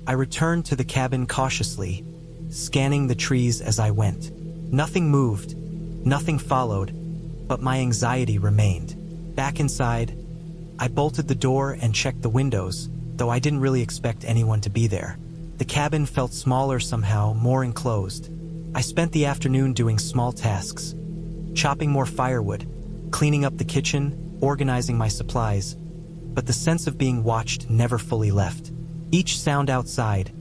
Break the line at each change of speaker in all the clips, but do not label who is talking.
I returned to the cabin cautiously, scanning the trees as I went. Nothing moved, nothing followed, but my anxiety remained. Back inside, I bolted the door and checked the windows, though I didn't really expect anyone to be there. The cabin felt smaller somehow, more enclosed. I spent the afternoon doing small tasks, chopping more firewood, cleaning up the kitchen, organizing my supplies, but the sense of being watched never fully left. Each sound outside,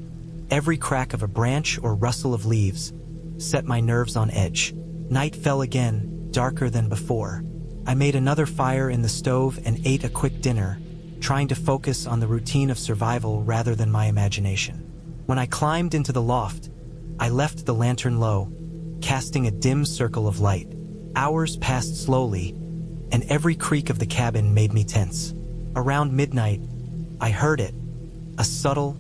every crack of a branch or rustle of leaves, set my nerves on edge. Night fell again, darker than before. I made another fire in the stove and ate a quick dinner, trying to focus on the routine of survival rather than my imagination. When I climbed into the loft, I left the lantern low, casting a dim circle of light. Hours passed slowly, and every creak of the cabin made me tense. Around midnight, I heard it, a subtle,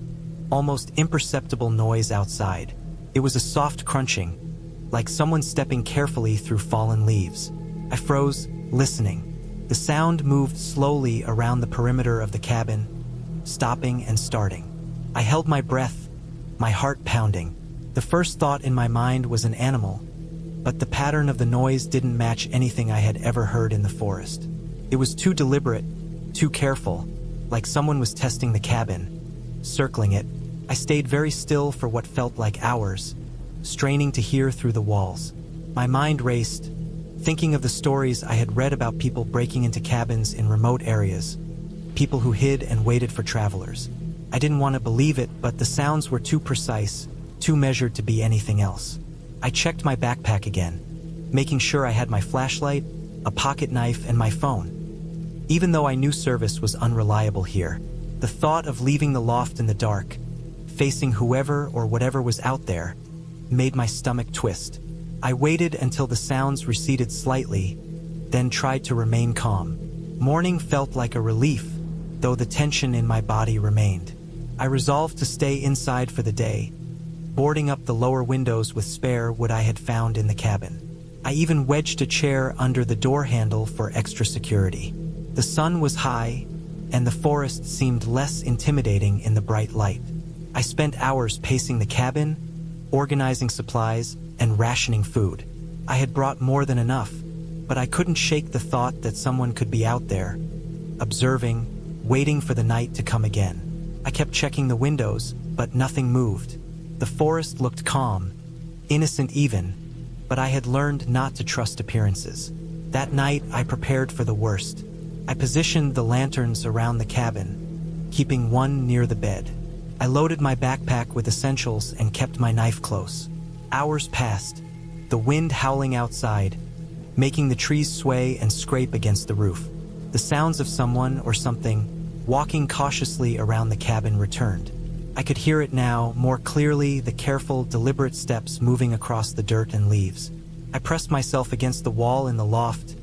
almost imperceptible noise outside. It was a soft crunching, like someone stepping carefully through fallen leaves. I froze, listening. The sound moved slowly around the perimeter of the cabin, stopping and starting. I held my breath, my heart pounding. The first thought in my mind was an animal, but the pattern of the noise didn't match anything I had ever heard in the forest. It was too deliberate, too careful, like someone was testing the cabin, circling it. I stayed very still for what felt like hours, straining to hear through the walls. My mind raced, thinking of the stories I had read about people breaking into cabins in remote areas, people who hid and waited for travelers. I didn't want to believe it, but the sounds were too precise, too measured to be anything else. I checked my backpack again, making sure I had my flashlight, a pocket knife, and my phone. Even though I knew service was unreliable here, the thought of leaving the loft in the dark, facing whoever or whatever was out there, made my stomach twist. I waited until the sounds receded slightly, then tried to remain calm. Morning felt like a relief, though the tension in my body remained. I resolved to stay inside for the day, boarding up the lower windows with spare wood I had found in the cabin. I even wedged a chair under the door handle for extra security. The sun was high, and the forest seemed less intimidating in the bright light. I spent hours pacing the cabin, organizing supplies, and rationing food. I had brought more than enough, but I couldn't shake the thought that someone could be out there, observing, waiting for the night to come again. I kept checking the windows, but nothing moved. The forest looked calm, innocent even, but I had learned not to trust appearances. That night, I prepared for the worst. I positioned the lanterns around the cabin, keeping one near the bed. I loaded my backpack with essentials and kept my knife close. Hours passed, the wind howling outside, making the trees sway and scrape against the roof. The sounds of someone or something walking cautiously around the cabin returned. I could hear it now, more clearly, the careful, deliberate steps moving across the dirt and leaves. I pressed myself against the wall in the loft,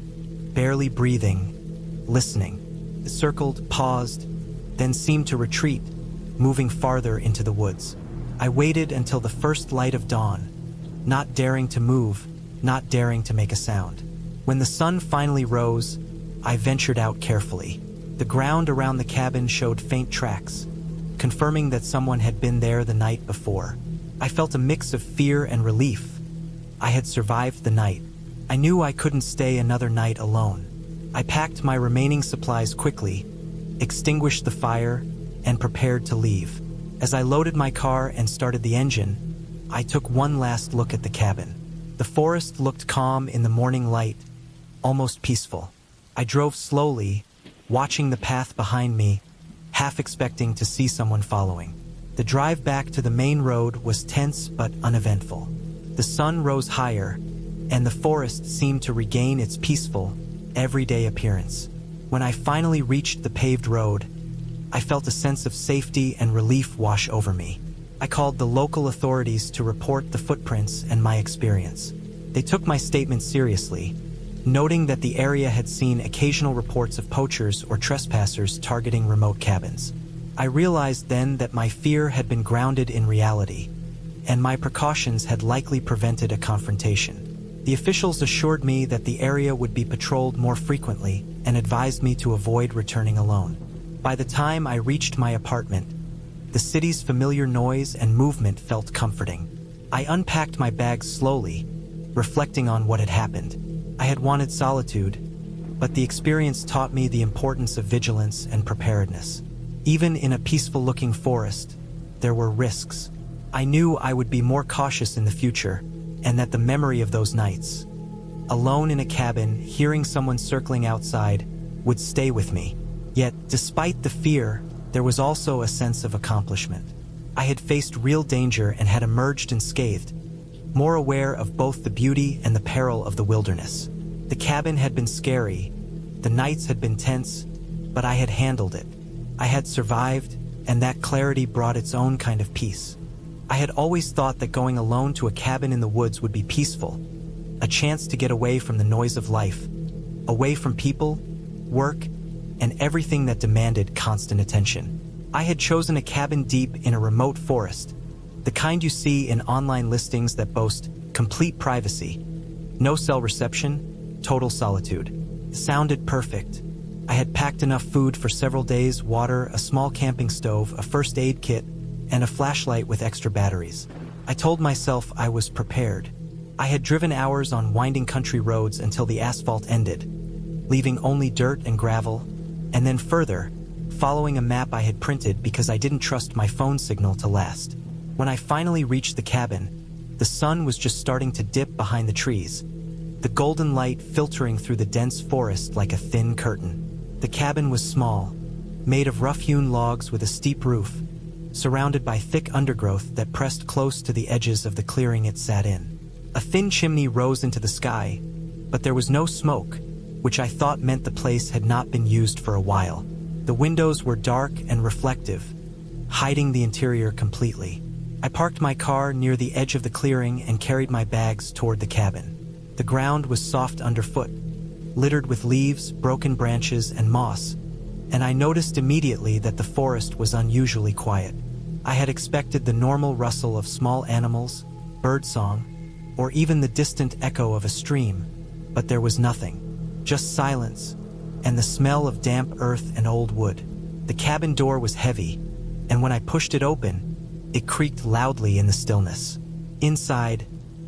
barely breathing, listening. It circled, paused, then seemed to retreat, moving farther into the woods. I waited until the first light of dawn, not daring to move, not daring to make a sound. When the sun finally rose, I ventured out carefully. The ground around the cabin showed faint tracks, confirming that someone had been there the night before. I felt a mix of fear and relief. I had survived the night. I knew I couldn't stay another night alone. I packed my remaining supplies quickly, extinguished the fire, and prepared to leave. As I loaded my car and started the engine, I took one last look at the cabin. The forest looked calm in the morning light, almost peaceful. I drove slowly, watching the path behind me, half expecting to see someone following. The drive back to the main road was tense but uneventful. The sun rose higher, and the forest seemed to regain its peaceful, everyday appearance. When I finally reached the paved road, I felt a sense of safety and relief wash over me. I called the local authorities to report the footprints and my experience. They took my statement seriously, noting that the area had seen occasional reports of poachers or trespassers targeting remote cabins. I realized then that my fear had been grounded in reality, and my precautions had likely prevented a confrontation. The officials assured me that the area would be patrolled more frequently and advised me to avoid returning alone. By the time I reached my apartment, The city's familiar noise and movement felt comforting. I unpacked my bags slowly, reflecting on what had happened. I had wanted solitude, but the experience taught me the importance of vigilance and preparedness. Even in a peaceful-looking forest, there were risks. I knew I would be more cautious in the future, and that the memory of those nights, alone in a cabin, hearing someone circling outside, would stay with me. Yet, despite the fear, there was also a sense of accomplishment. I had faced real danger and had emerged unscathed, more aware of both the beauty and the peril of the wilderness. The cabin had been scary, the nights had been tense, but I had handled it. I had survived, and that clarity brought its own kind of peace. I had always thought that going alone to a cabin in the woods would be peaceful, a chance to get away from the noise of life, away from people, work, and everything that demanded constant attention. I had chosen a cabin deep in a remote forest, the kind you see in online listings that boast complete privacy, no cell reception, total solitude. Sounded perfect. I had packed enough food for several days, water, a small camping stove, a first aid kit, and a flashlight with extra batteries. I told myself I was prepared. I had driven hours on winding country roads until the asphalt ended, leaving only dirt and gravel, and then further, following a map I had printed because I didn't trust my phone signal to last. When I finally reached the cabin, the sun was just starting to dip behind the trees, the golden light filtering through the dense forest like a thin curtain. The cabin was small, made of rough-hewn logs with a steep roof, surrounded by thick undergrowth that pressed close to the edges of the clearing it sat in. A thin chimney rose into the sky, but there was no smoke, which I thought meant the place had not been used for a while. The windows were dark and reflective, hiding the interior completely. I parked my car near the edge of the clearing and carried my bags toward the cabin. The ground was soft underfoot, littered with leaves, broken branches, and moss, and I noticed immediately that the forest was unusually quiet. I had expected the normal rustle of small animals, birdsong, or even the distant echo of a stream, but there was nothing. Just silence, and the smell of damp earth and old wood. The cabin door was heavy, and when I pushed it open, it creaked loudly in the stillness. Inside,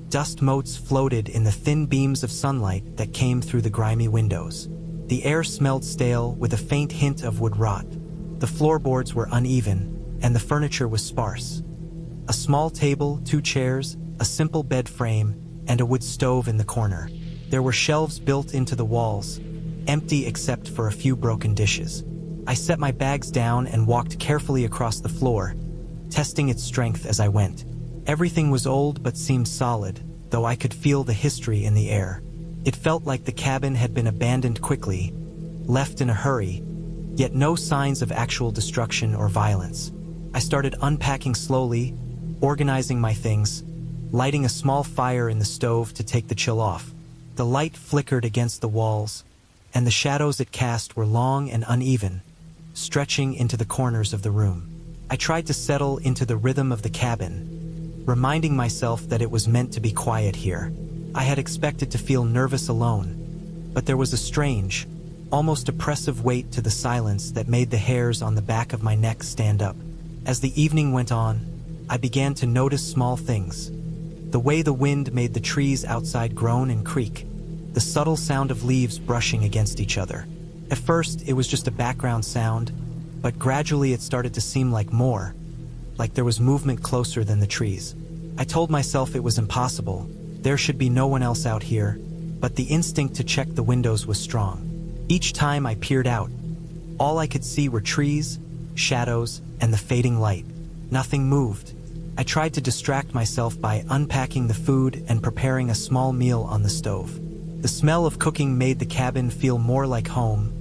dust motes floated in the thin beams of sunlight that came through the grimy windows. The air smelled stale with a faint hint of wood rot. The floorboards were uneven, and the furniture was sparse. A small table, 2 chairs, a simple bed frame, and a wood stove in the corner. There were shelves built into the walls, empty except for a few broken dishes. I set my bags down and walked carefully across the floor, testing its strength as I went. Everything was old but seemed solid, though I could feel the history in the air. It felt like the cabin had been abandoned quickly, left in a hurry, yet no signs of actual destruction or violence. I started unpacking slowly, organizing my things, lighting a small fire in the stove to take the chill off. The light flickered against the walls, and the shadows it cast were long and uneven, stretching into the corners of the room. I tried to settle into the rhythm of the cabin, reminding myself that it was meant to be quiet here. I had expected to feel nervous alone, but there was a strange, almost oppressive weight to the silence that made the hairs on the back of my neck stand up. As the evening went on, I began to notice small things. The way the wind made the trees outside groan and creak, the subtle sound of leaves brushing against each other. At first, it was just a background sound, but gradually it started to seem like more, like there was movement closer than the trees. I told myself it was impossible. There should be no one else out here, but the instinct to check the windows was strong. Each time I peered out, all I could see were trees, shadows, and the fading light. Nothing moved. I tried to distract myself by unpacking the food and preparing a small meal on the stove. The smell of cooking made the cabin feel more like home,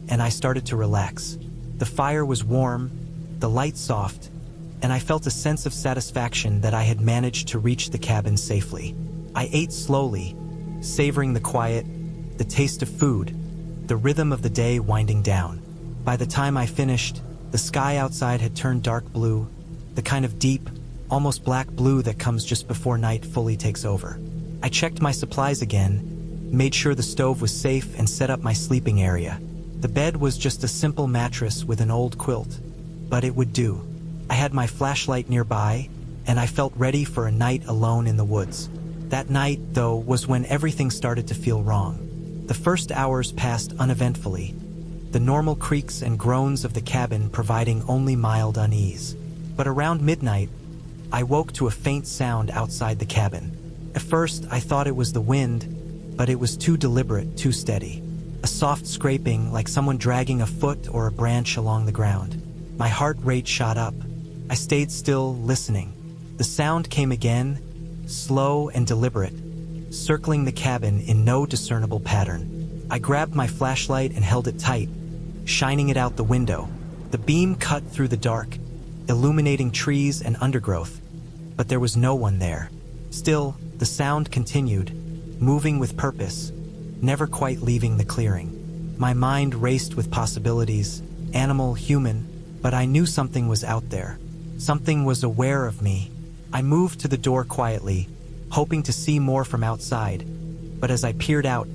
and I started to relax. The fire was warm, the light soft, and I felt a sense of satisfaction that I had managed to reach the cabin safely. I ate slowly, savoring the quiet, the taste of food, the rhythm of the day winding down. By the time I finished, the sky outside had turned dark blue, the kind of deep, almost black blue that comes just before night fully takes over. I checked my supplies again, made sure the stove was safe, and set up my sleeping area. The bed was just a simple mattress with an old quilt, but it would do. I had my flashlight nearby, and I felt ready for a night alone in the woods. That night, though, was when everything started to feel wrong. The first hours passed uneventfully, the normal creaks and groans of the cabin providing only mild unease. But around midnight, I woke to a faint sound outside the cabin. At first, I thought it was the wind, but it was too deliberate, too steady. A soft scraping, like someone dragging a foot or a branch along the ground. My heart rate shot up. I stayed still, listening. The sound came again, slow and deliberate, circling the cabin in no discernible pattern. I grabbed my flashlight and held it tight, shining it out the window. The beam cut through the dark, illuminating trees and undergrowth, but there was no one there. Still, the sound continued, moving with purpose, never quite leaving the clearing. My mind raced with possibilities, animal, human, but I knew something was out there. Something was aware of me. I moved to the door quietly, hoping to see more from outside, but as I peered out,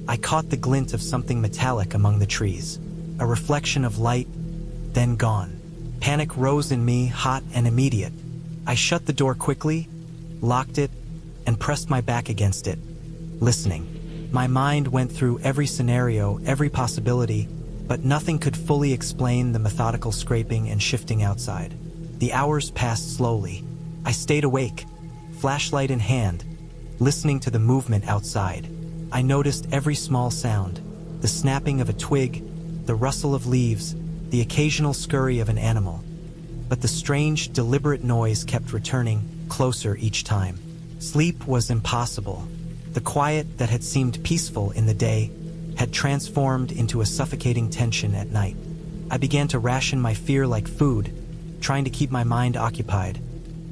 I caught the glint of something metallic among the trees. A reflection of light, then gone. Panic rose in me, hot and immediate. I shut the door quickly, locked it, and pressed my back against it, listening. My mind went through every scenario, every possibility, but nothing could fully explain the methodical scraping and shifting outside. The hours passed slowly. I stayed awake, flashlight in hand, listening to the movement outside. I noticed every small sound, the snapping of a twig, the rustle of leaves, the occasional scurry of an animal. But the strange, deliberate noise kept returning, closer each time. Sleep was impossible. The quiet that had seemed peaceful in the day had transformed into a suffocating tension at night. I began to ration my fear like food, trying to keep my mind occupied,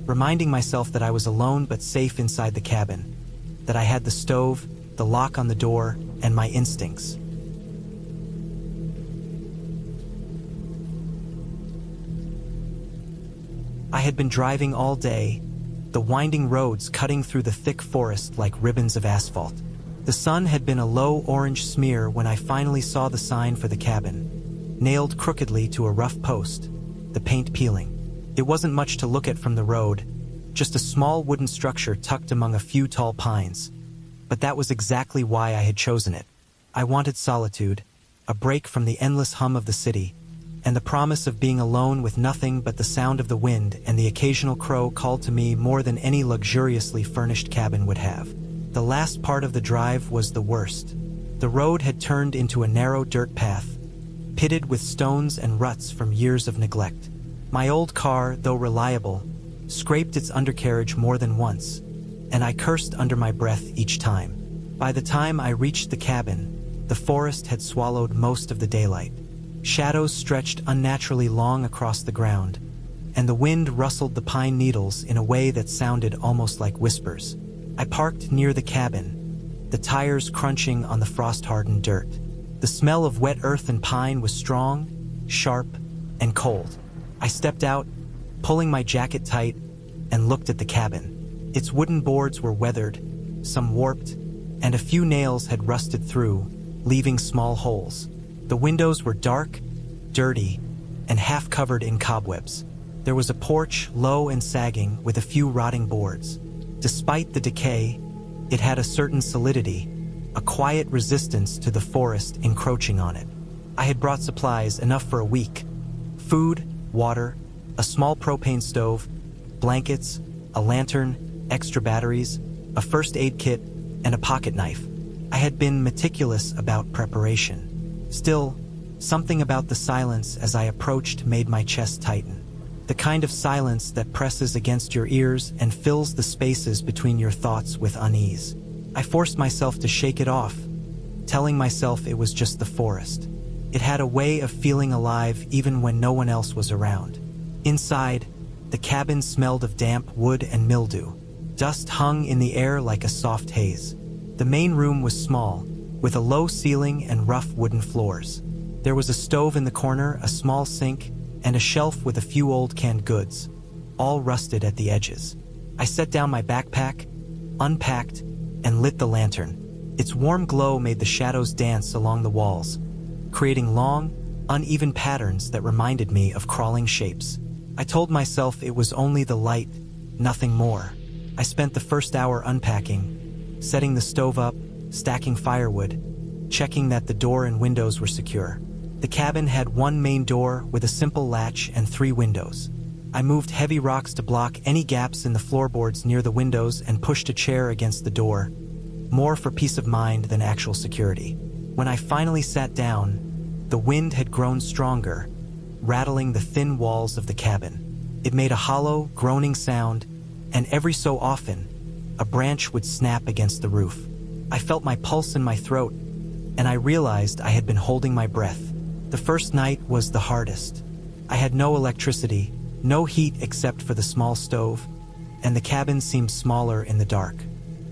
reminding myself that I was alone but safe inside the cabin, that I had the stove, the lock on the door, and my instincts. I had been driving all day, the winding roads cutting through the thick forest like ribbons of asphalt. The sun had been a low orange smear when I finally saw the sign for the cabin, nailed crookedly to a rough post, the paint peeling. It wasn't much to look at from the road, just a small wooden structure tucked among a few tall pines. But that was exactly why I had chosen it. I wanted solitude, a break from the endless hum of the city, and the promise of being alone with nothing but the sound of the wind and the occasional crow called to me more than any luxuriously furnished cabin would have. The last part of the drive was the worst. The road had turned into a narrow dirt path, pitted with stones and ruts from years of neglect. My old car, though reliable, scraped its undercarriage more than once, and I cursed under my breath each time. By the time I reached the cabin, the forest had swallowed most of the daylight. Shadows stretched unnaturally long across the ground, and the wind rustled the pine needles in a way that sounded almost like whispers. I parked near the cabin, the tires crunching on the frost-hardened dirt. The smell of wet earth and pine was strong, sharp, and cold. I stepped out, pulling my jacket tight, and looked at the cabin. Its wooden boards were weathered, some warped, and a few nails had rusted through, leaving small holes. The windows were dark, dirty, and half covered in cobwebs. There was a porch, low and sagging, with a few rotting boards. Despite the decay, it had a certain solidity, a quiet resistance to the forest encroaching on it. I had brought supplies enough for a week: food, water, a small propane stove, blankets, a lantern, extra batteries, a first aid kit, and a pocket knife. I had been meticulous about preparation. Still, something about the silence as I approached made my chest tighten. The kind of silence that presses against your ears and fills the spaces between your thoughts with unease. I forced myself to shake it off, telling myself it was just the forest. It had a way of feeling alive even when no one else was around. Inside, the cabin smelled of damp wood and mildew. Dust hung in the air like a soft haze. The main room was small, with a low ceiling and rough wooden floors. There was a stove in the corner, a small sink, and a shelf with a few old canned goods, all rusted at the edges. I set down my backpack, unpacked, and lit the lantern. Its warm glow made the shadows dance along the walls, creating long, uneven patterns that reminded me of crawling shapes. I told myself it was only the light, nothing more. I spent the first hour unpacking, setting the stove up, stacking firewood, checking that the door and windows were secure. The cabin had one main door with a simple latch and 3 windows. I moved heavy rocks to block any gaps in the floorboards near the windows and pushed a chair against the door, more for peace of mind than actual security. When I finally sat down, the wind had grown stronger, rattling the thin walls of the cabin. It made a hollow, groaning sound, and every so often, a branch would snap against the roof. I felt my pulse in my throat, and I realized I had been holding my breath. The first night was the hardest. I had no electricity, no heat except for the small stove, and the cabin seemed smaller in the dark.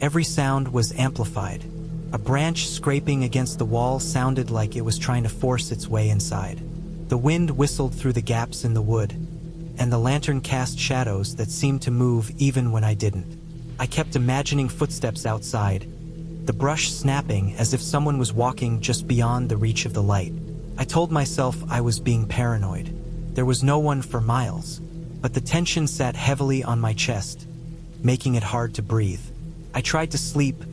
Every sound was amplified. A branch scraping against the wall sounded like it was trying to force its way inside. The wind whistled through the gaps in the wood, and the lantern cast shadows that seemed to move even when I didn't. I kept imagining footsteps outside, the brush snapping as if someone was walking just beyond the reach of the light. I told myself I was being paranoid. There was no one for miles, but the tension sat heavily on my chest, making it hard to breathe. I tried to sleep,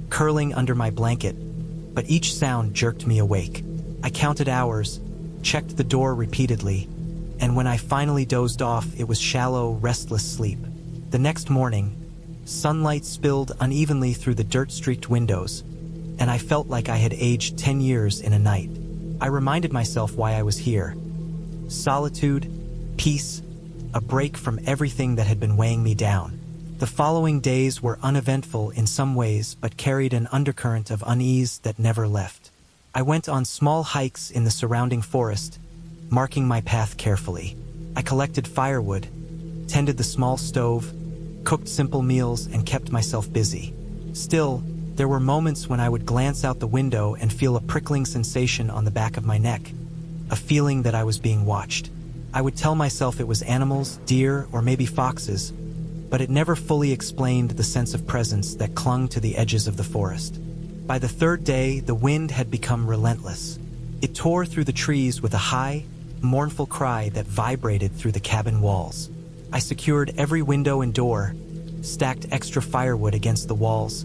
curling under my blanket, but each sound jerked me awake. I counted hours, checked the door repeatedly, and when I finally dozed off, it was shallow, restless sleep. The next morning, sunlight spilled unevenly through the dirt-streaked windows, and I felt like I had aged 10 years in a night. I reminded myself why I was here. Solitude, peace, a break from everything that had been weighing me down. The following days were uneventful in some ways, but carried an undercurrent of unease that never left. I went on small hikes in the surrounding forest, marking my path carefully. I collected firewood, tended the small stove, cooked simple meals, and kept myself busy. Still, there were moments when I would glance out the window and feel a prickling sensation on the back of my neck, a feeling that I was being watched. I would tell myself it was animals, deer, or maybe foxes, but it never fully explained the sense of presence that clung to the edges of the forest. By the 3rd day, the wind had become relentless. It tore through the trees with a high, mournful cry that vibrated through the cabin walls. I secured every window and door, stacked extra firewood against the walls,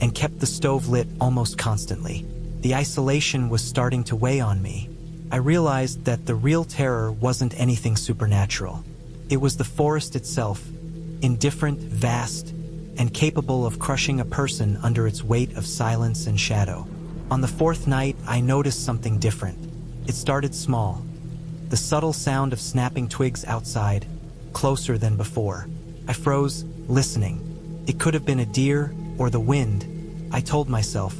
and kept the stove lit almost constantly. The isolation was starting to weigh on me. I realized that the real terror wasn't anything supernatural. It was the forest itself, indifferent, vast, and capable of crushing a person under its weight of silence and shadow. On the 4th night, I noticed something different. It started small. The subtle sound of snapping twigs outside, closer than before. I froze, listening. It could have been a deer or the wind, I told myself.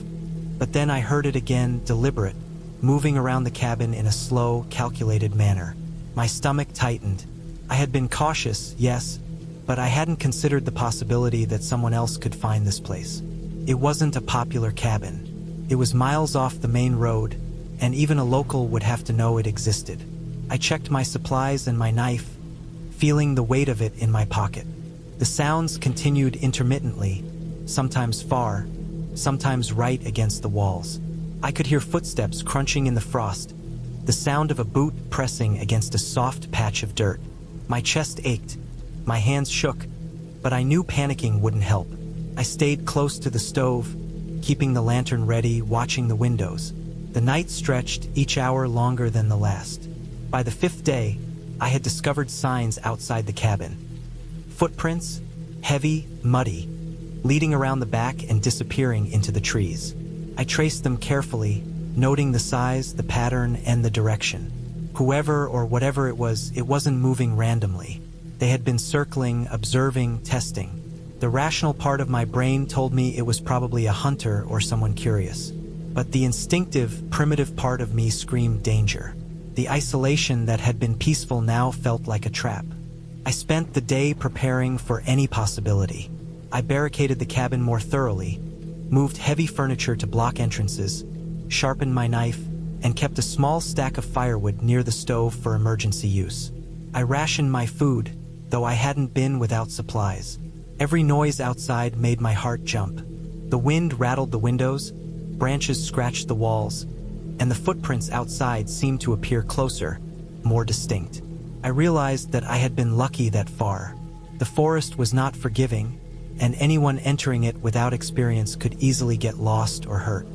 But then I heard it again, deliberate, moving around the cabin in a slow, calculated manner. My stomach tightened. I had been cautious, yes, but I hadn't considered the possibility that someone else could find this place. It wasn't a popular cabin. It was miles off the main road, and even a local would have to know it existed. I checked my supplies and my knife, feeling the weight of it in my pocket. The sounds continued intermittently, sometimes far, sometimes right against the walls. I could hear footsteps crunching in the frost, the sound of a boot pressing against a soft patch of dirt. My chest ached, my hands shook, but I knew panicking wouldn't help. I stayed close to the stove, keeping the lantern ready, watching the windows. The night stretched, each hour longer than the last. By the 5th day, I had discovered signs outside the cabin. Footprints, heavy, muddy, leading around the back and disappearing into the trees. I traced them carefully, noting the size, the pattern, and the direction. Whoever or whatever it wasn't moving randomly. They had been circling, observing, testing. The rational part of my brain told me it was probably a hunter or someone curious. But the instinctive, primitive part of me screamed danger. The isolation that had been peaceful now felt like a trap. I spent the day preparing for any possibility. I barricaded the cabin more thoroughly, moved heavy furniture to block entrances, sharpened my knife, and kept a small stack of firewood near the stove for emergency use. I rationed my food, though I hadn't been without supplies. Every noise outside made my heart jump. The wind rattled the windows, branches scratched the walls, and the footprints outside seemed to appear closer, more distinct. I realized that I had been lucky that far. The forest was not forgiving, and anyone entering it without experience could easily get lost or hurt.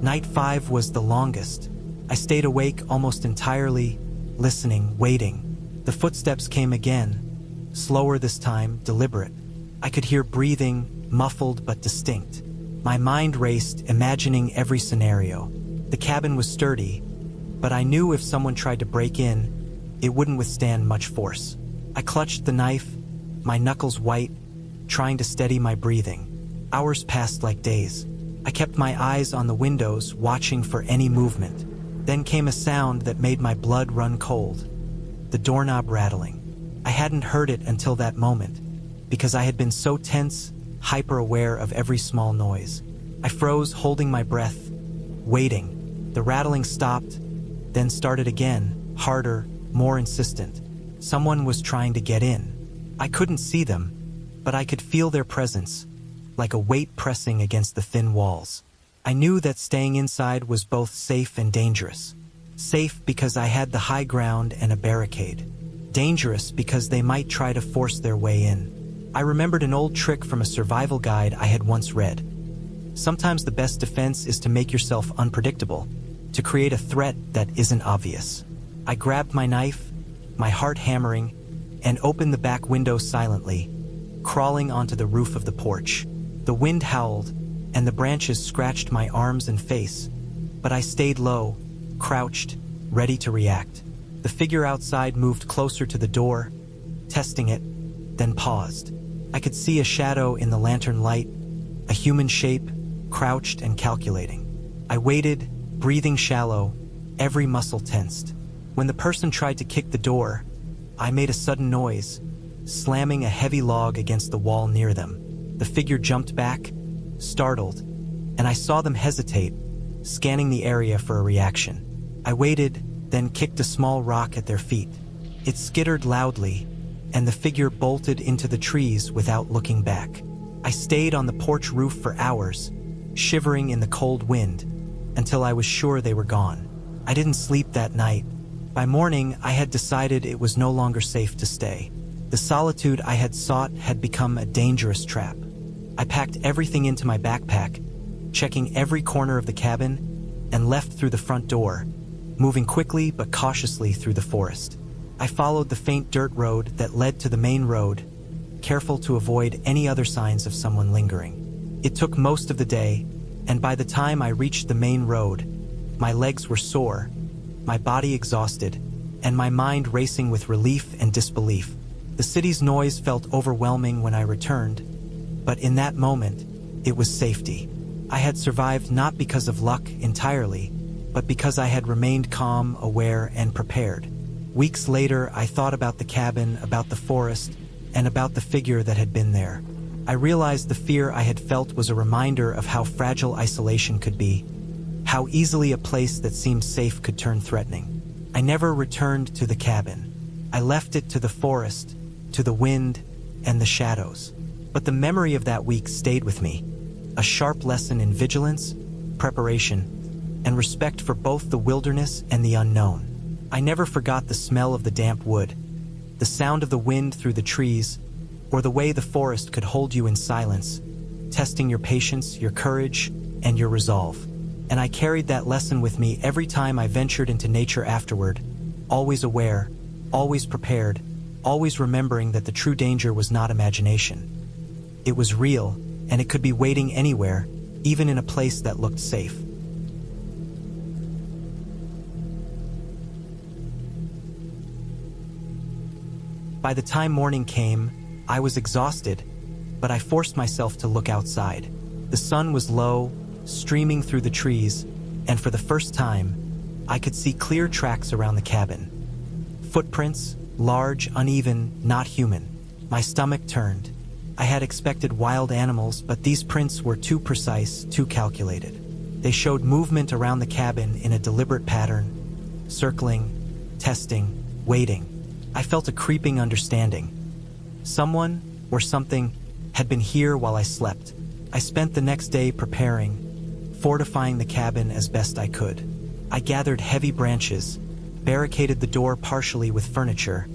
Night 5 was the longest. I stayed awake almost entirely, listening, waiting. The footsteps came again, slower this time, deliberate. I could hear breathing, muffled but distinct. My mind raced, imagining every scenario. The cabin was sturdy, but I knew if someone tried to break in, it wouldn't withstand much force. I clutched the knife, my knuckles white, trying to steady my breathing. Hours passed like days. I kept my eyes on the windows, watching for any movement. Then came a sound that made my blood run cold. The doorknob rattling. I hadn't heard it until that moment, because I had been so tense, hyper-aware of every small noise. I froze, holding my breath, waiting. The rattling stopped, then started again, harder, more insistent. Someone was trying to get in. I couldn't see them, but I could feel their presence, like a weight pressing against the thin walls. I knew that staying inside was both safe and dangerous. Safe because I had the high ground and a barricade. Dangerous because they might try to force their way in. I remembered an old trick from a survival guide I had once read. Sometimes the best defense is to make yourself unpredictable, to create a threat that isn't obvious. I grabbed my knife, my heart hammering, and opened the back window silently, crawling onto the roof of the porch. The wind howled, and the branches scratched my arms and face, but I stayed low, crouched, ready to react. The figure outside moved closer to the door, testing it, then paused. I could see a shadow in the lantern light, a human shape, crouched and calculating. I waited, breathing shallow, every muscle tensed. When the person tried to kick the door, I made a sudden noise, slamming a heavy log against the wall near them. The figure jumped back, startled, and I saw them hesitate, scanning the area for a reaction. I waited, then kicked a small rock at their feet. It skittered loudly, and the figure bolted into the trees without looking back. I stayed on the porch roof for hours, shivering in the cold wind, until I was sure they were gone. I didn't sleep that night. By morning, I had decided it was no longer safe to stay. The solitude I had sought had become a dangerous trap. I packed everything into my backpack, checking every corner of the cabin, and left through the front door, moving quickly but cautiously through the forest. I followed the faint dirt road that led to the main road, careful to avoid any other signs of someone lingering. It took most of the day, and by the time I reached the main road, my legs were sore, my body exhausted, and my mind racing with relief and disbelief. The city's noise felt overwhelming when I returned, but in that moment, it was safety. I had survived not because of luck entirely, but because I had remained calm, aware, and prepared. Weeks later, I thought about the cabin, about the forest, and about the figure that had been there. I realized the fear I had felt was a reminder of how fragile isolation could be, how easily a place that seemed safe could turn threatening. I never returned to the cabin. I left it to the forest, to the wind, and the shadows. But the memory of that week stayed with me, a sharp lesson in vigilance, preparation, and respect for both the wilderness and the unknown. I never forgot the smell of the damp wood, the sound of the wind through the trees, or the way the forest could hold you in silence, testing your patience, your courage, and your resolve. And I carried that lesson with me every time I ventured into nature afterward, always aware, always prepared, always remembering that the true danger was not imagination. It was real, and it could be waiting anywhere, even in a place that looked safe. By the time morning came, I was exhausted, but I forced myself to look outside. The sun was low, streaming through the trees, and for the first time, I could see clear tracks around the cabin. Footprints, large, uneven, not human. My stomach turned. I had expected wild animals, but these prints were too precise, too calculated. They showed movement around the cabin in a deliberate pattern, circling, testing, waiting. I felt a creeping understanding. Someone, or something, had been here while I slept. I spent the next day preparing, fortifying the cabin as best I could. I gathered heavy branches, barricaded the door partially with furniture,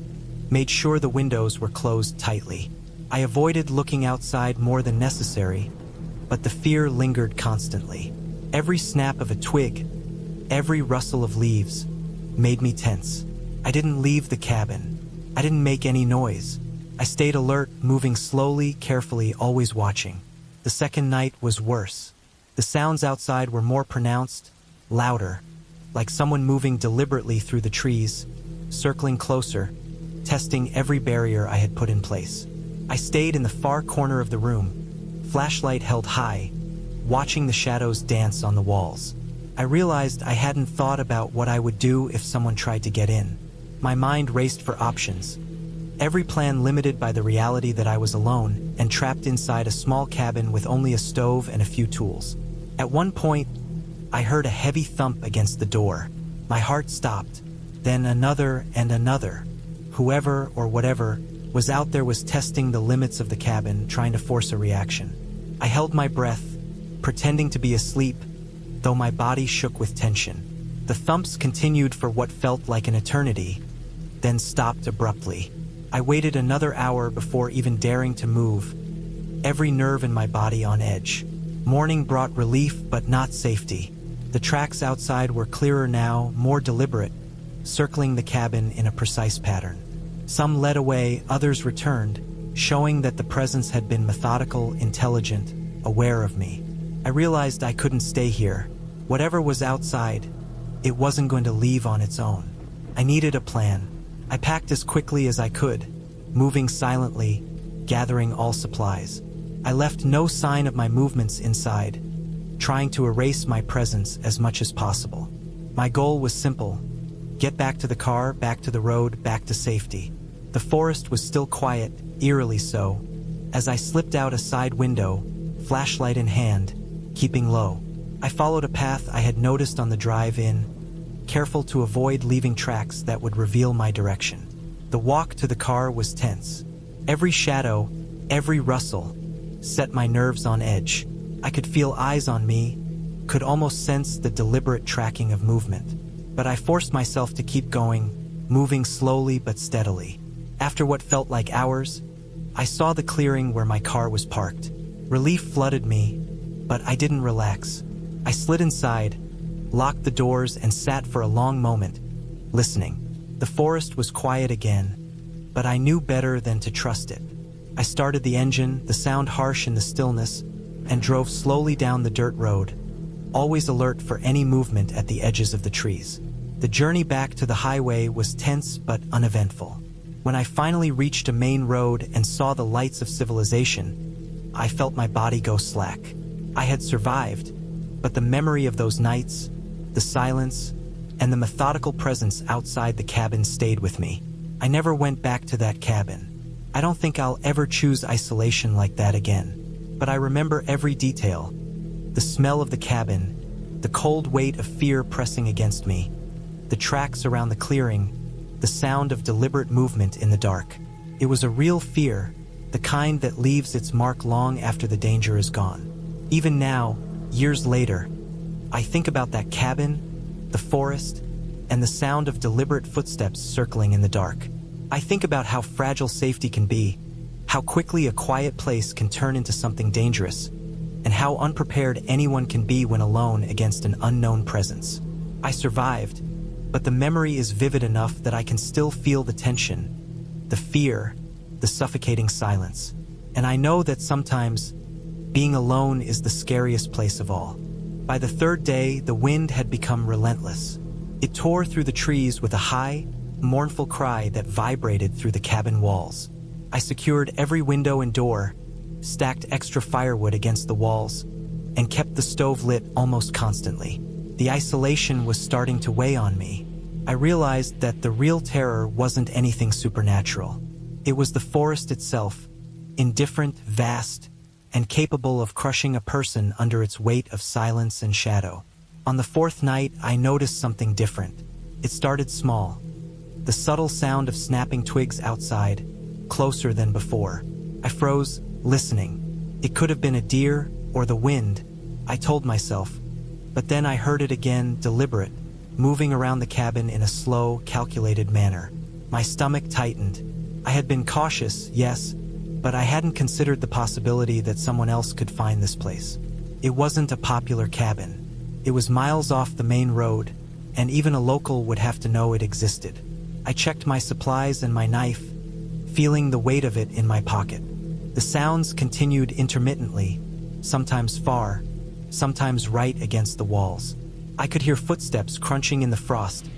made sure the windows were closed tightly. I avoided looking outside more than necessary, but the fear lingered constantly. Every snap of a twig, every rustle of leaves, made me tense. I didn't leave the cabin. I didn't make any noise. I stayed alert, moving slowly, carefully, always watching. The second night was worse. The sounds outside were more pronounced, louder, like someone moving deliberately through the trees, circling closer, testing every barrier I had put in place. I stayed in the far corner of the room, flashlight held high, watching the shadows dance on the walls. I realized I hadn't thought about what I would do if someone tried to get in. My mind raced for options, every plan limited by the reality that I was alone and trapped inside a small cabin with only a stove and a few tools. At one point, I heard a heavy thump against the door. My heart stopped, then another and another. Whoever or whatever was out there was testing the limits of the cabin, trying to force a reaction. I held my breath, pretending to be asleep, though my body shook with tension. The thumps continued for what felt like an eternity, then stopped abruptly. I waited another hour before even daring to move, every nerve in my body on edge. Morning brought relief, but not safety. The tracks outside were clearer now, more deliberate, circling the cabin in a precise pattern. Some led away, others returned, showing that the presence had been methodical, intelligent, aware of me. I realized I couldn't stay here. Whatever was outside, it wasn't going to leave on its own. I needed a plan. I packed as quickly as I could, moving silently, gathering all supplies. I left no sign of my movements inside, trying to erase my presence as much as possible. My goal was simple: get back to the car, back to the road, back to safety. The forest was still quiet, eerily so, as I slipped out a side window, flashlight in hand, keeping low. I followed a path I had noticed on the drive-in, careful to avoid leaving tracks that would reveal my direction. The walk to the car was tense. Every shadow, every rustle, set my nerves on edge. I could feel eyes on me, could almost sense the deliberate tracking of movement. But I forced myself to keep going, moving slowly but steadily. After what felt like hours, I saw the clearing where my car was parked. Relief flooded me, but I didn't relax. I slid inside, locked the doors, and sat for a long moment, listening. The forest was quiet again, but I knew better than to trust it. I started the engine, the sound harsh in the stillness, and drove slowly down the dirt road, always alert for any movement at the edges of the trees. The journey back to the highway was tense but uneventful. When I finally reached a main road and saw the lights of civilization, I felt my body go slack. I had survived, but the memory of those nights, the silence, and the methodical presence outside the cabin stayed with me. I never went back to that cabin. I don't think I'll ever choose isolation like that again. But I remember every detail. The smell of the cabin, the cold weight of fear pressing against me, the tracks around the clearing, the sound of deliberate movement in the dark. It was a real fear, the kind that leaves its mark long after the danger is gone. Even now, years later, I think about that cabin, the forest, and the sound of deliberate footsteps circling in the dark. I think about how fragile safety can be, how quickly a quiet place can turn into something dangerous, and how unprepared anyone can be when alone against an unknown presence. I survived, but the memory is vivid enough that I can still feel the tension, the fear, the suffocating silence. And I know that sometimes being alone is the scariest place of all. By the third day, the wind had become relentless. It tore through the trees with a high, mournful cry that vibrated through the cabin walls. I secured every window and door, stacked extra firewood against the walls, and kept the stove lit almost constantly. The isolation was starting to weigh on me. I realized that the real terror wasn't anything supernatural. It was the forest itself, indifferent, vast, and capable of crushing a person under its weight of silence and shadow. On the fourth night, I noticed something different. It started small. The subtle sound of snapping twigs outside, closer than before. I froze, listening. It could have been a deer or the wind, I told myself. But then I heard it again, deliberate, moving around the cabin in a slow, calculated manner. My stomach tightened, I had been cautious, yes, but I hadn't considered the possibility that someone else could find this place. It wasn't a popular cabin. It was miles off the main road, and even a local would have to know it existed. I checked my supplies and my knife, feeling the weight of it in my pocket. The sounds continued intermittently, sometimes far, sometimes right against the walls. I could hear footsteps crunching in the frost,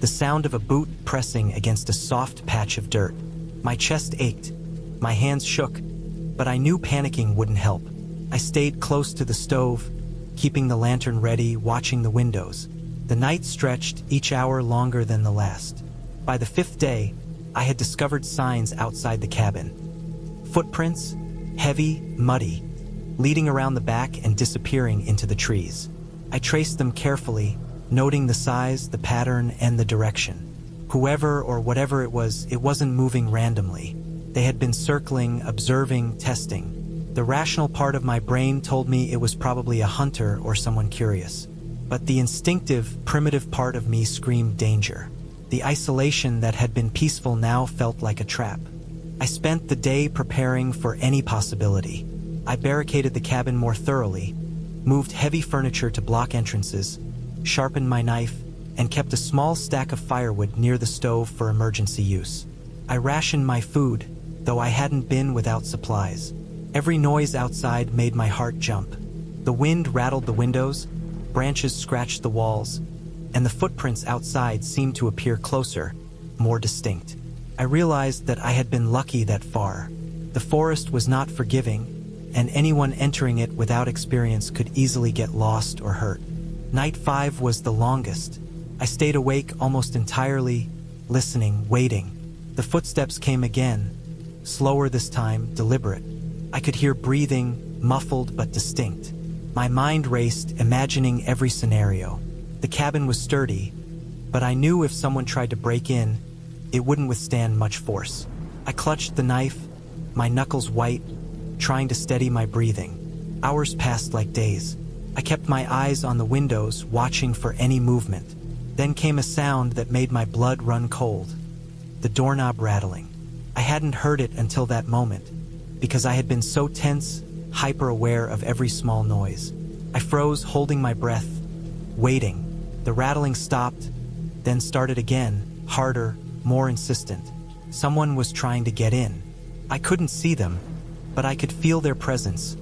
the sound of a boot pressing against a soft patch of dirt. My chest ached, my hands shook, but I knew panicking wouldn't help. I stayed close to the stove, keeping the lantern ready, watching the windows. The night stretched, each hour longer than the last. By the 5th day, I had discovered signs outside the cabin. Footprints, heavy, muddy, leading around the back and disappearing into the trees. I traced them carefully, noting the size, the pattern, and the direction. Whoever or whatever it wasn't moving randomly. They had been circling, observing, testing. The rational part of my brain told me it was probably a hunter or someone curious. But the instinctive, primitive part of me screamed danger. The isolation that had been peaceful now felt like a trap. I spent the day preparing for any possibility. I barricaded the cabin more thoroughly, moved heavy furniture to block entrances, sharpened my knife, and kept a small stack of firewood near the stove for emergency use. I rationed my food, though I hadn't been without supplies. Every noise outside made my heart jump. The wind rattled the windows, branches scratched the walls, and the footprints outside seemed to appear closer, more distinct. I realized that I had been lucky that far. The forest was not forgiving, and anyone entering it without experience could easily get lost or hurt. Night 5 was the longest. I stayed awake almost entirely, listening, waiting. The footsteps came again, slower this time, deliberate. I could hear breathing, muffled but distinct. My mind raced, imagining every scenario. The cabin was sturdy, but I knew if someone tried to break in, it wouldn't withstand much force. I clutched the knife, my knuckles white, trying to steady my breathing. Hours passed like days. I kept my eyes on the windows, watching for any movement. Then came a sound that made my blood run cold. The doorknob rattling. I hadn't heard it until that moment, because I had been so tense, hyper-aware of every small noise. I froze, holding my breath, waiting. The rattling stopped, then started again, harder, more insistent. Someone was trying to get in. I couldn't see them, but I could feel their presence,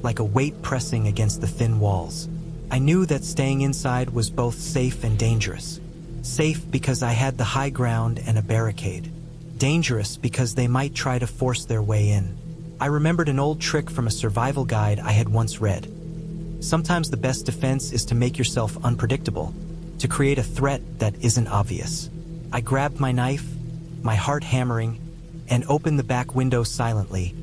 like a weight pressing against the thin walls. I knew that staying inside was both safe and dangerous. Safe because I had the high ground and a barricade. Dangerous because they might try to force their way in. I remembered an old trick from a survival guide I had once read. Sometimes the best defense is to make yourself unpredictable, to create a threat that isn't obvious. I grabbed my knife, my heart hammering, and opened the back window silently,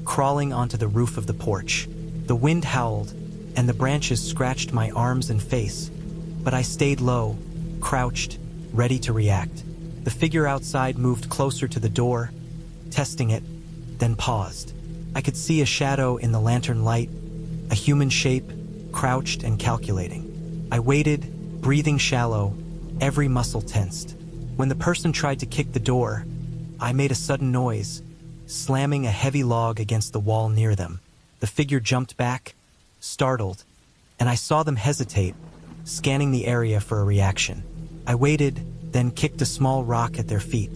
crawling onto the roof of the porch. The wind howled, and the branches scratched my arms and face, but I stayed low, crouched, ready to react. The figure outside moved closer to the door, testing it, then paused. I could see a shadow in the lantern light, a human shape, crouched and calculating. I waited, breathing shallow, every muscle tensed. When the person tried to kick the door, I made a sudden noise, slamming a heavy log against the wall near them. The figure jumped back, startled, and I saw them hesitate, scanning the area for a reaction. I waited, then kicked a small rock at their feet.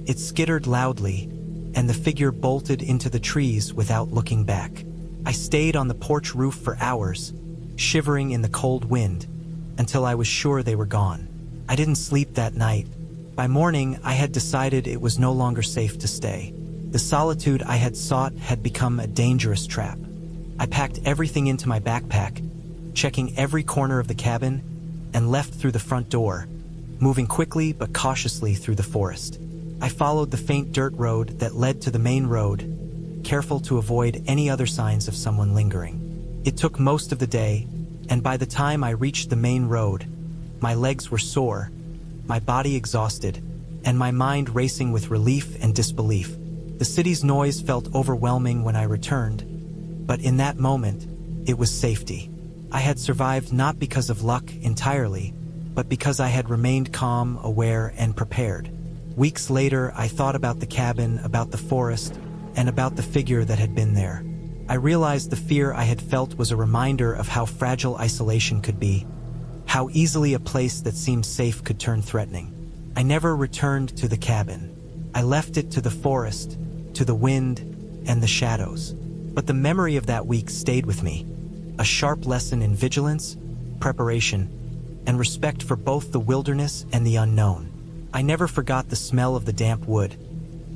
It skittered loudly, and the figure bolted into the trees without looking back. I stayed on the porch roof for hours, shivering in the cold wind, until I was sure they were gone. I didn't sleep that night. By morning, I had decided it was no longer safe to stay. The solitude I had sought had become a dangerous trap. I packed everything into my backpack, checking every corner of the cabin, and left through the front door, moving quickly but cautiously through the forest. I followed the faint dirt road that led to the main road, careful to avoid any other signs of someone lingering. It took most of the day, and by the time I reached the main road, my legs were sore, my body exhausted, and my mind racing with relief and disbelief. The city's noise felt overwhelming when I returned, but in that moment, it was safety. I had survived not because of luck entirely, but because I had remained calm, aware, and prepared. Weeks later, I thought about the cabin, about the forest, and about the figure that had been there. I realized the fear I had felt was a reminder of how fragile isolation could be, how easily a place that seemed safe could turn threatening. I never returned to the cabin. I left it to the forest, to the wind, and the shadows. But the memory of that week stayed with me, a sharp lesson in vigilance, preparation, and respect for both the wilderness and the unknown. I never forgot the smell of the damp wood,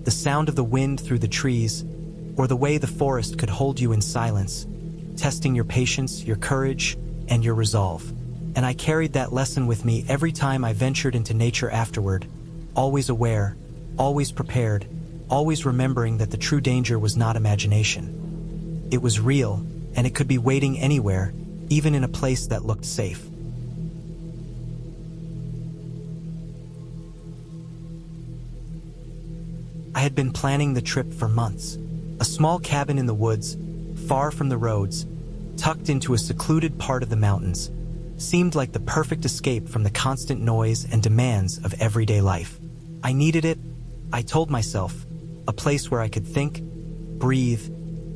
the sound of the wind through the trees, or the way the forest could hold you in silence, testing your patience, your courage, and your resolve. And I carried that lesson with me every time I ventured into nature afterward, always aware, always prepared, always remembering that the true danger was not imagination. It was real, and it could be waiting anywhere, even in a place that looked safe. I had been planning the trip for months. A small cabin in the woods, far from the roads, tucked into a secluded part of the mountains, seemed like the perfect escape from the constant noise and demands of everyday life. I needed it, I told myself, a place where I could think, breathe,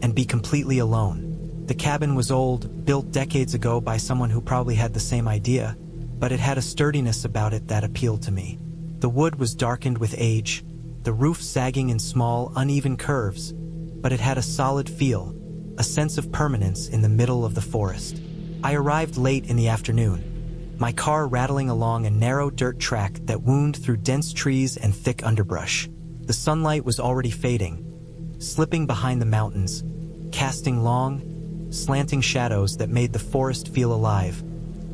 and be completely alone. The cabin was old, built decades ago by someone who probably had the same idea, but it had a sturdiness about it that appealed to me. The wood was darkened with age, the roof sagging in small, uneven curves, but it had a solid feel, a sense of permanence in the middle of the forest. I arrived late in the afternoon, my car rattling along a narrow dirt track that wound through dense trees and thick underbrush. The sunlight was already fading, slipping behind the mountains, casting long, slanting shadows that made the forest feel alive,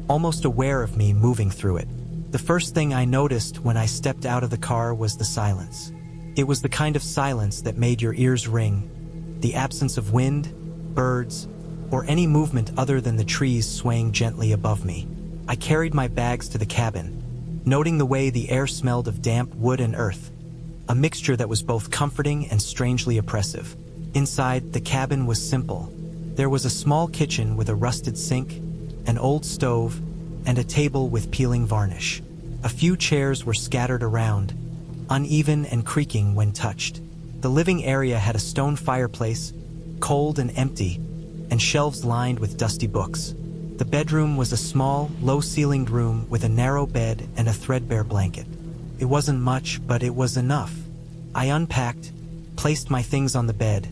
almost aware of me moving through it. The first thing I noticed when I stepped out of the car was the silence. It was the kind of silence that made your ears ring, the absence of wind, birds, or any movement other than the trees swaying gently above me. I carried my bags to the cabin, noting the way the air smelled of damp wood and earth, a mixture that was both comforting and strangely oppressive. Inside, the cabin was simple. There was a small kitchen with a rusted sink, an old stove, and a table with peeling varnish. A few chairs were scattered around, uneven and creaking when touched. The living area had a stone fireplace, cold and empty, and shelves lined with dusty books. The bedroom was a small, low-ceilinged room with a narrow bed and a threadbare blanket. It wasn't much, but it was enough. I unpacked, placed my things on the bed,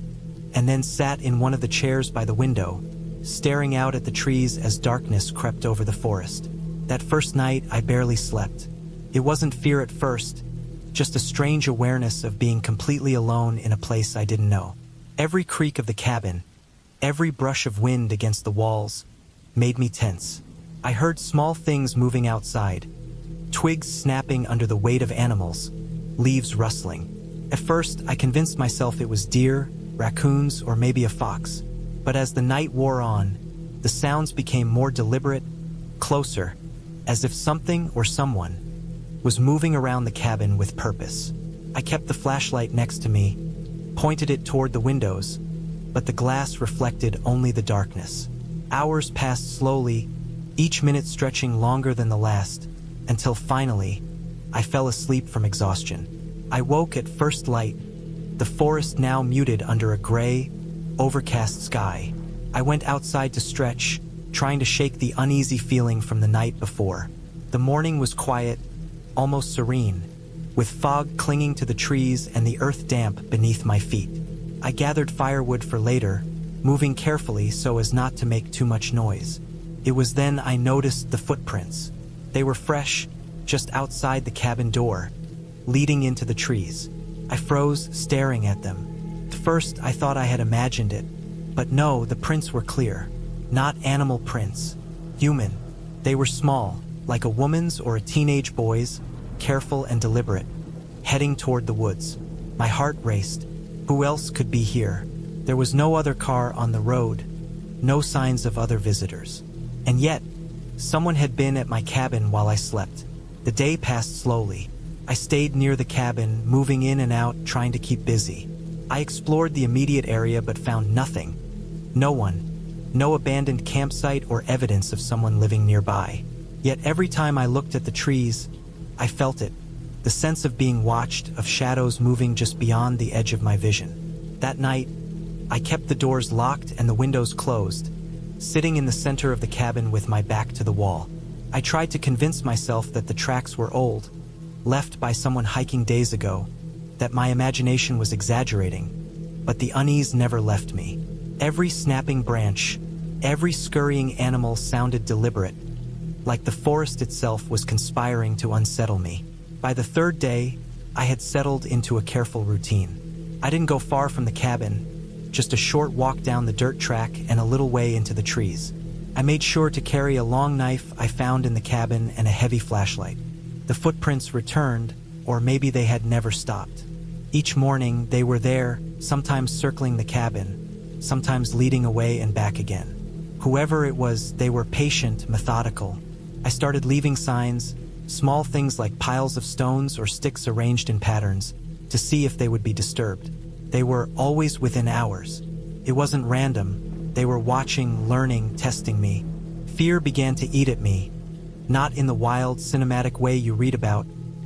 and then sat in one of the chairs by the window, staring out at the trees as darkness crept over the forest. That first night, I barely slept. It wasn't fear at first, just a strange awareness of being completely alone in a place I didn't know. Every creak of the cabin, every brush of wind against the walls, made me tense. I heard small things moving outside, twigs snapping under the weight of animals, leaves rustling. At first, I convinced myself it was deer, raccoons, or maybe a fox. But as the night wore on, the sounds became more deliberate, closer, as if something or someone was moving around the cabin with purpose. I kept the flashlight next to me, pointed it toward the windows, but the glass reflected only the darkness. Hours passed slowly, each minute stretching longer than the last, until finally, I fell asleep from exhaustion. I woke at first light, the forest now muted under a gray, overcast sky. I went outside to stretch, trying to shake the uneasy feeling from the night before. The morning was quiet, almost serene, with fog clinging to the trees and the earth damp beneath my feet. I gathered firewood for later, moving carefully so as not to make too much noise. It was then I noticed the footprints. They were fresh, just outside the cabin door, leading into the trees. I froze, staring at them. At first, I thought I had imagined it, but no, the prints were clear. Not animal prints, human. They were small, like a woman's or a teenage boy's, careful and deliberate, heading toward the woods. My heart raced. Who else could be here? There was no other car on the road, no signs of other visitors. And yet, someone had been at my cabin while I slept. The day passed slowly. I stayed near the cabin, moving in and out, trying to keep busy. I explored the immediate area but found nothing. No one. No abandoned campsite or evidence of someone living nearby. Yet every time I looked at the trees, I felt it. The sense of being watched, of shadows moving just beyond the edge of my vision. That night, I kept the doors locked and the windows closed, sitting in the center of the cabin with my back to the wall. I tried to convince myself that the tracks were old, left by someone hiking days ago, that my imagination was exaggerating, but the unease never left me. Every snapping branch, every scurrying animal sounded deliberate, like the forest itself was conspiring to unsettle me. By the third day, I had settled into a careful routine. I didn't go far from the cabin, just a short walk down the dirt track and a little way into the trees. I made sure to carry a long knife I found in the cabin and a heavy flashlight. The footprints returned, or maybe they had never stopped. Each morning, they were there, sometimes circling the cabin, sometimes leading away and back again. Whoever it was, they were patient, methodical. I started leaving signs, small things like piles of stones or sticks arranged in patterns, to see if they would be disturbed. They were always within hours. It wasn't random. They were watching, learning, testing me. Fear began to eat at me, not in the wild, cinematic way you read about,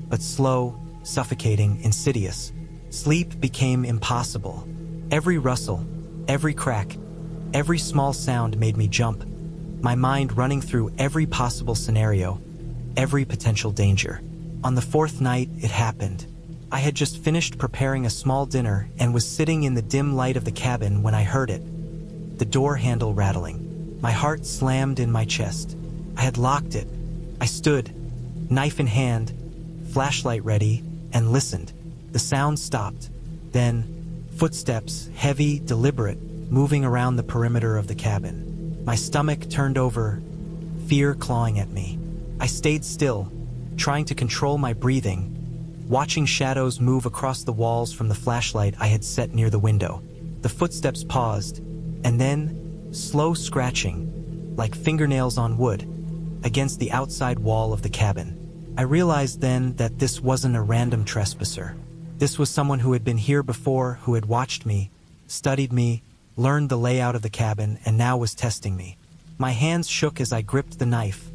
but slow, suffocating, insidious. Sleep became impossible. Every rustle, every crack, every small sound made me jump, my mind running through every possible scenario, every potential danger. On the fourth night, it happened. I had just finished preparing a small dinner and was sitting in the dim light of the cabin when I heard it. The door handle rattling. My heart slammed in my chest. I had locked it. I stood, knife in hand, flashlight ready, and listened. The sound stopped. Then, footsteps, heavy, deliberate, moving around the perimeter of the cabin. My stomach turned over, fear clawing at me. I stayed still, trying to control my breathing, watching shadows move across the walls from the flashlight I had set near the window. The footsteps paused, and then, slow scratching, like fingernails on wood, against the outside wall of the cabin. I realized then that this wasn't a random trespasser. This was someone who had been here before, who had watched me, studied me, learned the layout of the cabin, and now was testing me. My hands shook as I gripped the knife,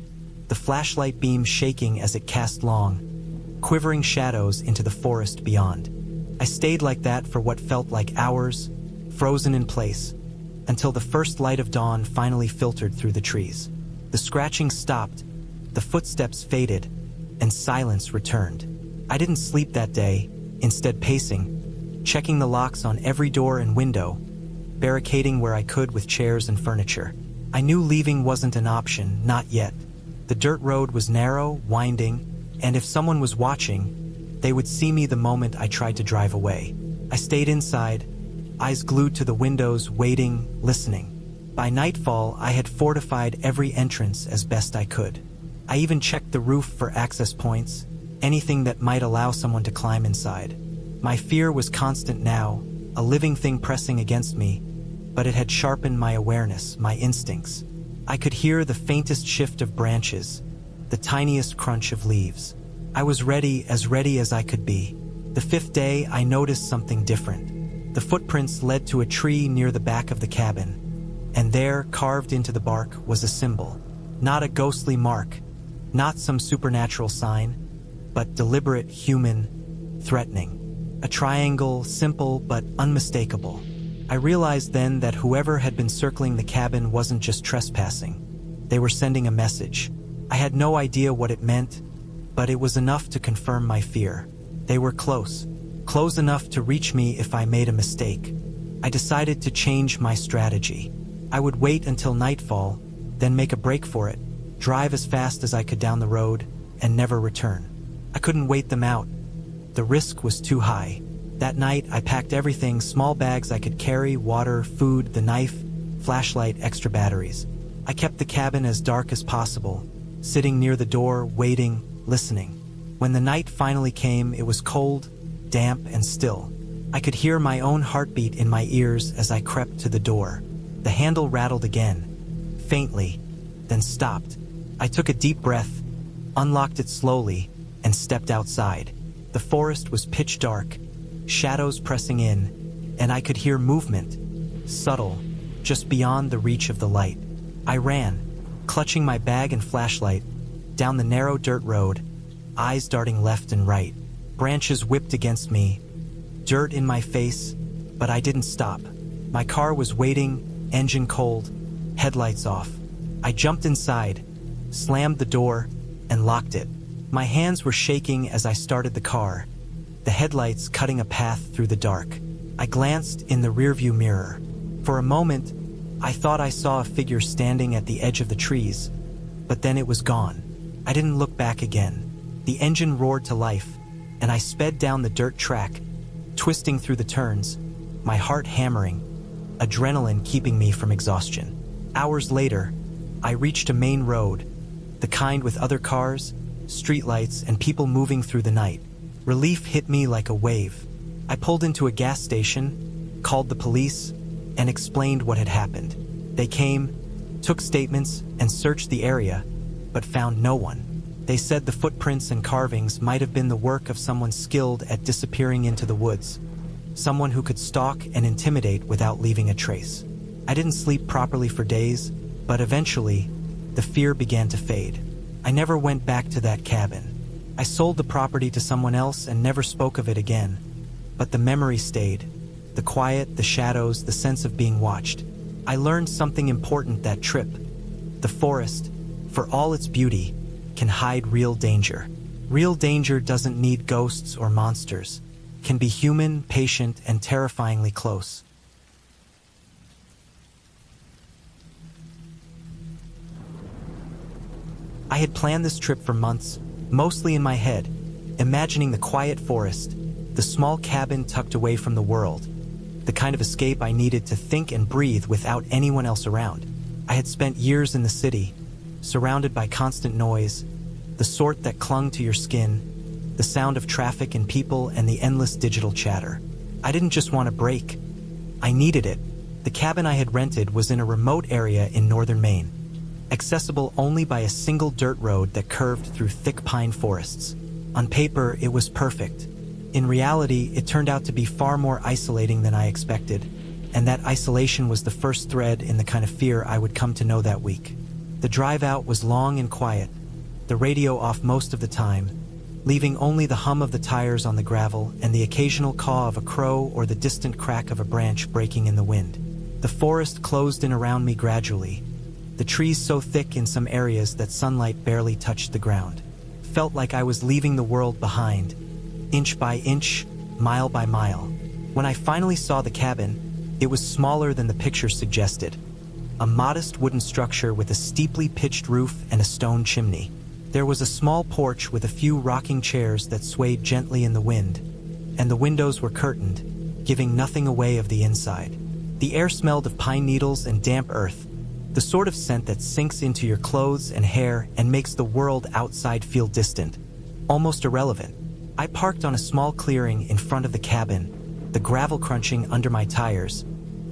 the flashlight beam shaking as it cast long, quivering shadows into the forest beyond. I stayed like that for what felt like hours, frozen in place, until the first light of dawn finally filtered through the trees. The scratching stopped, the footsteps faded, and silence returned. I didn't sleep that day, instead pacing, checking the locks on every door and window, barricading where I could with chairs and furniture. I knew leaving wasn't an option, not yet. The dirt road was narrow, winding, and if someone was watching, they would see me the moment I tried to drive away. I stayed inside, eyes glued to the windows, waiting, listening. By nightfall, I had fortified every entrance as best I could. I even checked the roof for access points, anything that might allow someone to climb inside. My fear was constant now, a living thing pressing against me, but it had sharpened my awareness, my instincts. I could hear the faintest shift of branches, the tiniest crunch of leaves. I was ready as I could be. The fifth day, I noticed something different. The footprints led to a tree near the back of the cabin, and there, carved into the bark, was a symbol. Not a ghostly mark, not some supernatural sign, but deliberate, human, threatening. A triangle, simple but unmistakable. I realized then that whoever had been circling the cabin wasn't just trespassing. They were sending a message. I had no idea what it meant, but it was enough to confirm my fear. They were close enough to reach me if I made a mistake. I decided to change my strategy. I would wait until nightfall, then make a break for it, drive as fast as I could down the road, and never return. I couldn't wait them out. The risk was too high. That night, I packed everything, small bags I could carry, water, food, the knife, flashlight, extra batteries. I kept the cabin as dark as possible, sitting near the door, waiting, listening. When the night finally came, it was cold, damp, and still. I could hear my own heartbeat in my ears as I crept to the door. The handle rattled again, faintly, then stopped. I took a deep breath, unlocked it slowly, and stepped outside. The forest was pitch dark, shadows pressing in, and I could hear movement, subtle, just beyond the reach of the light. I ran, clutching my bag and flashlight, down the narrow dirt road, eyes darting left and right. Branches whipped against me, dirt in my face, but I didn't stop. My car was waiting, engine cold, headlights off. I jumped inside, slammed the door, and locked it. My hands were shaking as I started the car, the headlights cutting a path through the dark. I glanced in the rearview mirror. For a moment, I thought I saw a figure standing at the edge of the trees, but then it was gone. I didn't look back again. The engine roared to life, and I sped down the dirt track, twisting through the turns, my heart hammering, adrenaline keeping me from exhaustion. Hours later, I reached a main road, the kind with other cars, streetlights, and people moving through the night. Relief hit me like a wave. I pulled into a gas station, called the police, and explained what had happened. They came, took statements, and searched the area, but found no one. They said the footprints and carvings might have been the work of someone skilled at disappearing into the woods, someone who could stalk and intimidate without leaving a trace. I didn't sleep properly for days, but eventually, the fear began to fade. I never went back to that cabin. I sold the property to someone else and never spoke of it again. But the memory stayed. The quiet, the shadows, the sense of being watched. I learned something important that trip. The forest, for all its beauty, can hide real danger. Real danger doesn't need ghosts or monsters. Can be human, patient, and terrifyingly close. I had planned this trip for months, mostly in my head, imagining the quiet forest, the small cabin tucked away from the world, the kind of escape I needed to think and breathe without anyone else around. I had spent years in the city, surrounded by constant noise, the sort that clung to your skin, the sound of traffic and people, and the endless digital chatter. I didn't just want a break. I needed it. The cabin I had rented was in a remote area in northern Maine, accessible only by a single dirt road that curved through thick pine forests. On paper, it was perfect. In reality, it turned out to be far more isolating than I expected, and that isolation was the first thread in the kind of fear I would come to know that week. The drive out was long and quiet, the radio off most of the time, leaving only the hum of the tires on the gravel and the occasional caw of a crow or the distant crack of a branch breaking in the wind. The forest closed in around me gradually, the trees so thick in some areas that sunlight barely touched the ground. Felt like I was leaving the world behind, inch by inch, mile by mile. When I finally saw the cabin, it was smaller than the picture suggested. A modest wooden structure with a steeply pitched roof and a stone chimney. There was a small porch with a few rocking chairs that swayed gently in the wind, and the windows were curtained, giving nothing away of the inside. The air smelled of pine needles and damp earth, the sort of scent that sinks into your clothes and hair and makes the world outside feel distant, almost irrelevant. I parked on a small clearing in front of the cabin, the gravel crunching under my tires,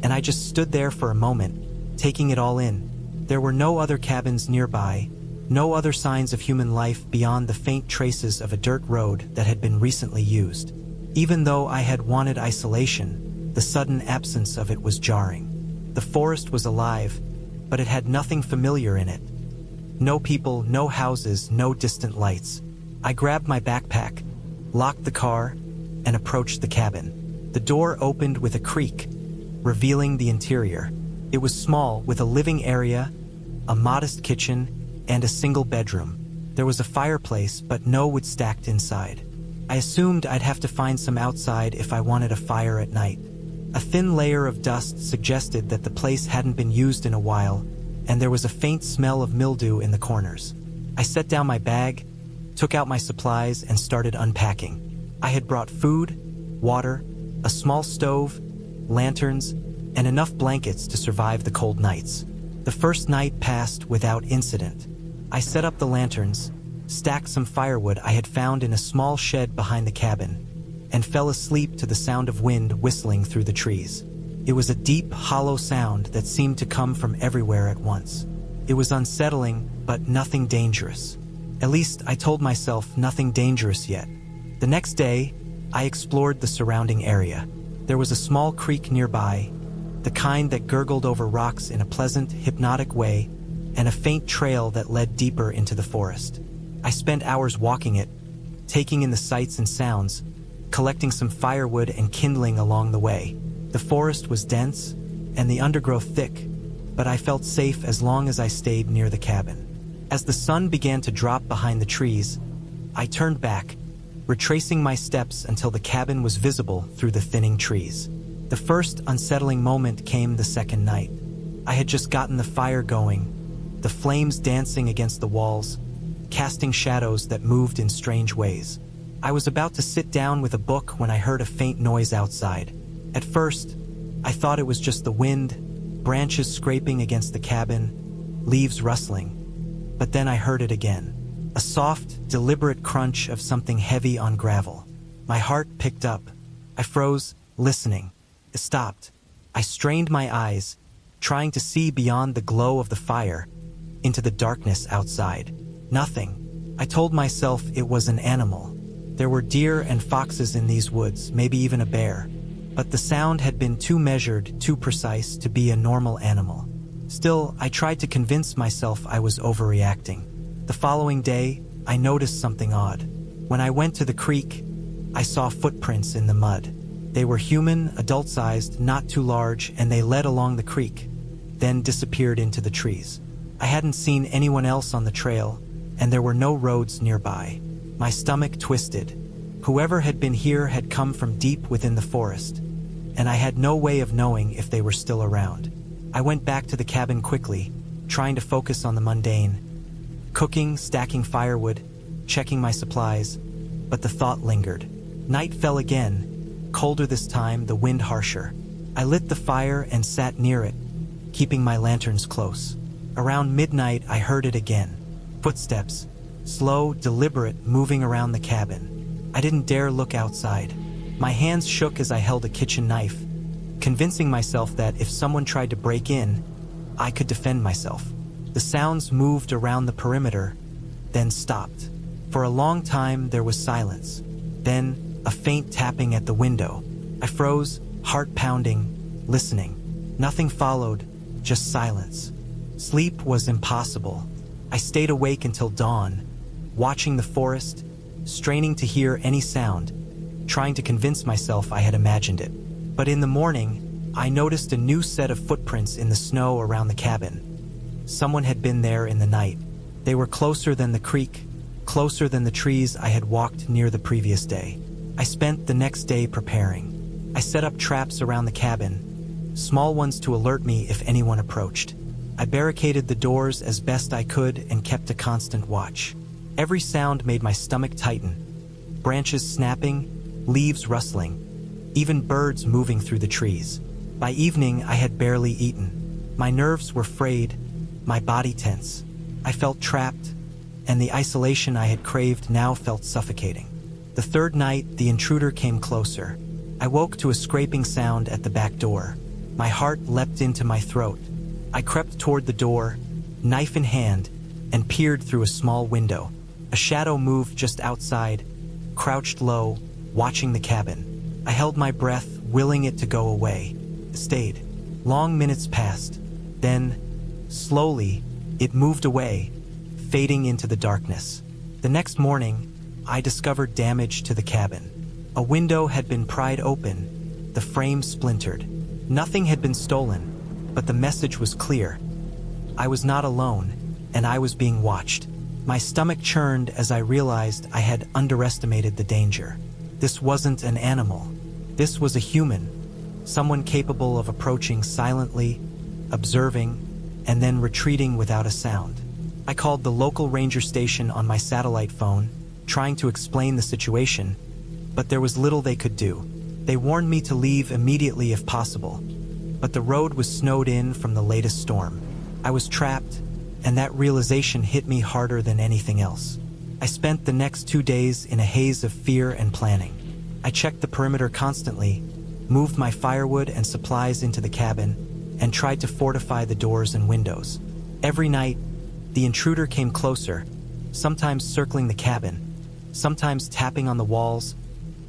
and I just stood there for a moment, taking it all in. There were no other cabins nearby, no other signs of human life beyond the faint traces of a dirt road that had been recently used. Even though I had wanted isolation, the sudden absence of it was jarring. The forest was alive, but it had nothing familiar in it. No people, no houses, no distant lights. I grabbed my backpack, locked the car, and approached the cabin. The door opened with a creak, revealing the interior. It was small, with a living area, a modest kitchen, and a single bedroom. There was a fireplace, but no wood stacked inside. I assumed I'd have to find some outside if I wanted a fire at night. A thin layer of dust suggested that the place hadn't been used in a while, and there was a faint smell of mildew in the corners. I set down my bag, took out my supplies, and started unpacking. I had brought food, water, a small stove, lanterns, and enough blankets to survive the cold nights. The first night passed without incident. I set up the lanterns, stacked some firewood I had found in a small shed behind the cabin, and fell asleep to the sound of wind whistling through the trees. It was a deep, hollow sound that seemed to come from everywhere at once. It was unsettling, but nothing dangerous. At least, I told myself, nothing dangerous yet. The next day, I explored the surrounding area. There was a small creek nearby, the kind that gurgled over rocks in a pleasant, hypnotic way, and a faint trail that led deeper into the forest. I spent hours walking it, taking in the sights and sounds, collecting some firewood and kindling along the way. The forest was dense and the undergrowth thick, but I felt safe as long as I stayed near the cabin. As the sun began to drop behind the trees, I turned back, retracing my steps until the cabin was visible through the thinning trees. The first unsettling moment came the second night. I had just gotten the fire going, the flames dancing against the walls, casting shadows that moved in strange ways. I was about to sit down with a book when I heard a faint noise outside. At first, I thought it was just the wind, branches scraping against the cabin, leaves rustling. But then I heard it again. A soft, deliberate crunch of something heavy on gravel. My heart picked up. I froze, listening. It stopped. I strained my eyes, trying to see beyond the glow of the fire, into the darkness outside. Nothing. I told myself it was an animal. There were deer and foxes in these woods, maybe even a bear. But the sound had been too measured, too precise to be a normal animal. Still, I tried to convince myself I was overreacting. The following day, I noticed something odd. When I went to the creek, I saw footprints in the mud. They were human, adult-sized, not too large, and they led along the creek, then disappeared into the trees. I hadn't seen anyone else on the trail, and there were no roads nearby. My stomach twisted. Whoever had been here had come from deep within the forest, and I had no way of knowing if they were still around. I went back to the cabin quickly, trying to focus on the mundane. Cooking, stacking firewood, checking my supplies, but the thought lingered. Night fell again, colder this time, the wind harsher. I lit the fire and sat near it, keeping my lanterns close. Around midnight, I heard it again. Footsteps, slow, deliberate, moving around the cabin. I didn't dare look outside. My hands shook as I held a kitchen knife, convincing myself that if someone tried to break in, I could defend myself. The sounds moved around the perimeter, then stopped. For a long time, there was silence. Then, a faint tapping at the window. I froze, heart pounding, listening. Nothing followed, just silence. Sleep was impossible. I stayed awake until dawn, watching the forest, straining to hear any sound, trying to convince myself I had imagined it. But in the morning, I noticed a new set of footprints in the snow around the cabin. Someone had been there in the night. They were closer than the creek, closer than the trees I had walked near the previous day. I spent the next day preparing. I set up traps around the cabin, small ones to alert me if anyone approached. I barricaded the doors as best I could and kept a constant watch. Every sound made my stomach tighten. Branches snapping, leaves rustling, even birds moving through the trees. By evening, I had barely eaten. My nerves were frayed, my body tense. I felt trapped, and the isolation I had craved now felt suffocating. The third night, the intruder came closer. I woke to a scraping sound at the back door. My heart leapt into my throat. I crept toward the door, knife in hand, and peered through a small window. A shadow moved just outside, crouched low, watching the cabin. I held my breath, willing it to go away. It stayed. Long minutes passed. Then, slowly, it moved away, fading into the darkness. The next morning, I discovered damage to the cabin. A window had been pried open, the frame splintered. Nothing had been stolen, but the message was clear. I was not alone, and I was being watched. My stomach churned as I realized I had underestimated the danger. This wasn't an animal. This was a human, someone capable of approaching silently, observing, and then retreating without a sound. I called the local ranger station on my satellite phone, trying to explain the situation, but there was little they could do. They warned me to leave immediately if possible, but the road was snowed in from the latest storm. I was trapped, and that realization hit me harder than anything else. I spent the next 2 days in a haze of fear and planning. I checked the perimeter constantly, moved my firewood and supplies into the cabin, and tried to fortify the doors and windows. Every night, the intruder came closer, sometimes circling the cabin, sometimes tapping on the walls,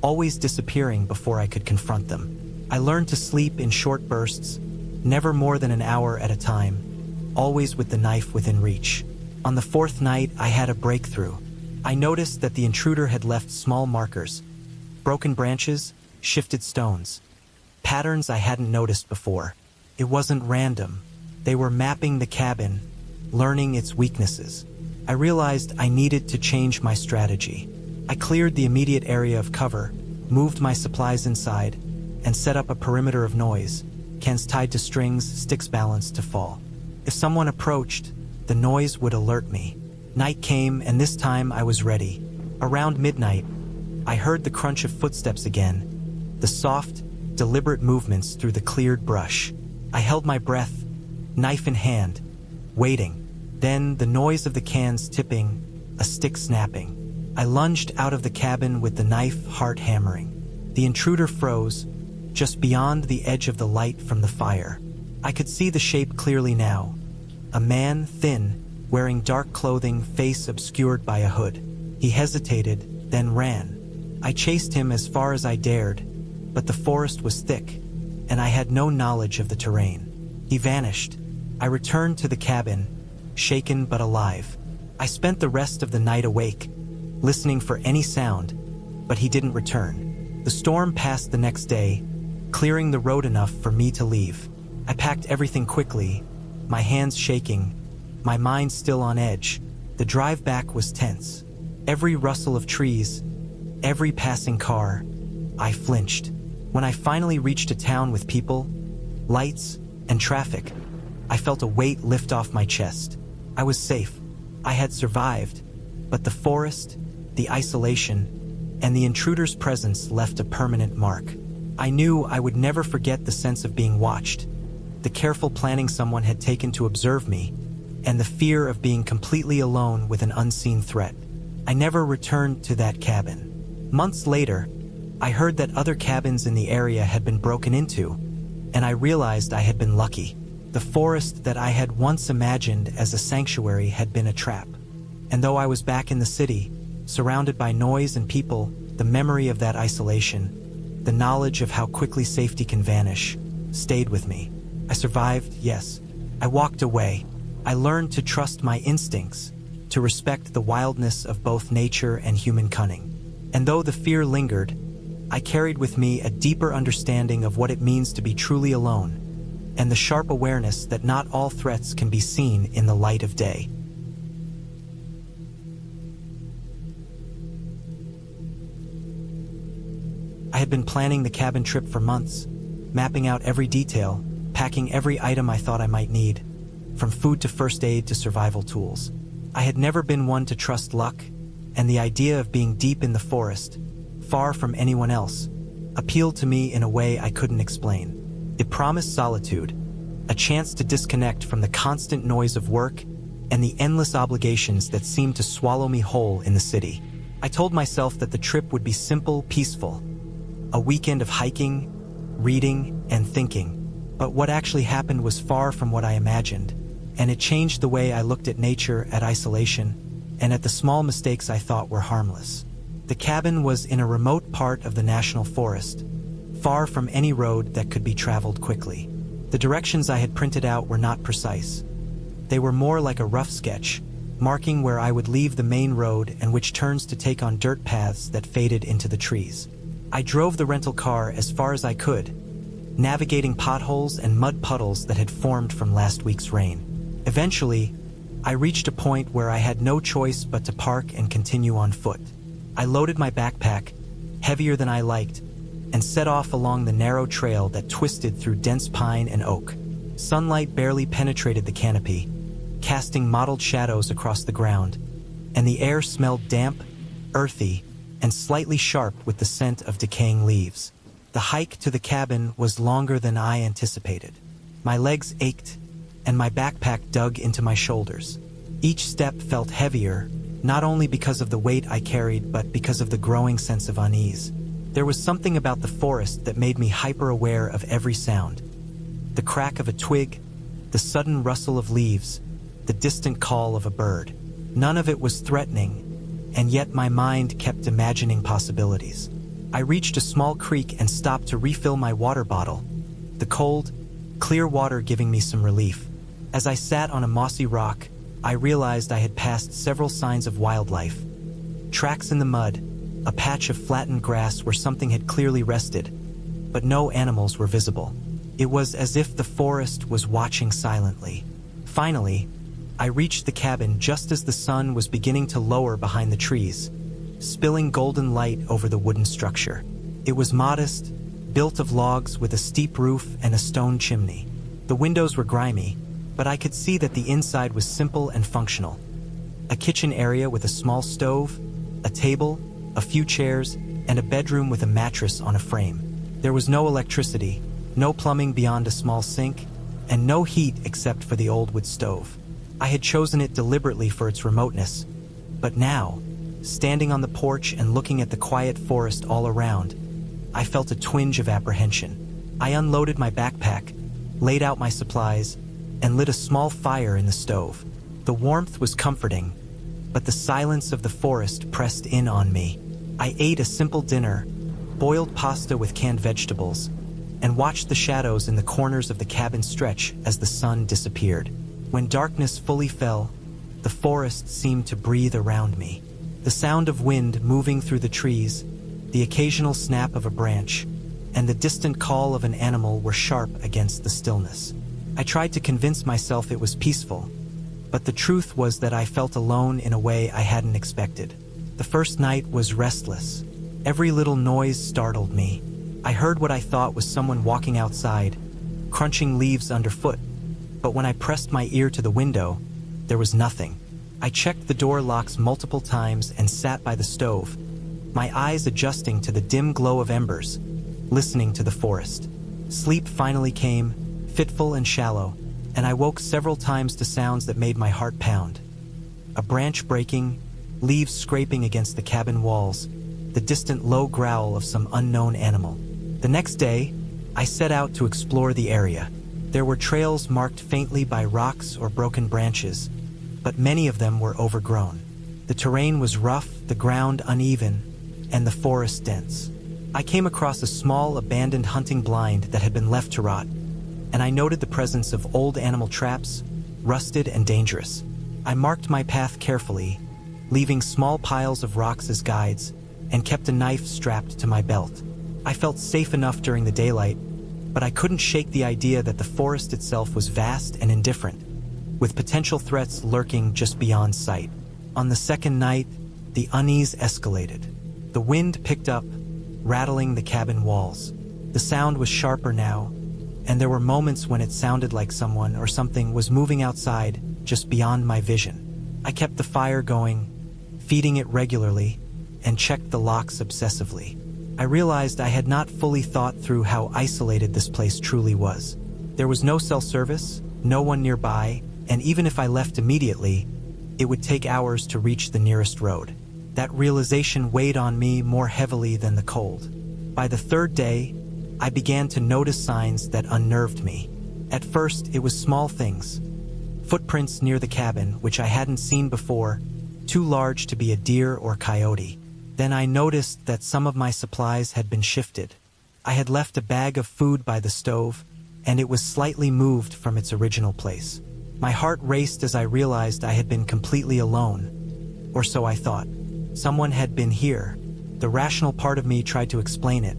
always disappearing before I could confront them. I learned to sleep in short bursts, never more than an hour at a time, always with the knife within reach. On the fourth night, I had a breakthrough. I noticed that the intruder had left small markers, broken branches, shifted stones, patterns I hadn't noticed before. It wasn't random. They were mapping the cabin, learning its weaknesses. I realized I needed to change my strategy. I cleared the immediate area of cover, moved my supplies inside, and set up a perimeter of noise, cans tied to strings, sticks balanced to fall. If someone approached, the noise would alert me. Night came, and this time I was ready. Around midnight, I heard the crunch of footsteps again, the soft, deliberate movements through the cleared brush. I held my breath, knife in hand, waiting. Then the noise of the cans tipping, a stick snapping. I lunged out of the cabin with the knife, heart hammering. The intruder froze, just beyond the edge of the light from the fire. I could see the shape clearly now. A man, thin, wearing dark clothing, face obscured by a hood. He hesitated, then ran. I chased him as far as I dared, but the forest was thick, and I had no knowledge of the terrain. He vanished. I returned to the cabin, shaken but alive. I spent the rest of the night awake, listening for any sound, but he didn't return. The storm passed the next day, clearing the road enough for me to leave. I packed everything quickly, my hands shaking, my mind still on edge. The drive back was tense. Every rustle of trees, every passing car, I flinched. When I finally reached a town with people, lights, and traffic, I felt a weight lift off my chest. I was safe. I had survived, but the forest, the isolation, and the intruder's presence left a permanent mark. I knew I would never forget the sense of being watched, the careful planning someone had taken to observe me, and the fear of being completely alone with an unseen threat. I never returned to that cabin. Months later, I heard that other cabins in the area had been broken into, and I realized I had been lucky. The forest that I had once imagined as a sanctuary had been a trap. And though I was back in the city, surrounded by noise and people, the memory of that isolation, the knowledge of how quickly safety can vanish, stayed with me. I survived, yes. I walked away. I learned to trust my instincts, to respect the wildness of both nature and human cunning. And though the fear lingered, I carried with me a deeper understanding of what it means to be truly alone, and the sharp awareness that not all threats can be seen in the light of day. I had been planning the cabin trip for months, mapping out every detail, packing every item I thought I might need, from food to first aid to survival tools. I had never been one to trust luck, and the idea of being deep in the forest, far from anyone else, appealed to me in a way I couldn't explain. It promised solitude, a chance to disconnect from the constant noise of work and the endless obligations that seemed to swallow me whole in the city. I told myself that the trip would be simple, peaceful, a weekend of hiking, reading, and thinking. But what actually happened was far from what I imagined, and it changed the way I looked at nature, at isolation, and at the small mistakes I thought were harmless. The cabin was in a remote part of the national forest, far from any road that could be traveled quickly. The directions I had printed out were not precise. They were more like a rough sketch, marking where I would leave the main road and which turns to take on dirt paths that faded into the trees. I drove the rental car as far as I could, navigating potholes and mud puddles that had formed from last week's rain. Eventually, I reached a point where I had no choice but to park and continue on foot. I loaded my backpack, heavier than I liked, and set off along the narrow trail that twisted through dense pine and oak. Sunlight barely penetrated the canopy, casting mottled shadows across the ground, and the air smelled damp, earthy, and slightly sharp with the scent of decaying leaves. The hike to the cabin was longer than I anticipated. My legs ached, and my backpack dug into my shoulders. Each step felt heavier, not only because of the weight I carried, but because of the growing sense of unease. There was something about the forest that made me hyper-aware of every sound. The crack of a twig, the sudden rustle of leaves, the distant call of a bird. None of it was threatening, and yet my mind kept imagining possibilities. I reached a small creek and stopped to refill my water bottle, the cold, clear water giving me some relief. As I sat on a mossy rock, I realized I had passed several signs of wildlife. Tracks in the mud, a patch of flattened grass where something had clearly rested, but no animals were visible. It was as if the forest was watching silently. Finally, I reached the cabin just as the sun was beginning to lower behind the trees, spilling golden light over the wooden structure. It was modest, built of logs with a steep roof and a stone chimney. The windows were grimy, but I could see that the inside was simple and functional. A kitchen area with a small stove, a table, a few chairs, and a bedroom with a mattress on a frame. There was no electricity, no plumbing beyond a small sink, and no heat except for the old wood stove. I had chosen it deliberately for its remoteness, but now, standing on the porch and looking at the quiet forest all around, I felt a twinge of apprehension. I unloaded my backpack, laid out my supplies, and lit a small fire in the stove. The warmth was comforting, but the silence of the forest pressed in on me. I ate a simple dinner, boiled pasta with canned vegetables, and watched the shadows in the corners of the cabin stretch as the sun disappeared. When darkness fully fell, the forest seemed to breathe around me. The sound of wind moving through the trees, the occasional snap of a branch, and the distant call of an animal were sharp against the stillness. I tried to convince myself it was peaceful, but the truth was that I felt alone in a way I hadn't expected. The first night was restless. Every little noise startled me. I heard what I thought was someone walking outside, crunching leaves underfoot, but when I pressed my ear to the window, there was nothing. I checked the door locks multiple times and sat by the stove, my eyes adjusting to the dim glow of embers, listening to the forest. Sleep finally came, fitful and shallow, and I woke several times to sounds that made my heart pound. A branch breaking, leaves scraping against the cabin walls, the distant low growl of some unknown animal. The next day, I set out to explore the area. There were trails marked faintly by rocks or broken branches, but many of them were overgrown. The terrain was rough, the ground uneven, and the forest dense. I came across a small abandoned hunting blind that had been left to rot, and I noted the presence of old animal traps, rusted and dangerous. I marked my path carefully, leaving small piles of rocks as guides, and kept a knife strapped to my belt. I felt safe enough during the daylight, but I couldn't shake the idea that the forest itself was vast and indifferent, with potential threats lurking just beyond sight. On the second night, the unease escalated. The wind picked up, rattling the cabin walls. The sound was sharper now, and there were moments when it sounded like someone or something was moving outside, just beyond my vision. I kept the fire going, feeding it regularly, and checked the locks obsessively. I realized I had not fully thought through how isolated this place truly was. There was no cell service, no one nearby, and even if I left immediately, it would take hours to reach the nearest road. That realization weighed on me more heavily than the cold. By the third day, I began to notice signs that unnerved me. At first, it was small things. Footprints near the cabin, which I hadn't seen before, too large to be a deer or coyote. Then I noticed that some of my supplies had been shifted. I had left a bag of food by the stove, and it was slightly moved from its original place. My heart raced as I realized I had been completely alone. Or so I thought. Someone had been here. The rational part of me tried to explain it.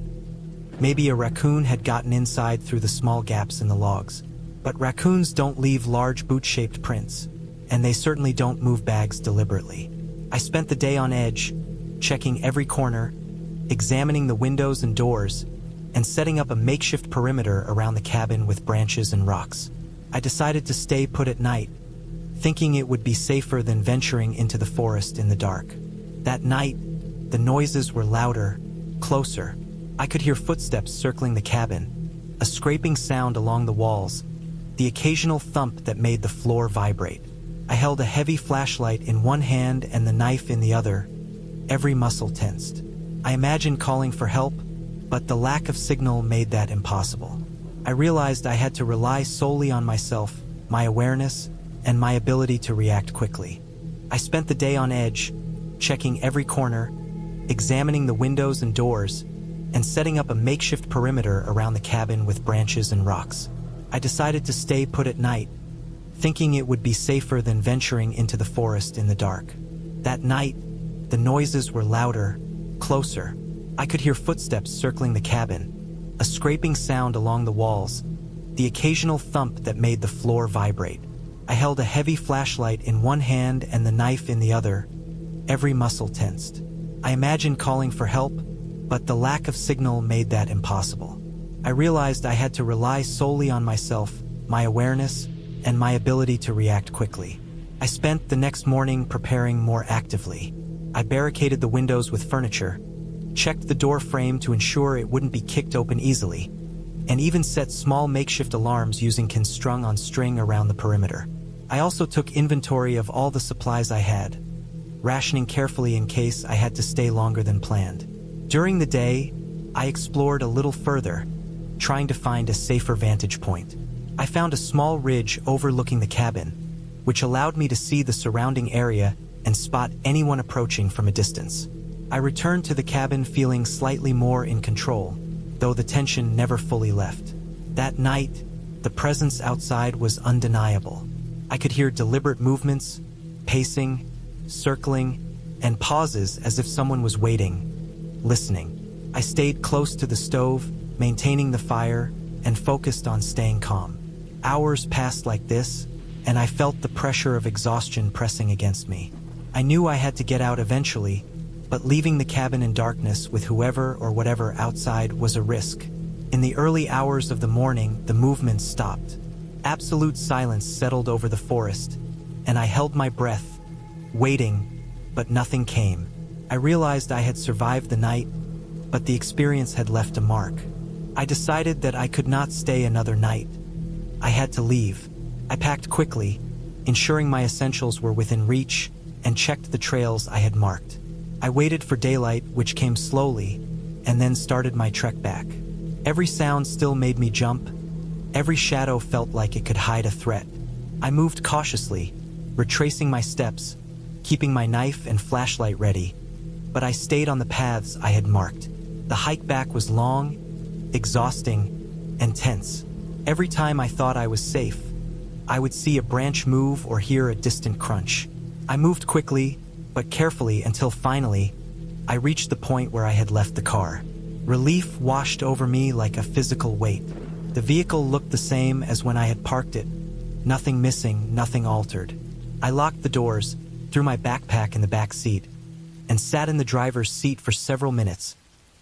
Maybe a raccoon had gotten inside through the small gaps in the logs. But raccoons don't leave large boot-shaped prints, and they certainly don't move bags deliberately. I spent the day on edge, checking every corner, examining the windows and doors, and setting up a makeshift perimeter around the cabin with branches and rocks. I decided to stay put at night, thinking it would be safer than venturing into the forest in the dark. That night, the noises were louder, closer. I could hear footsteps circling the cabin, a scraping sound along the walls, the occasional thump that made the floor vibrate. I held a heavy flashlight in one hand and the knife in the other, every muscle tensed. I imagined calling for help, but the lack of signal made that impossible. I realized I had to rely solely on myself, my awareness, and my ability to react quickly. I spent the day on edge, checking every corner, examining the windows and doors, and setting up a makeshift perimeter around the cabin with branches and rocks. I decided to stay put at night, thinking it would be safer than venturing into the forest in the dark. That night, The noises were louder, closer. I could hear footsteps circling the cabin, a scraping sound along the walls, the occasional thump that made the floor vibrate. I held a heavy flashlight in one hand and the knife in the other, every muscle tensed. I imagined calling for help, but the lack of signal made that impossible. I realized I had to rely solely on myself, my awareness, and my ability to react quickly. I spent the next morning preparing more actively. I barricaded the windows with furniture, checked the door frame to ensure it wouldn't be kicked open easily, and even set small makeshift alarms using pins strung on string around the perimeter. I also took inventory of all the supplies I had, rationing carefully in case I had to stay longer than planned. During the day, I explored a little further, trying to find a safer vantage point. I found a small ridge overlooking the cabin, which allowed me to see the surrounding area and spot anyone approaching from a distance. I returned to the cabin feeling slightly more in control, though the tension never fully left. That night, the presence outside was undeniable. I could hear deliberate movements, pacing, circling, and pauses as if someone was waiting, listening. I stayed close to the stove, maintaining the fire, and focused on staying calm. Hours passed like this, and I felt the pressure of exhaustion pressing against me. I knew I had to get out eventually, but leaving the cabin in darkness with whoever or whatever outside was a risk. In the early hours of the morning, the movement stopped. Absolute silence settled over the forest, and I held my breath, waiting, but nothing came. I realized I had survived the night, but the experience had left a mark. I decided that I could not stay another night. I had to leave. I packed quickly, ensuring my essentials were within reach, and checked the trails I had marked. I waited for daylight, which came slowly, and then started my trek back. Every sound still made me jump. Every shadow felt like it could hide a threat. I moved cautiously, retracing my steps, keeping my knife and flashlight ready, but I stayed on the paths I had marked. The hike back was long, exhausting, and tense. Every time I thought I was safe, I would see a branch move or hear a distant crunch. I moved quickly, but carefully until finally, I reached the point where I had left the car. Relief washed over me like a physical weight. The vehicle looked the same as when I had parked it. Nothing missing, nothing altered. I locked the doors, threw my backpack in the back seat, and sat in the driver's seat for several minutes,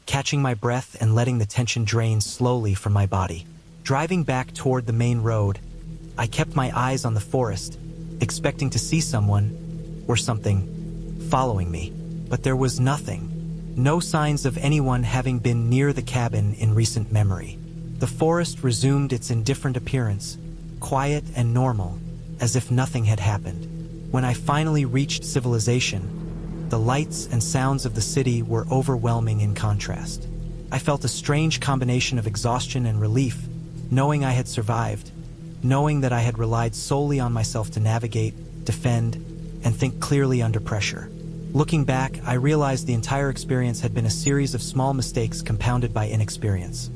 catching my breath and letting the tension drain slowly from my body. Driving back toward the main road, I kept my eyes on the forest, expecting to see someone or something following me, but there was nothing. No signs of anyone having been near the cabin in recent memory. The forest resumed its indifferent appearance, quiet and normal, as if nothing had happened. When I finally reached civilization, the lights and sounds of the city were overwhelming in contrast. I felt a strange combination of exhaustion and relief, knowing I had survived, knowing that I had relied solely on myself to navigate, defend, and think clearly under pressure. Looking back, I realized the entire experience had been a series of small mistakes compounded by inexperience.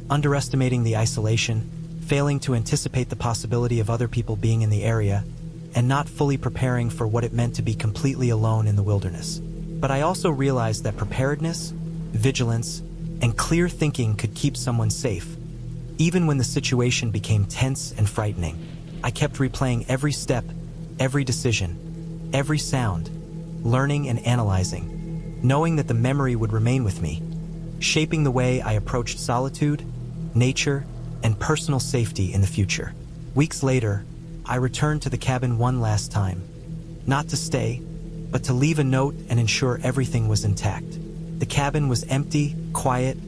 Underestimating the isolation, failing to anticipate the possibility of other people being in the area, and not fully preparing for what it meant to be completely alone in the wilderness. But I also realized that preparedness, vigilance, and clear thinking could keep someone safe, even when the situation became tense and frightening. I kept replaying every step, every decision, every sound, learning and analyzing, knowing that the memory would remain with me, shaping the way I approached solitude, nature, and personal safety in the future. Weeks later, I returned to the cabin one last time, not to stay, but to leave a note and ensure everything was intact. The cabin was empty, quiet,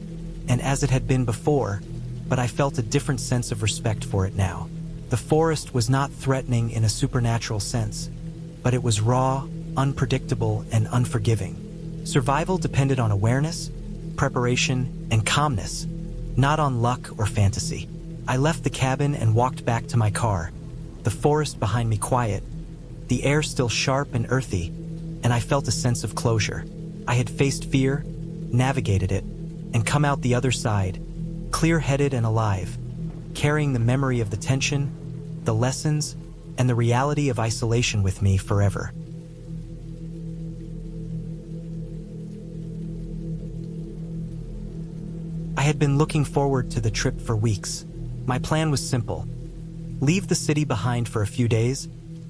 and as it had been before, but I felt a different sense of respect for it now. The forest was not threatening in a supernatural sense, but it was raw, unpredictable, and unforgiving. Survival depended on awareness, preparation, and calmness, not on luck or fantasy. I left the cabin and walked back to my car, the forest behind me quiet, the air still sharp and earthy, and I felt a sense of closure. I had faced fear, navigated it, and come out the other side, clear-headed and alive, carrying the memory of the tension, the lessons, and the reality of isolation with me forever. I had been looking forward to the trip for weeks. My plan was simple. Leave the city behind for a few days,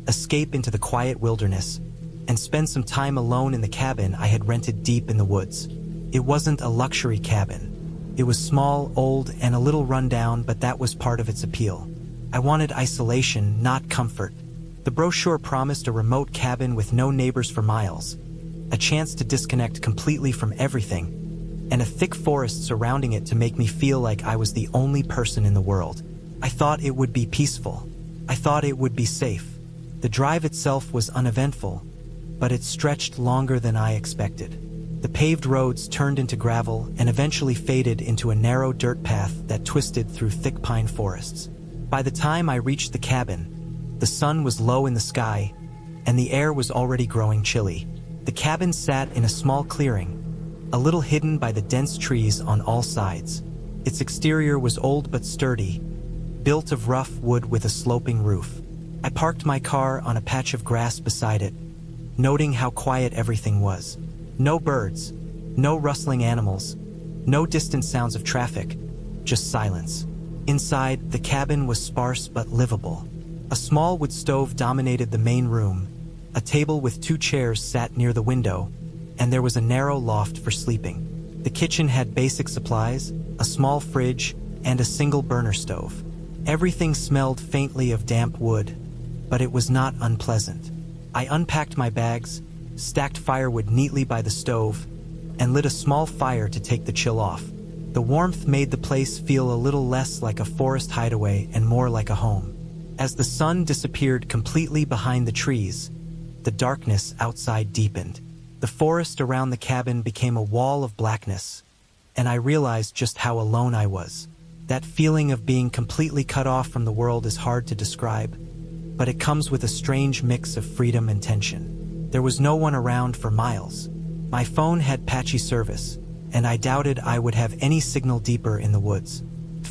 escape into the quiet wilderness, and spend some time alone in the cabin I had rented deep in the woods. It wasn't a luxury cabin. It was small, old, and a little rundown, but that was part of its appeal. I wanted isolation, not comfort. The brochure promised a remote cabin with no neighbors for miles, a chance to disconnect completely from everything, and a thick forest surrounding it to make me feel like I was the only person in the world. I thought it would be peaceful. I thought it would be safe. The drive itself was uneventful, but it stretched longer than I expected. The paved roads turned into gravel and eventually faded into a narrow dirt path that twisted through thick pine forests. By the time I reached the cabin, the sun was low in the sky, and the air was already growing chilly. The cabin sat in a small clearing, a little hidden by the dense trees on all sides. Its exterior was old but sturdy, built of rough wood with a sloping roof. I parked my car on a patch of grass beside it, noting how quiet everything was. No birds, no rustling animals, no distant sounds of traffic, just silence. Inside, the cabin was sparse but livable. A small wood stove dominated the main room, a table with 2 chairs sat near the window, and there was a narrow loft for sleeping. The kitchen had basic supplies, a small fridge, and a single burner stove. Everything smelled faintly of damp wood, but it was not unpleasant. I unpacked my bags, stacked firewood neatly by the stove, and lit a small fire to take the chill off. The warmth made the place feel a little less like a forest hideaway and more like a home. As the sun disappeared completely behind the trees, the darkness outside deepened. The forest around the cabin became a wall of blackness, and I realized just how alone I was. That feeling of being completely cut off from the world is hard to describe, but it comes with a strange mix of freedom and tension. There was no one around for miles. My phone had patchy service, and I doubted I would have any signal deeper in the woods.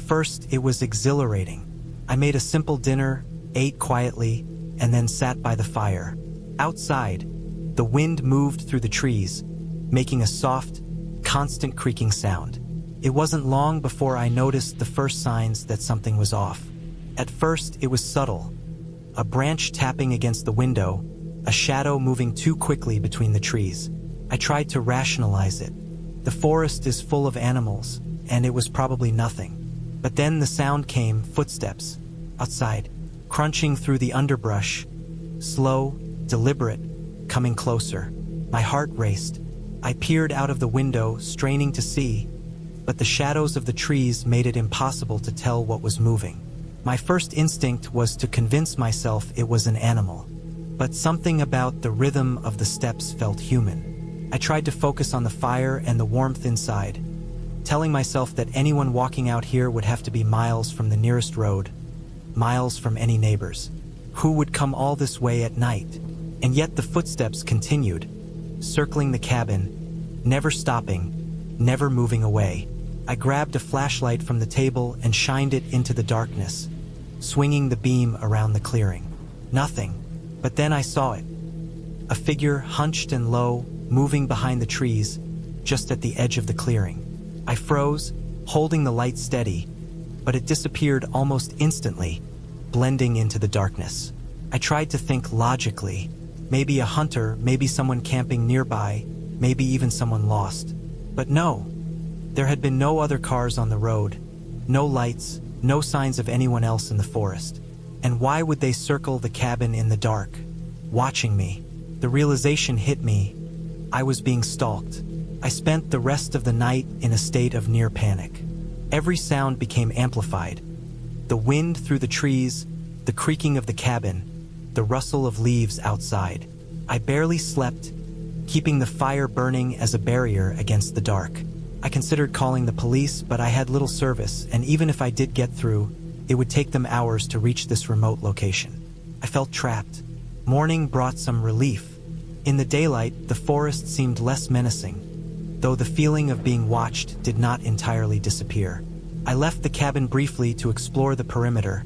First, it was exhilarating. I made a simple dinner, ate quietly, and then sat by the fire. Outside, the wind moved through the trees, making a soft, constant creaking sound. It wasn't long before I noticed the first signs that something was off. At first, it was subtle. A branch tapping against the window, a shadow moving too quickly between the trees. I tried to rationalize it. The forest is full of animals, and it was probably nothing. But then the sound came, footsteps, outside, crunching through the underbrush, slow, deliberate, coming closer. My heart raced. I peered out of the window, straining to see, but the shadows of the trees made it impossible to tell what was moving. My first instinct was to convince myself it was an animal, but something about the rhythm of the steps felt human. I tried to focus on the fire and the warmth inside, telling myself that anyone walking out here would have to be miles from the nearest road, miles from any neighbors. Who would come all this way at night? And yet the footsteps continued, circling the cabin, never stopping, never moving away. I grabbed a flashlight from the table and shined it into the darkness, swinging the beam around the clearing. Nothing. But then I saw it. A figure hunched and low, moving behind the trees, just at the edge of the clearing. I froze, holding the light steady, but it disappeared almost instantly, blending into the darkness. I tried to think logically. Maybe a hunter, maybe someone camping nearby, maybe even someone lost. But no. There had been no other cars on the road, no lights, no signs of anyone else in the forest. And why would they circle the cabin in the dark, watching me? The realization hit me. I was being stalked. I spent the rest of the night in a state of near panic. Every sound became amplified. The wind through the trees, the creaking of the cabin, the rustle of leaves outside. I barely slept, keeping the fire burning as a barrier against the dark. I considered calling the police, but I had little service, and even if I did get through, it would take them hours to reach this remote location. I felt trapped. Morning brought some relief. In the daylight, the forest seemed less menacing, though the feeling of being watched did not entirely disappear. I left the cabin briefly to explore the perimeter,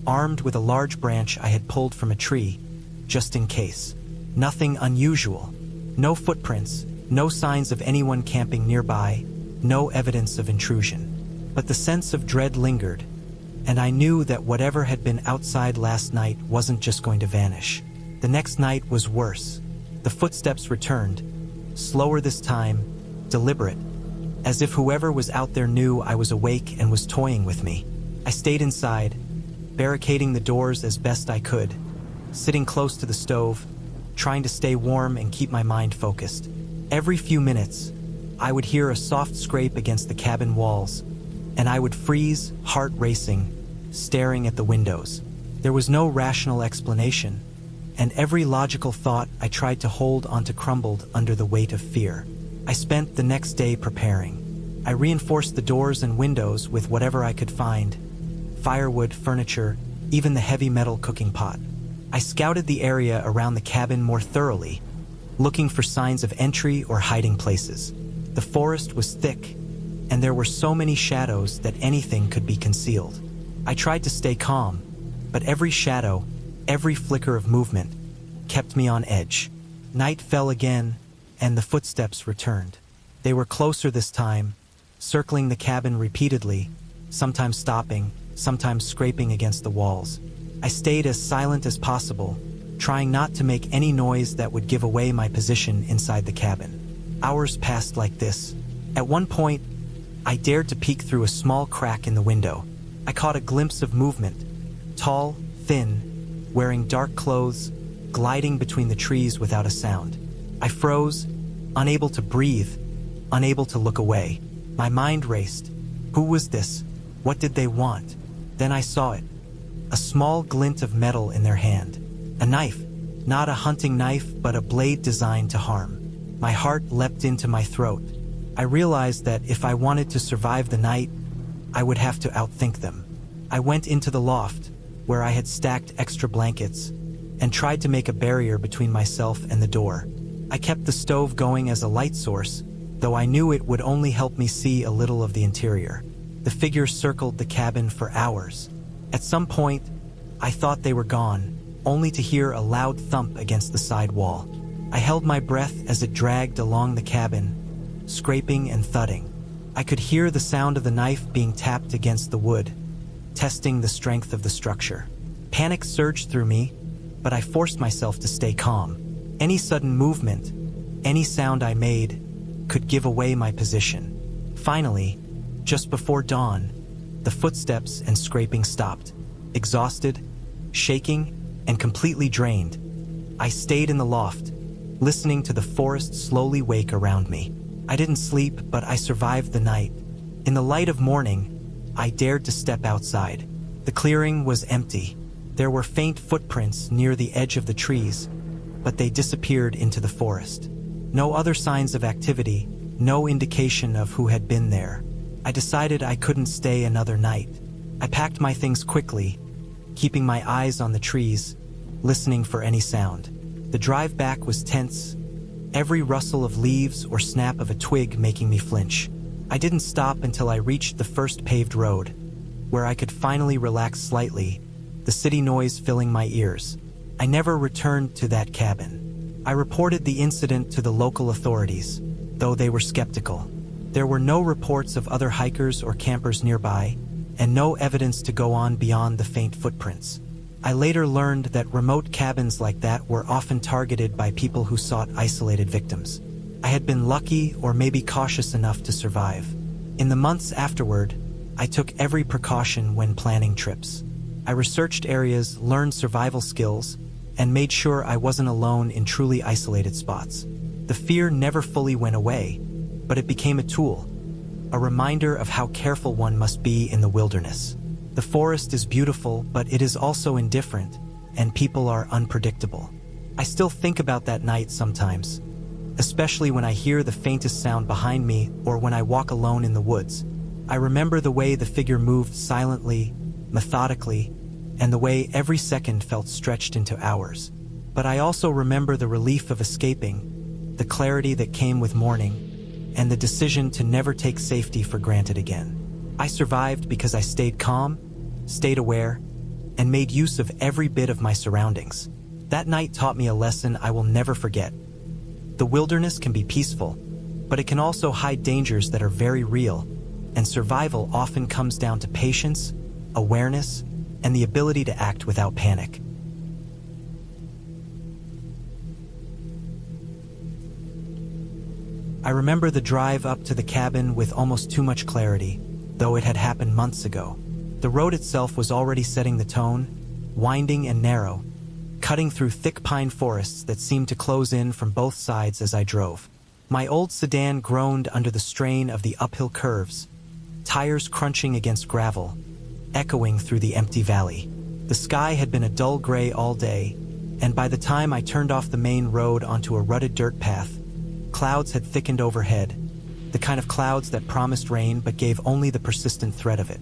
armed with a large branch I had pulled from a tree, just in case. Nothing unusual. No footprints, no signs of anyone camping nearby, no evidence of intrusion. But the sense of dread lingered, and I knew that whatever had been outside last night wasn't just going to vanish. The next night was worse. The footsteps returned, slower this time, deliberate, as if whoever was out there knew I was awake and was toying with me. I stayed inside, barricading the doors as best I could, sitting close to the stove, trying to stay warm and keep my mind focused. Every few minutes, I would hear a soft scrape against the cabin walls, and I would freeze, heart racing, staring at the windows. There was no rational explanation, and every logical thought I tried to hold onto crumbled under the weight of fear. I spent the next day preparing. I reinforced the doors and windows with whatever I could find: firewood, furniture, even the heavy metal cooking pot. I scouted the area around the cabin more thoroughly, looking for signs of entry or hiding places. The forest was thick, and there were so many shadows that anything could be concealed. I tried to stay calm, but every shadow, every flicker of movement, kept me on edge. Night fell again, and the footsteps returned. They were closer this time, circling the cabin repeatedly, sometimes stopping, sometimes scraping against the walls. I stayed as silent as possible, trying not to make any noise that would give away my position inside the cabin. Hours passed like this. At one point, I dared to peek through a small crack in the window. I caught a glimpse of movement, tall, thin, wearing dark clothes, gliding between the trees without a sound. I froze, unable to breathe, unable to look away. My mind raced. Who was this? What did they want? Then I saw it. A small glint of metal in their hand. A knife. Not a hunting knife, but a blade designed to harm. My heart leapt into my throat. I realized that if I wanted to survive the night, I would have to outthink them. I went into the loft, where I had stacked extra blankets, and tried to make a barrier between myself and the door. I kept the stove going as a light source, though I knew it would only help me see a little of the interior. The figures circled the cabin for hours. At some point, I thought they were gone, only to hear a loud thump against the side wall. I held my breath as it dragged along the cabin, scraping and thudding. I could hear the sound of the knife being tapped against the wood, testing the strength of the structure. Panic surged through me, but I forced myself to stay calm. Any sudden movement, any sound I made, could give away my position. Finally, just before dawn, the footsteps and scraping stopped. Exhausted, shaking, and completely drained, I stayed in the loft, listening to the forest slowly wake around me. I didn't sleep, but I survived the night. In the light of morning, I dared to step outside. The clearing was empty. There were faint footprints near the edge of the trees, but they disappeared into the forest. No other signs of activity, no indication of who had been there. I decided I couldn't stay another night. I packed my things quickly, keeping my eyes on the trees, listening for any sound. The drive back was tense, every rustle of leaves or snap of a twig making me flinch. I didn't stop until I reached the first paved road, where I could finally relax slightly, the city noise filling my ears. I never returned to that cabin. I reported the incident to the local authorities, though they were skeptical. There were no reports of other hikers or campers nearby, and no evidence to go on beyond the faint footprints. I later learned that remote cabins like that were often targeted by people who sought isolated victims. I had been lucky or maybe cautious enough to survive. In the months afterward, I took every precaution when planning trips. I researched areas, learned survival skills, and made sure I wasn't alone in truly isolated spots. The fear never fully went away, but it became a tool, a reminder of how careful one must be in the wilderness. The forest is beautiful, but it is also indifferent, and people are unpredictable. I still think about that night sometimes, especially when I hear the faintest sound behind me or when I walk alone in the woods. I remember the way the figure moved silently, methodically, and the way every second felt stretched into hours. But I also remember the relief of escaping, the clarity that came with morning, and the decision to never take safety for granted again. I survived because I stayed calm, stayed aware, and made use of every bit of my surroundings. That night taught me a lesson I will never forget. The wilderness can be peaceful, but it can also hide dangers that are very real. and survival often comes down to patience, awareness, and the ability to act without panic. I remember the drive up to the cabin with almost too much clarity, though it had happened months ago. The road itself was already setting the tone, winding and narrow, cutting through thick pine forests that seemed to close in from both sides as I drove. My old sedan groaned under the strain of the uphill curves, tires crunching against gravel, echoing through the empty valley. The sky had been a dull gray all day, and by the time I turned off the main road onto a rutted dirt path, clouds had thickened overhead, the kind of clouds that promised rain but gave only the persistent threat of it.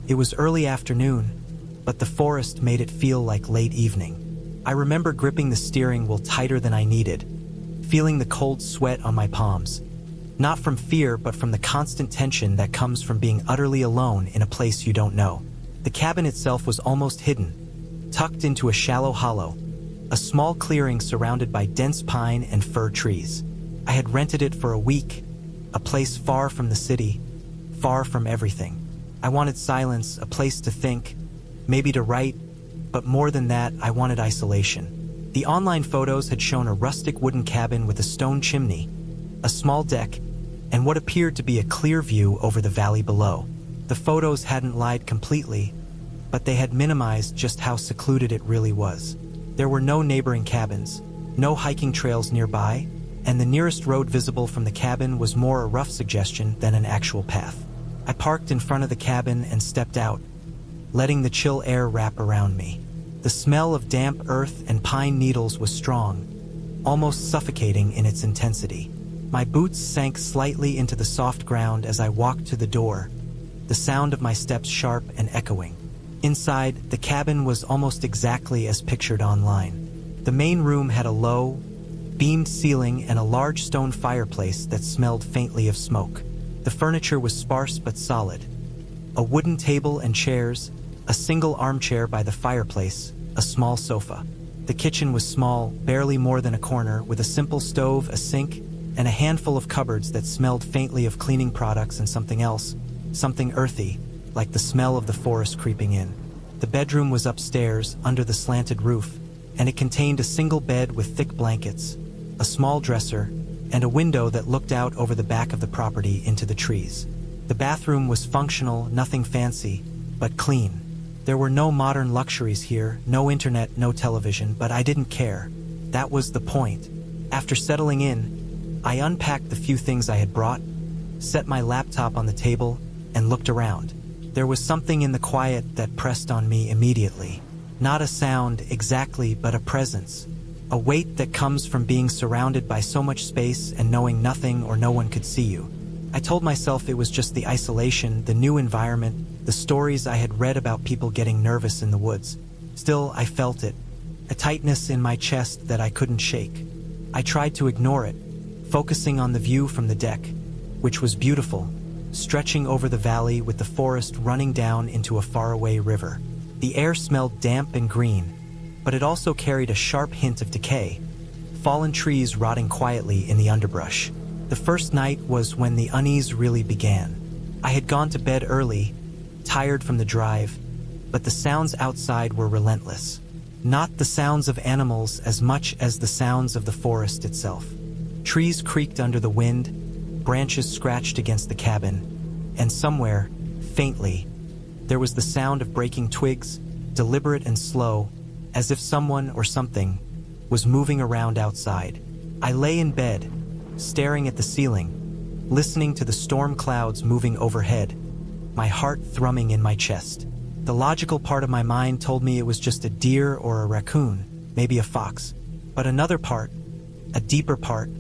It was early afternoon, but the forest made it feel like late evening. I remember gripping the steering wheel tighter than I needed, feeling the cold sweat on my palms, not from fear but from the constant tension that comes from being utterly alone in a place you don't know. The cabin itself was almost hidden, tucked into a shallow hollow, a small clearing surrounded by dense pine and fir trees. I had rented it for a week, a place far from the city, far from everything. I wanted silence, a place to think, maybe to write, but more than that, I wanted isolation. The online photos had shown a rustic wooden cabin with a stone chimney, a small deck, and what appeared to be a clear view over the valley below. The photos hadn't lied completely, but they had minimized just how secluded it really was. There were no neighboring cabins, no hiking trails nearby, and the nearest road visible from the cabin was more a rough suggestion than an actual path. I parked in front of the cabin and stepped out, letting the chill air wrap around me. The smell of damp earth and pine needles was strong, almost suffocating in its intensity. My boots sank slightly into the soft ground as I walked to the door, the sound of my steps sharp and echoing. Inside, the cabin was almost exactly as pictured online. The main room had a low, beamed ceiling and a large stone fireplace that smelled faintly of smoke. The furniture was sparse but solid. A wooden table and chairs, a single armchair by the fireplace, a small sofa. The kitchen was small, barely more than a corner, with a simple stove, a sink, and a handful of cupboards that smelled faintly of cleaning products and something else, something earthy, like the smell of the forest creeping in. The bedroom was upstairs, under the slanted roof, and it contained a single bed with thick blankets, a small dresser, and a window that looked out over the back of the property into the trees. The bathroom was functional, nothing fancy, but clean. There were no modern luxuries here, no internet, no television, but I didn't care. That was the point. After settling in, I unpacked the few things I had brought, set my laptop on the table, and looked around. There was something in the quiet that pressed on me immediately. Not a sound exactly, but a presence. A weight that comes from being surrounded by so much space and knowing nothing or no one could see you. I told myself it was just the isolation, the new environment, the stories I had read about people getting nervous in the woods. Still, I felt it, a tightness in my chest that I couldn't shake. I tried to ignore it, focusing on the view from the deck, which was beautiful, stretching over the valley with the forest running down into a faraway river. The air smelled damp and green, but it also carried a sharp hint of decay, fallen trees rotting quietly in the underbrush. The first night was when the unease really began. I had gone to bed early, tired from the drive, but the sounds outside were relentless. Not the sounds of animals as much as the sounds of the forest itself. Trees creaked under the wind, branches scratched against the cabin, and somewhere, faintly, there was the sound of breaking twigs, deliberate and slow, as if someone or something was moving around outside. I lay in bed, staring at the ceiling, listening to the storm clouds moving overhead, my heart thrumming in my chest. The logical part of my mind told me it was just a deer or a raccoon, maybe a fox. But another part, a deeper part,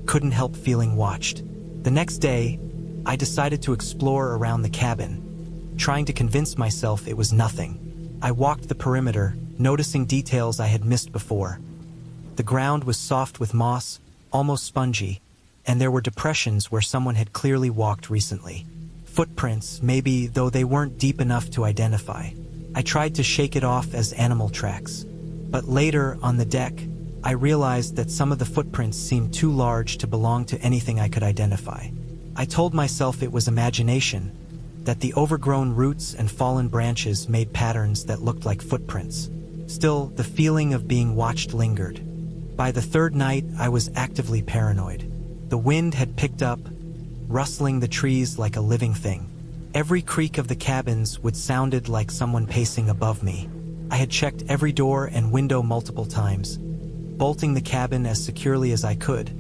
couldn't help feeling watched. The next day, I decided to explore around the cabin, trying to convince myself it was nothing. I walked the perimeter, noticing details I had missed before. The ground was soft with moss, almost spongy, and there were depressions where someone had clearly walked recently. Footprints, maybe, though they weren't deep enough to identify. I tried to shake it off as animal tracks. But later, on the deck, I realized that some of the footprints seemed too large to belong to anything I could identify. I told myself it was imagination, that the overgrown roots and fallen branches made patterns that looked like footprints. Still, the feeling of being watched lingered. By the third night, I was actively paranoid. The wind had picked up, rustling the trees like a living thing. Every creak of the cabins would sounded like someone pacing above me. I had checked every door and window multiple times, bolting the cabin as securely as I could,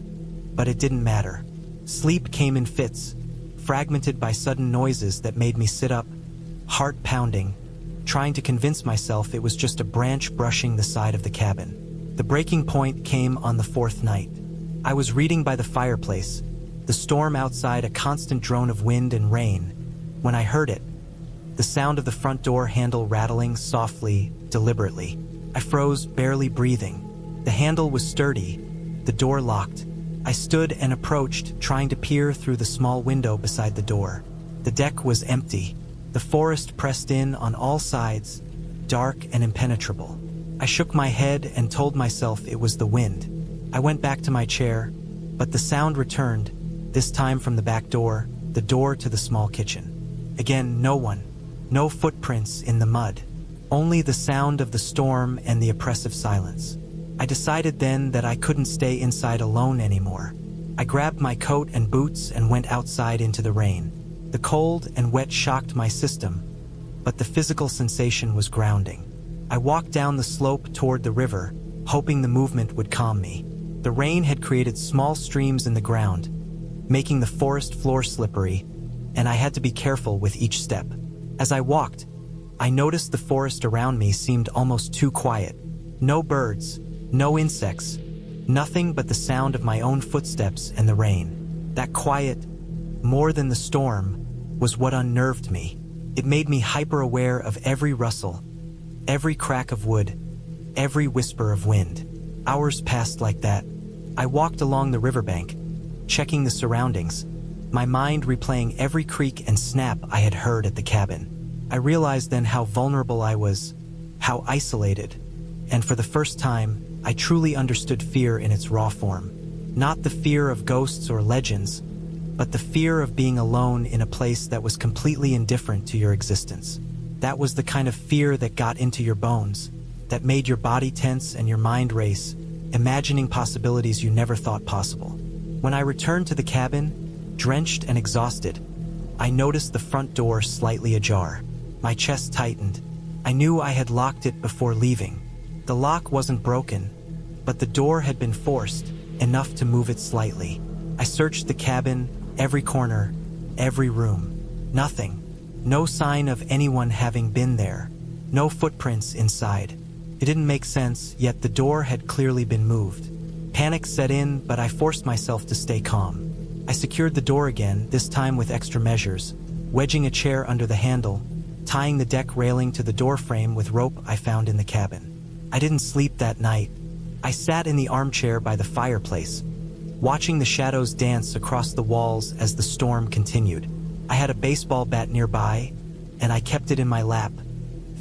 but it didn't matter. Sleep came in fits, fragmented by sudden noises that made me sit up, heart pounding, trying to convince myself it was just a branch brushing the side of the cabin. The breaking point came on the fourth night. I was reading by the fireplace, the storm outside a constant drone of wind and rain, when I heard it, the sound of the front door handle rattling softly, deliberately. I froze, barely breathing. The handle was sturdy, the door locked. I stood and approached, trying to peer through the small window beside the door. The deck was empty. The forest pressed in on all sides, dark and impenetrable. I shook my head and told myself it was the wind. I went back to my chair, but the sound returned, this time from the back door, the door to the small kitchen. Again, no one. No footprints in the mud. Only the sound of the storm and the oppressive silence. I decided then that I couldn't stay inside alone anymore. I grabbed my coat and boots and went outside into the rain. The cold and wet shocked my system, but the physical sensation was grounding. I walked down the slope toward the river, hoping the movement would calm me. The rain had created small streams in the ground, making the forest floor slippery, and I had to be careful with each step. As I walked, I noticed the forest around me seemed almost too quiet. No birds, no insects, nothing but the sound of my own footsteps and the rain. That quiet, more than the storm, was what unnerved me. It made me hyper-aware of every rustle, every crack of wood, every whisper of wind. Hours passed like that. I walked along the riverbank, checking the surroundings, my mind replaying every creak and snap I had heard at the cabin. I realized then how vulnerable I was, how isolated, and for the first time, I truly understood fear in its raw form. Not the fear of ghosts or legends, but the fear of being alone in a place that was completely indifferent to your existence. That was the kind of fear that got into your bones, that made your body tense and your mind race, imagining possibilities you never thought possible. When I returned to the cabin, drenched and exhausted, I noticed the front door slightly ajar. My chest tightened. I knew I had locked it before leaving. The lock wasn't broken, but the door had been forced, enough to move it slightly. I searched the cabin, every corner, every room. Nothing. No sign of anyone having been there. No footprints inside. It didn't make sense, yet the door had clearly been moved. Panic set in, but I forced myself to stay calm. I secured the door again, this time with extra measures, wedging a chair under the handle, tying the deck railing to the door frame with rope I found in the cabin. I didn't sleep that night. I sat in the armchair by the fireplace, watching the shadows dance across the walls as the storm continued. I had a baseball bat nearby, and I kept it in my lap,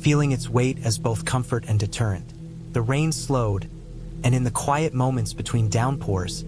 feeling its weight as both comfort and deterrent. The rain slowed, and in the quiet moments between downpours,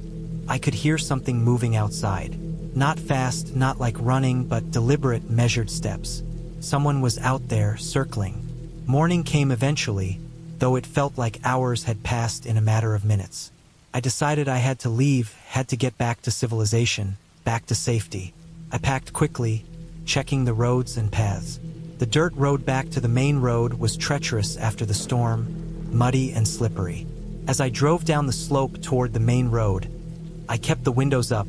I could hear something moving outside. Not fast, not like running, but deliberate, measured steps. Someone was out there, circling. Morning came eventually, though it felt like hours had passed in a matter of minutes. I decided I had to leave, had to get back to civilization, back to safety. I packed quickly, checking the roads and paths. The dirt road back to the main road was treacherous after the storm, muddy and slippery. As I drove down the slope toward the main road, I kept the windows up,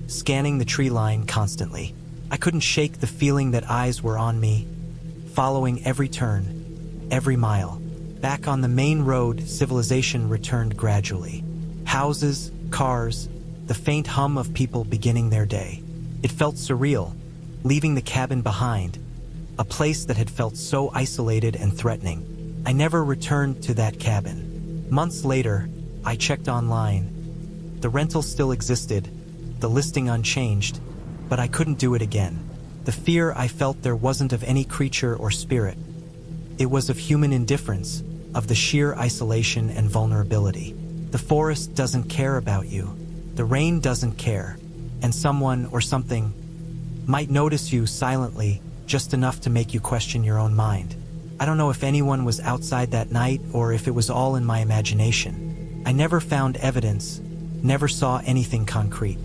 scanning the tree line constantly. I couldn't shake the feeling that eyes were on me, following every turn, every mile. Back on the main road, civilization returned gradually. Houses, cars, the faint hum of people beginning their day. It felt surreal, leaving the cabin behind, a place that had felt so isolated and threatening. I never returned to that cabin. Months later, I checked online. The rental still existed, the listing unchanged, but I couldn't do it again. The fear I felt there wasn't of any creature or spirit. It was of human indifference, of the sheer isolation and vulnerability. The forest doesn't care about you. The rain doesn't care. And someone or something might notice you silently, just enough to make you question your own mind. I don't know if anyone was outside that night or if it was all in my imagination. I never found evidence, never saw anything concrete.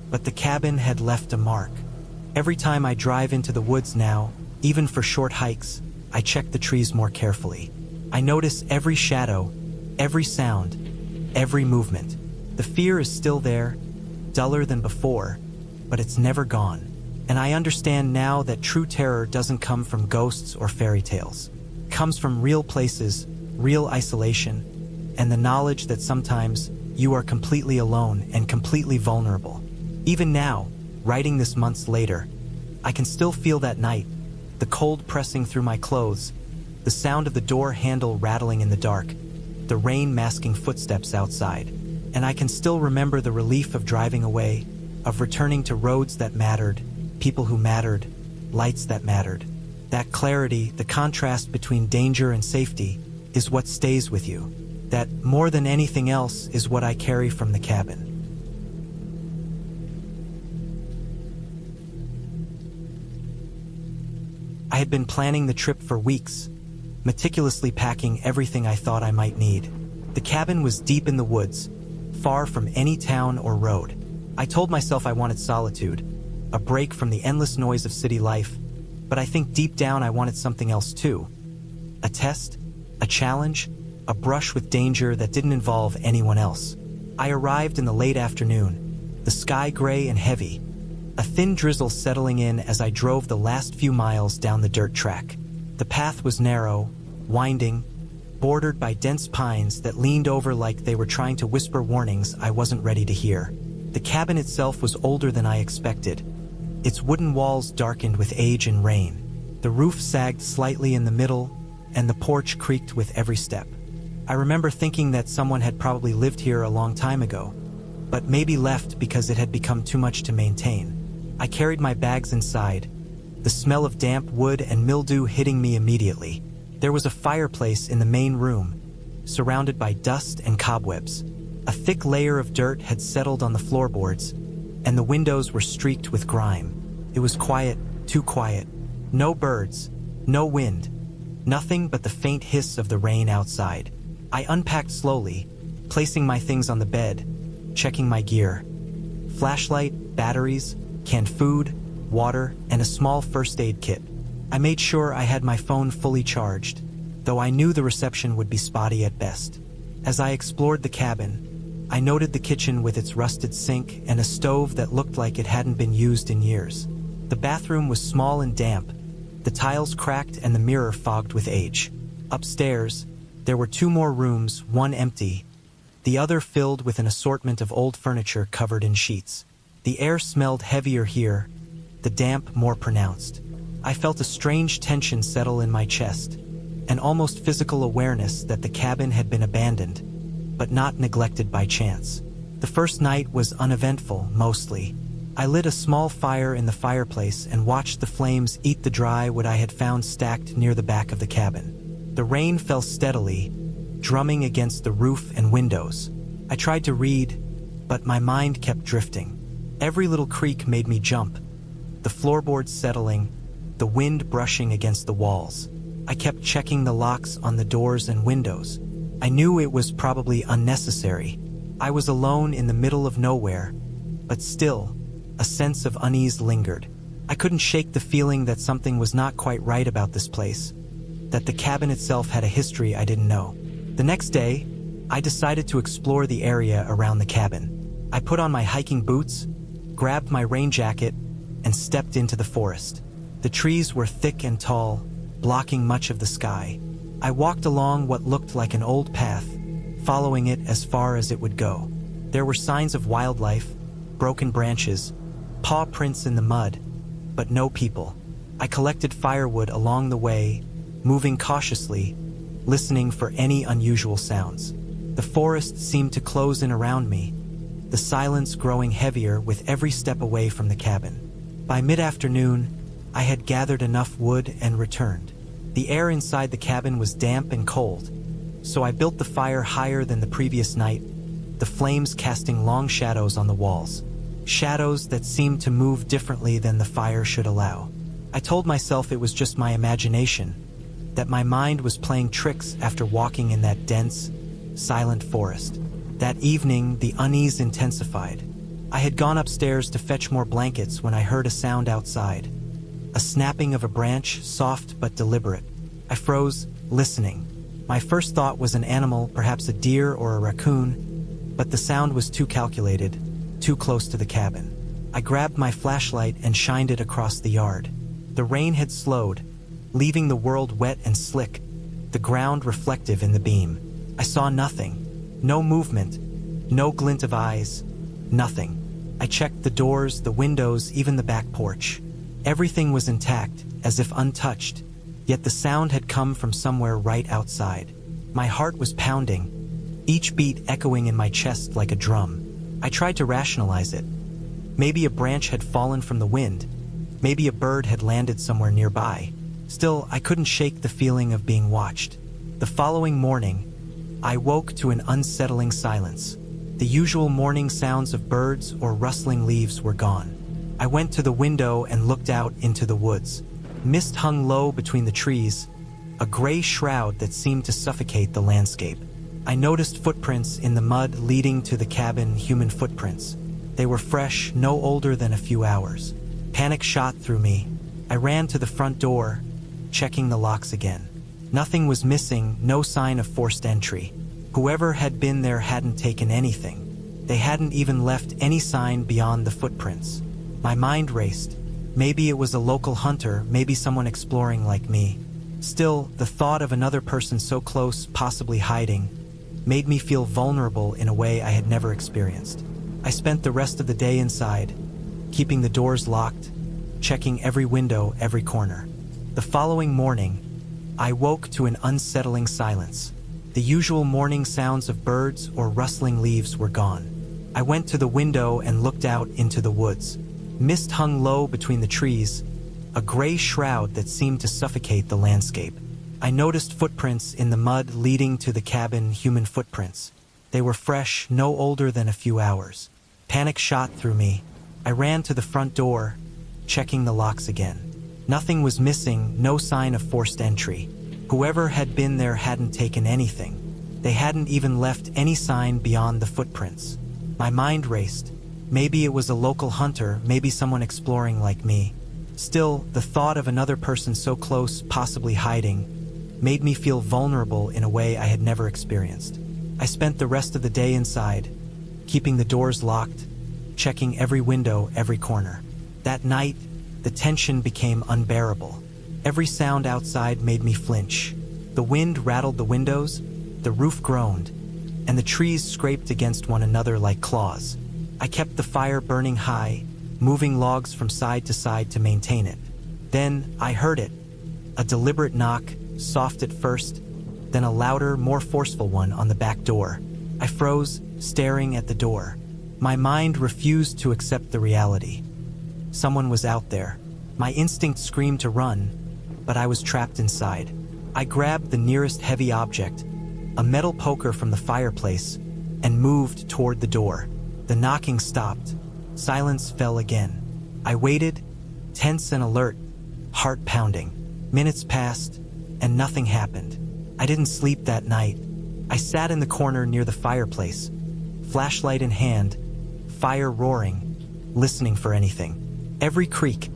But the cabin had left a mark. Every time I drive into the woods now, even for short hikes, I check the trees more carefully. I notice every shadow, every sound, every movement. The fear is still there, duller than before, but it's never gone. And I understand now that true terror doesn't come from ghosts or fairy tales. It comes from real places, real isolation, and the knowledge that sometimes you are completely alone and completely vulnerable. Even now, writing this months later, I can still feel that night, the cold pressing through my clothes, the sound of the door handle rattling in the dark, the rain masking footsteps outside. And I can still remember the relief of driving away, of returning to roads that mattered, people who mattered, lights that mattered. That clarity, the contrast between danger and safety, is what stays with you. That, more than anything else, is what I carry from the cabin. I had been planning the trip for weeks, meticulously packing everything I thought I might need. The cabin was deep in the woods, far from any town or road. I told myself I wanted solitude, a break from the endless noise of city life, but I think deep down I wanted something else too. A test, a challenge, a brush with danger that didn't involve anyone else. I arrived in the late afternoon, the sky gray and heavy, a thin drizzle settling in as I drove the last few miles down the dirt track. The path was narrow, winding, bordered by dense pines that leaned over like they were trying to whisper warnings I wasn't ready to hear. The cabin itself was older than I expected, its wooden walls darkened with age and rain. The roof sagged slightly in the middle, and the porch creaked with every step. I remember thinking that someone had probably lived here a long time ago, but maybe left because it had become too much to maintain. I carried my bags inside, the smell of damp wood and mildew hitting me immediately. There was a fireplace in the main room, surrounded by dust and cobwebs. A thick layer of dirt had settled on the floorboards, and the windows were streaked with grime. It was quiet, too quiet. No birds, no wind, nothing but the faint hiss of the rain outside. I unpacked slowly, placing my things on the bed, checking my gear. Flashlight, batteries, canned food, water, and a small first aid kit. I made sure I had my phone fully charged, though I knew the reception would be spotty at best. As I explored the cabin, I noted the kitchen with its rusted sink and a stove that looked like it hadn't been used in years. The bathroom was small and damp, the tiles cracked and the mirror fogged with age. Upstairs, there were 2 more rooms, one empty, the other filled with an assortment of old furniture covered in sheets. The air smelled heavier here, the damp more pronounced. I felt a strange tension settle in my chest, an almost physical awareness that the cabin had been abandoned, but not neglected by chance. The first night was uneventful, mostly. I lit a small fire in the fireplace and watched the flames eat the dry wood I had found stacked near the back of the cabin. The rain fell steadily, drumming against the roof and windows. I tried to read, but my mind kept drifting. Every little creak made me jump, the floorboards settling, the wind brushing against the walls. I kept checking the locks on the doors and windows. I knew it was probably unnecessary. I was alone in the middle of nowhere, but still, a sense of unease lingered. I couldn't shake the feeling that something was not quite right about this place, that the cabin itself had a history I didn't know. The next day, I decided to explore the area around the cabin. I put on my hiking boots, grabbed my rain jacket, and stepped into the forest. The trees were thick and tall, blocking much of the sky. I walked along what looked like an old path, following it as far as it would go. There were signs of wildlife, broken branches, paw prints in the mud, but no people. I collected firewood along the way, moving cautiously, listening for any unusual sounds. The forest seemed to close in around me, the silence growing heavier with every step away from the cabin. By mid-afternoon, I had gathered enough wood and returned. The air inside the cabin was damp and cold, so I built the fire higher than the previous night, the flames casting long shadows on the walls. Shadows that seemed to move differently than the fire should allow. I told myself it was just my imagination, that my mind was playing tricks after walking in that dense, silent forest. That evening, the unease intensified. I had gone upstairs to fetch more blankets when I heard a sound outside. A snapping of a branch, soft but deliberate. I froze, listening. My first thought was an animal, perhaps a deer or a raccoon, but the sound was too calculated, too close to the cabin. I grabbed my flashlight and shined it across the yard. The rain had slowed, leaving the world wet and slick, the ground reflective in the beam. I saw nothing. No movement, no glint of eyes, nothing. I checked the doors, the windows, even the back porch. Everything was intact, as if untouched, yet the sound had come from somewhere right outside. My heart was pounding, each beat echoing in my chest like a drum. I tried to rationalize it. Maybe a branch had fallen from the wind. Maybe a bird had landed somewhere nearby. Still, I couldn't shake the feeling of being watched. The following morning, I woke to an unsettling silence. The usual morning sounds of birds or rustling leaves were gone. I went to the window and looked out into the woods. Mist hung low between the trees, a gray shroud that seemed to suffocate the landscape. I noticed footprints in the mud leading to the cabin, human footprints. They were fresh, no older than a few hours. Panic shot through me. I ran to the front door, checking the locks again. Nothing was missing, no sign of forced entry. Whoever had been there hadn't taken anything. They hadn't even left any sign beyond the footprints. My mind raced. Maybe it was a local hunter, maybe someone exploring like me. Still, the thought of another person so close, possibly hiding, made me feel vulnerable in a way I had never experienced. I spent the rest of the day inside, keeping the doors locked, checking every window, every corner. The following morning, I woke to an unsettling silence. The usual morning sounds of birds or rustling leaves were gone. I went to the window and looked out into the woods. Mist hung low between the trees, a gray shroud that seemed to suffocate the landscape. I noticed footprints in the mud leading to the cabin, human footprints. They were fresh, no older than a few hours. Panic shot through me. I ran to the front door, checking the locks again. Nothing was missing, no sign of forced entry. Whoever had been there hadn't taken anything. They hadn't even left any sign beyond the footprints. My mind raced. Maybe it was a local hunter, maybe someone exploring like me. Still, the thought of another person so close, possibly hiding, made me feel vulnerable in a way I had never experienced. I spent the rest of the day inside, keeping the doors locked, checking every window, every corner. That night, the tension became unbearable. Every sound outside made me flinch. The wind rattled the windows, the roof groaned, and the trees scraped against one another like claws. I kept the fire burning high, moving logs from side to side to maintain it. Then I heard it, a deliberate knock, soft at first, then a louder, more forceful one on the back door. I froze, staring at the door. My mind refused to accept the reality. Someone was out there. My instinct screamed to run, but I was trapped inside. I grabbed the nearest heavy object, a metal poker from the fireplace, and moved toward the door. The knocking stopped. Silence fell again. I waited, tense and alert, heart pounding. Minutes passed, and nothing happened. I didn't sleep that night. I sat in the corner near the fireplace, flashlight in hand, fire roaring, listening for anything. Every creak,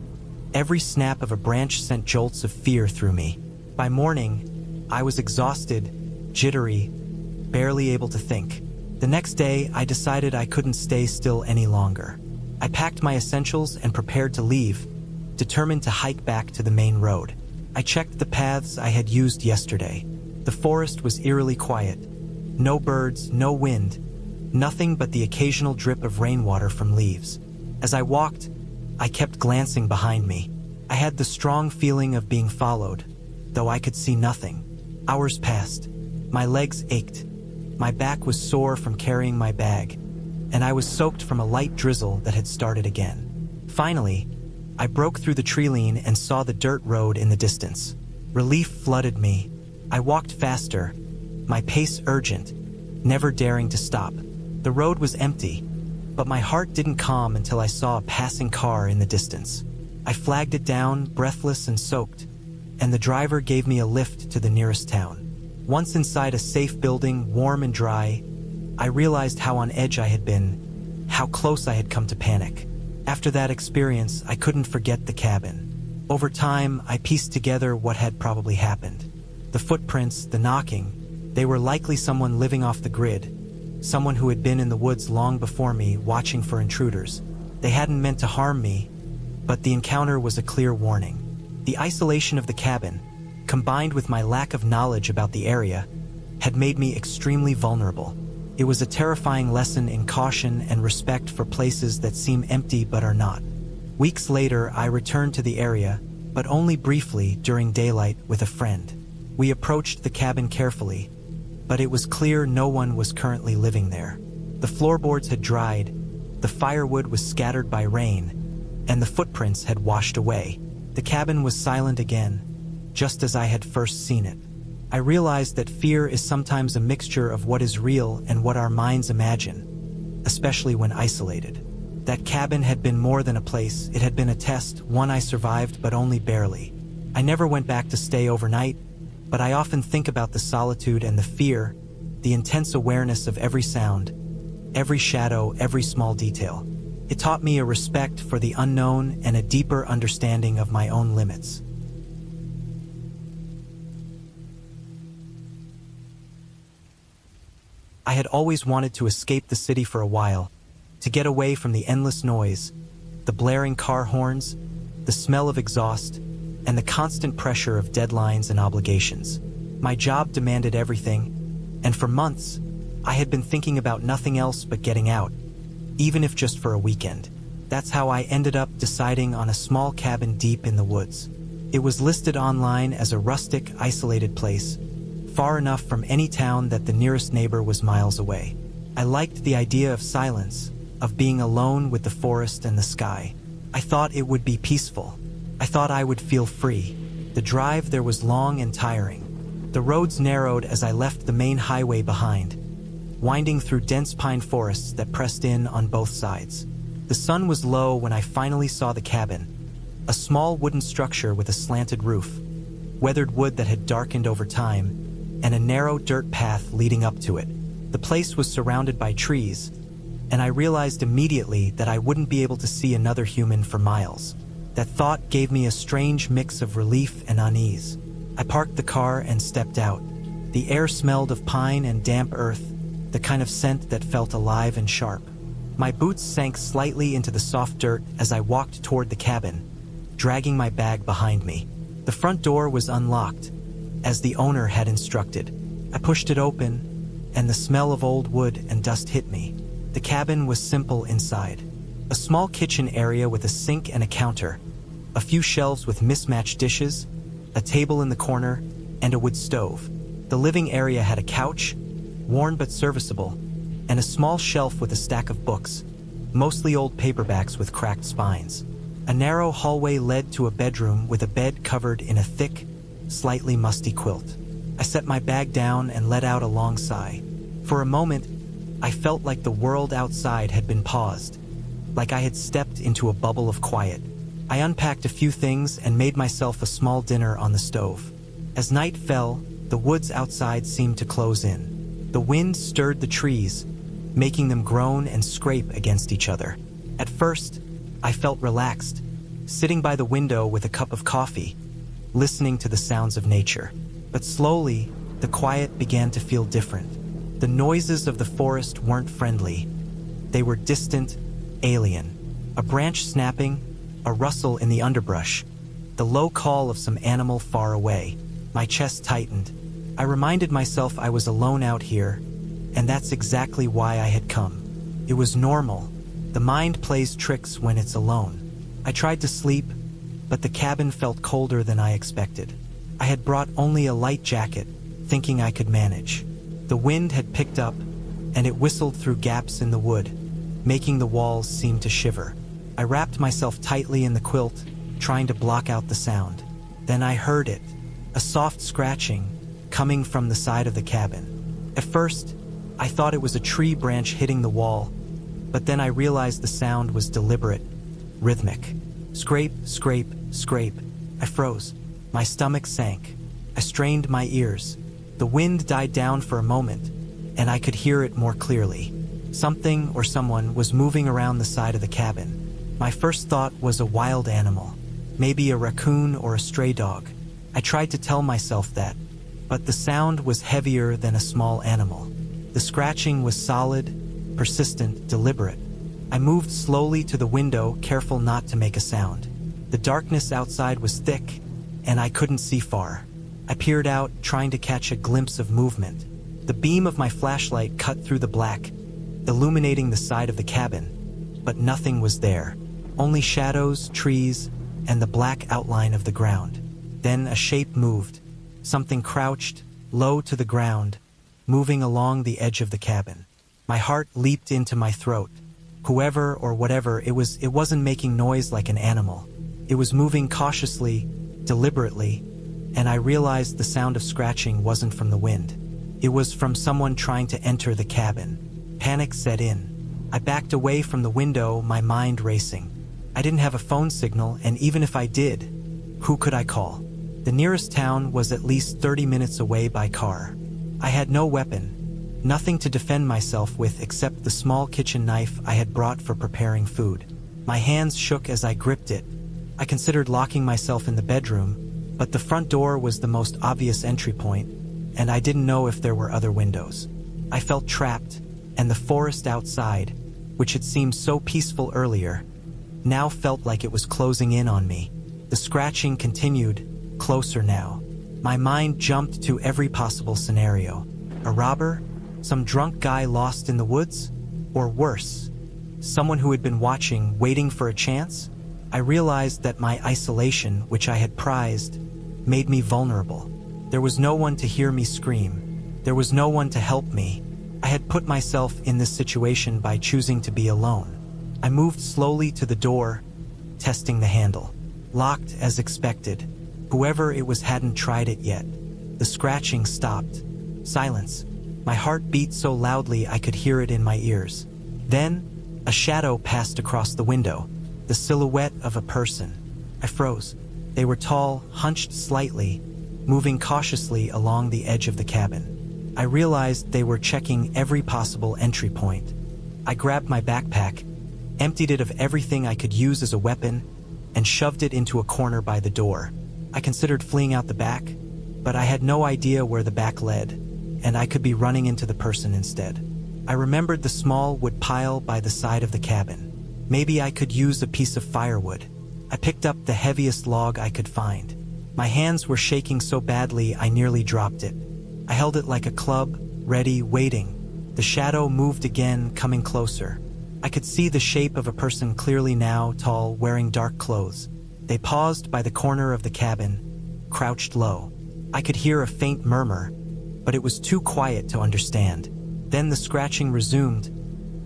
every snap of a branch sent jolts of fear through me. By morning, I was exhausted, jittery, barely able to think. The next day, I decided I couldn't stay still any longer. I packed my essentials and prepared to leave, determined to hike back to the main road. I checked the paths I had used yesterday. The forest was eerily quiet. No birds, no wind, nothing but the occasional drip of rainwater from leaves. As I walked, I kept glancing behind me. I had the strong feeling of being followed, though I could see nothing. Hours passed. My legs ached. My back was sore from carrying my bag, and I was soaked from a light drizzle that had started again. Finally, I broke through the tree-line and saw the dirt road in the distance. Relief flooded me. I walked faster, my pace urgent, never daring to stop. The road was empty, but my heart didn't calm until I saw a passing car in the distance. I flagged it down, breathless and soaked, and the driver gave me a lift to the nearest town. Once inside a safe building, warm and dry, I realized how on edge I had been, how close I had come to panic. After that experience, I couldn't forget the cabin. Over time, I pieced together what had probably happened. The footprints, the knocking, they were likely someone living off the grid, someone who had been in the woods long before me, watching for intruders. They hadn't meant to harm me, but the encounter was a clear warning. The isolation of the cabin, combined with my lack of knowledge about the area, had made me extremely vulnerable. It was a terrifying lesson in caution and respect for places that seem empty but are not. Weeks later, I returned to the area, but only briefly during daylight with a friend. We approached the cabin carefully, but it was clear no one was currently living there. The floorboards had dried, the firewood was scattered by rain, and the footprints had washed away. The cabin was silent again, just as I had first seen it. I realized that fear is sometimes a mixture of what is real and what our minds imagine, especially when isolated. That cabin had been more than a place, it had been a test, one I survived but only barely. I never went back to stay overnight, but I often think about the solitude and the fear, the intense awareness of every sound, every shadow, every small detail. It taught me a respect for the unknown and a deeper understanding of my own limits. I had always wanted to escape the city for a while, to get away from the endless noise, the blaring car horns, the smell of exhaust, and the constant pressure of deadlines and obligations. My job demanded everything, and for months, I had been thinking about nothing else but getting out, even if just for a weekend. That's how I ended up deciding on a small cabin deep in the woods. It was listed online as a rustic, isolated place, far enough from any town that the nearest neighbor was miles away. I liked the idea of silence, of being alone with the forest and the sky. I thought it would be peaceful. I thought I would feel free. The drive there was long and tiring. The roads narrowed as I left the main highway behind, winding through dense pine forests that pressed in on both sides. The sun was low when I finally saw the cabin, a small wooden structure with a slanted roof, weathered wood that had darkened over time, and a narrow dirt path leading up to it. The place was surrounded by trees, and I realized immediately that I wouldn't be able to see another human for miles. That thought gave me a strange mix of relief and unease. I parked the car and stepped out. The air smelled of pine and damp earth, the kind of scent that felt alive and sharp. My boots sank slightly into the soft dirt as I walked toward the cabin, dragging my bag behind me. The front door was unlocked, as the owner had instructed. I pushed it open, and the smell of old wood and dust hit me. The cabin was simple inside. A small kitchen area with a sink and a counter, a few shelves with mismatched dishes, a table in the corner, and a wood stove. The living area had a couch, worn but serviceable, and a small shelf with a stack of books, mostly old paperbacks with cracked spines. A narrow hallway led to a bedroom with a bed covered in a thick, slightly musty quilt. I set my bag down and let out a long sigh. For a moment, I felt like the world outside had been paused, like I had stepped into a bubble of quiet. I unpacked a few things and made myself a small dinner on the stove. As night fell, the woods outside seemed to close in. The wind stirred the trees, making them groan and scrape against each other. At first, I felt relaxed, sitting by the window with a cup of coffee, listening to the sounds of nature. But slowly, the quiet began to feel different. The noises of the forest weren't friendly. They were distant, alien. A branch snapping, a rustle in the underbrush, the low call of some animal far away. My chest tightened. I reminded myself I was alone out here, and that's exactly why I had come. It was normal. The mind plays tricks when it's alone. I tried to sleep, but the cabin felt colder than I expected. I had brought only a light jacket, thinking I could manage. The wind had picked up, and it whistled through gaps in the wood, making the walls seem to shiver. I wrapped myself tightly in the quilt, trying to block out the sound. Then I heard it, a soft scratching, coming from the side of the cabin. At first, I thought it was a tree branch hitting the wall, but then I realized the sound was deliberate, rhythmic. Scrape, scrape, scrape. I froze. My stomach sank. I strained my ears. The wind died down for a moment, and I could hear it more clearly. Something or someone was moving around the side of the cabin. My first thought was a wild animal, maybe a raccoon or a stray dog. I tried to tell myself that, but the sound was heavier than a small animal. The scratching was solid, persistent, deliberate. I moved slowly to the window, careful not to make a sound. The darkness outside was thick, and I couldn't see far. I peered out, trying to catch a glimpse of movement. The beam of my flashlight cut through the black, illuminating the side of the cabin, but nothing was there. Only shadows, trees, and the black outline of the ground. Then a shape moved. Something crouched, low to the ground, moving along the edge of the cabin. My heart leaped into my throat. Whoever or whatever it wasn't making noise like an animal. It was moving cautiously, deliberately, and I realized the sound of scratching wasn't from the wind. It was from someone trying to enter the cabin. Panic set in. I backed away from the window, my mind racing. I didn't have a phone signal, and even if I did, who could I call? The nearest town was at least 30 minutes away by car. I had no weapon, nothing to defend myself with except the small kitchen knife I had brought for preparing food. My hands shook as I gripped it. I considered locking myself in the bedroom, but the front door was the most obvious entry point, and I didn't know if there were other windows. I felt trapped, and the forest outside, which had seemed so peaceful earlier, now felt like it was closing in on me. The scratching continued, closer now. My mind jumped to every possible scenario. A robber? Some drunk guy lost in the woods? Or worse, someone who had been watching, waiting for a chance? I realized that my isolation, which I had prized, made me vulnerable. There was no one to hear me scream. There was no one to help me. I had put myself in this situation by choosing to be alone. I moved slowly to the door, testing the handle. Locked as expected. Whoever it was hadn't tried it yet. The scratching stopped. Silence. My heart beat so loudly I could hear it in my ears. Then, a shadow passed across the window. The silhouette of a person. I froze. They were tall, hunched slightly, moving cautiously along the edge of the cabin. I realized they were checking every possible entry point. I grabbed my backpack, emptied it of everything I could use as a weapon, and shoved it into a corner by the door. I considered fleeing out the back, but I had no idea where the back led, and I could be running into the person instead. I remembered the small wood pile by the side of the cabin. Maybe I could use a piece of firewood. I picked up the heaviest log I could find. My hands were shaking so badly I nearly dropped it. I held it like a club, ready, waiting. The shadow moved again, coming closer. I could see the shape of a person clearly now, tall, wearing dark clothes. They paused by the corner of the cabin, crouched low. I could hear a faint murmur, but it was too quiet to understand. Then the scratching resumed,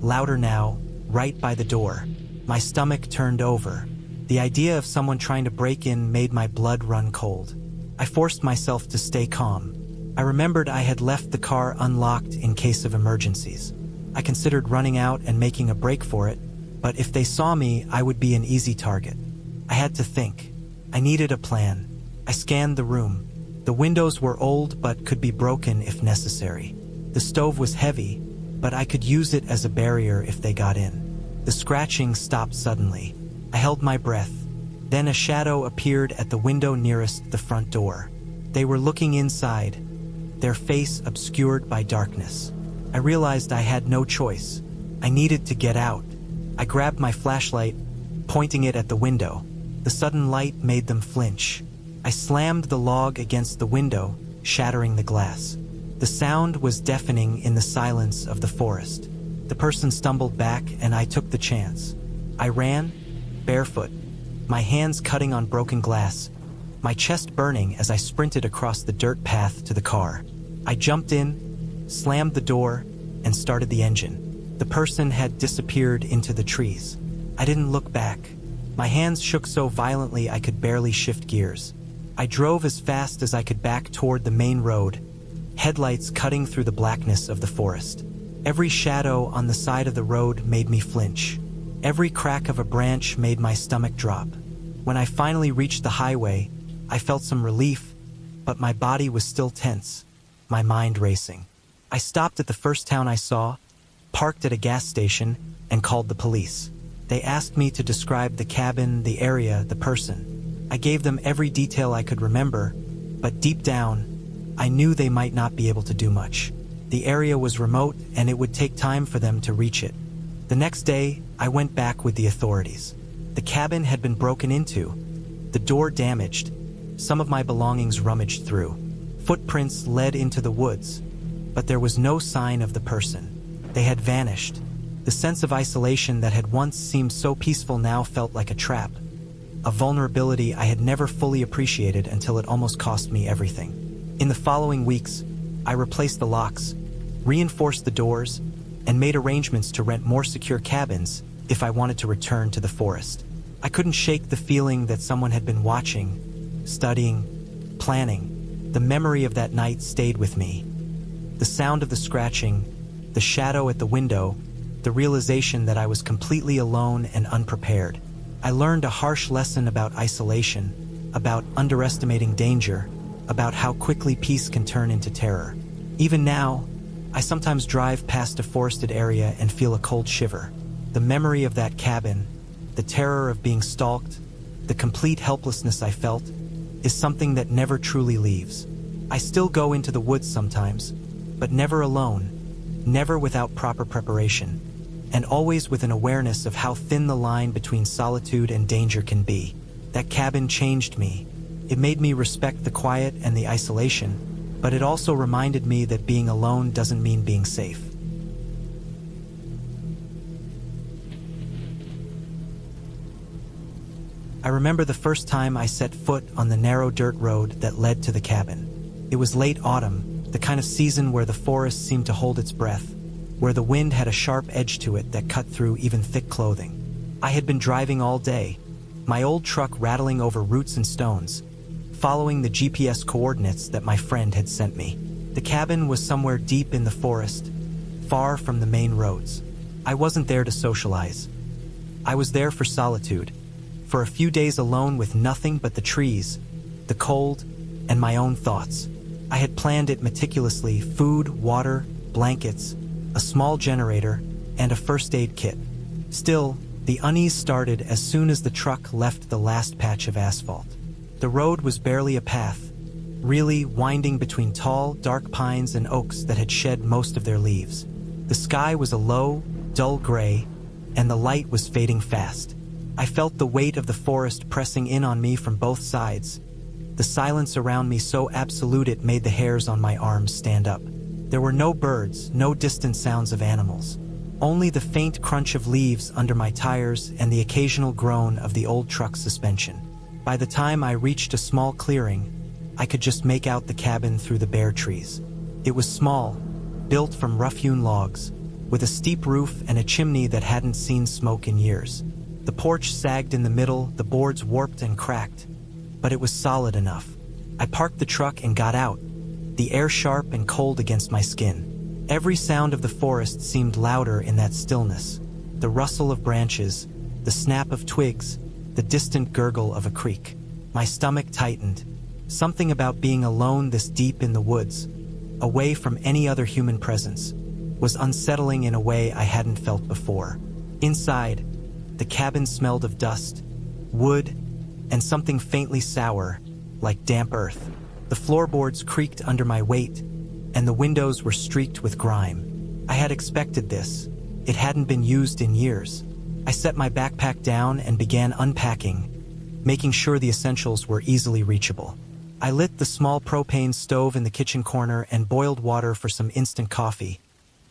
louder now, right by the door. My stomach turned over. The idea of someone trying to break in made my blood run cold. I forced myself to stay calm. I remembered I had left the car unlocked in case of emergencies. I considered running out and making a break for it, but if they saw me, I would be an easy target. I had to think. I needed a plan. I scanned the room. The windows were old but could be broken if necessary. The stove was heavy, but I could use it as a barrier if they got in. The scratching stopped suddenly. I held my breath. Then a shadow appeared at the window nearest the front door. They were looking inside, their face obscured by darkness. I realized I had no choice. I needed to get out. I grabbed my flashlight, pointing it at the window. The sudden light made them flinch. I slammed the log against the window, shattering the glass. The sound was deafening in the silence of the forest. The person stumbled back, and I took the chance. I ran, barefoot, my hands cutting on broken glass, my chest burning as I sprinted across the dirt path to the car. I jumped in, slammed the door, and started the engine. The person had disappeared into the trees. I didn't look back. My hands shook so violently I could barely shift gears. I drove as fast as I could back toward the main road, headlights cutting through the blackness of the forest. Every shadow on the side of the road made me flinch. Every crack of a branch made my stomach drop. When I finally reached the highway, I felt some relief, but my body was still tense, my mind racing. I stopped at the first town I saw, parked at a gas station, and called the police. They asked me to describe the cabin, the area, the person. I gave them every detail I could remember, but deep down, I knew they might not be able to do much. The area was remote, and it would take time for them to reach it. The next day, I went back with the authorities. The cabin had been broken into, the door damaged, some of my belongings rummaged through. Footprints led into the woods, but there was no sign of the person. They had vanished. The sense of isolation that had once seemed so peaceful now felt like a trap, a vulnerability I had never fully appreciated until it almost cost me everything. In the following weeks, I replaced the locks, reinforced the doors, and made arrangements to rent more secure cabins if I wanted to return to the forest. I couldn't shake the feeling that someone had been watching, studying, planning. The memory of that night stayed with me. The sound of the scratching, the shadow at the window, the realization that I was completely alone and unprepared. I learned a harsh lesson about isolation, about underestimating danger, about how quickly peace can turn into terror. Even now, I sometimes drive past a forested area and feel a cold shiver. The memory of that cabin, the terror of being stalked, the complete helplessness I felt, is something that never truly leaves. I still go into the woods sometimes, but never alone, never without proper preparation, and always with an awareness of how thin the line between solitude and danger can be. That cabin changed me. It made me respect the quiet and the isolation, but it also reminded me that being alone doesn't mean being safe. I remember the first time I set foot on the narrow dirt road that led to the cabin. It was late autumn, the kind of season where the forest seemed to hold its breath, where the wind had a sharp edge to it that cut through even thick clothing. I had been driving all day, my old truck rattling over roots and stones, following the GPS coordinates that my friend had sent me. The cabin was somewhere deep in the forest, far from the main roads. I wasn't there to socialize. I was there for solitude, for a few days alone with nothing but the trees, the cold, and my own thoughts. I had planned it meticulously: food, water, blankets, a small generator, and a first aid kit. Still, the unease started as soon as the truck left the last patch of asphalt. The road was barely a path, really winding between tall, dark pines and oaks that had shed most of their leaves. The sky was a low, dull gray, and the light was fading fast. I felt the weight of the forest pressing in on me from both sides, the silence around me so absolute it made the hairs on my arms stand up. There were no birds, no distant sounds of animals. Only the faint crunch of leaves under my tires and the occasional groan of the old truck's suspension. By the time I reached a small clearing, I could just make out the cabin through the bare trees. It was small, built from rough-hewn logs, with a steep roof and a chimney that hadn't seen smoke in years. The porch sagged in the middle, the boards warped and cracked, but it was solid enough. I parked the truck and got out, the air sharp and cold against my skin. Every sound of the forest seemed louder in that stillness: the rustle of branches, the snap of twigs, the distant gurgle of a creek. My stomach tightened. Something about being alone this deep in the woods, away from any other human presence, was unsettling in a way I hadn't felt before. Inside, the cabin smelled of dust, wood, and something faintly sour, like damp earth. The floorboards creaked under my weight, and the windows were streaked with grime. I had expected this. It hadn't been used in years. I set my backpack down and began unpacking, making sure the essentials were easily reachable. I lit the small propane stove in the kitchen corner and boiled water for some instant coffee,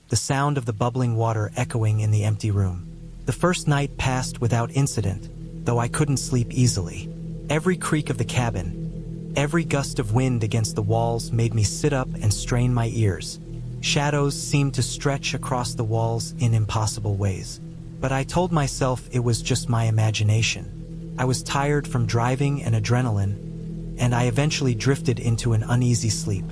the sound of the bubbling water echoing in the empty room. The first night passed without incident, though I couldn't sleep easily. Every creak of the cabin, every gust of wind against the walls made me sit up and strain my ears. Shadows seemed to stretch across the walls in impossible ways. But I told myself it was just my imagination. I was tired from driving and adrenaline, and I eventually drifted into an uneasy sleep.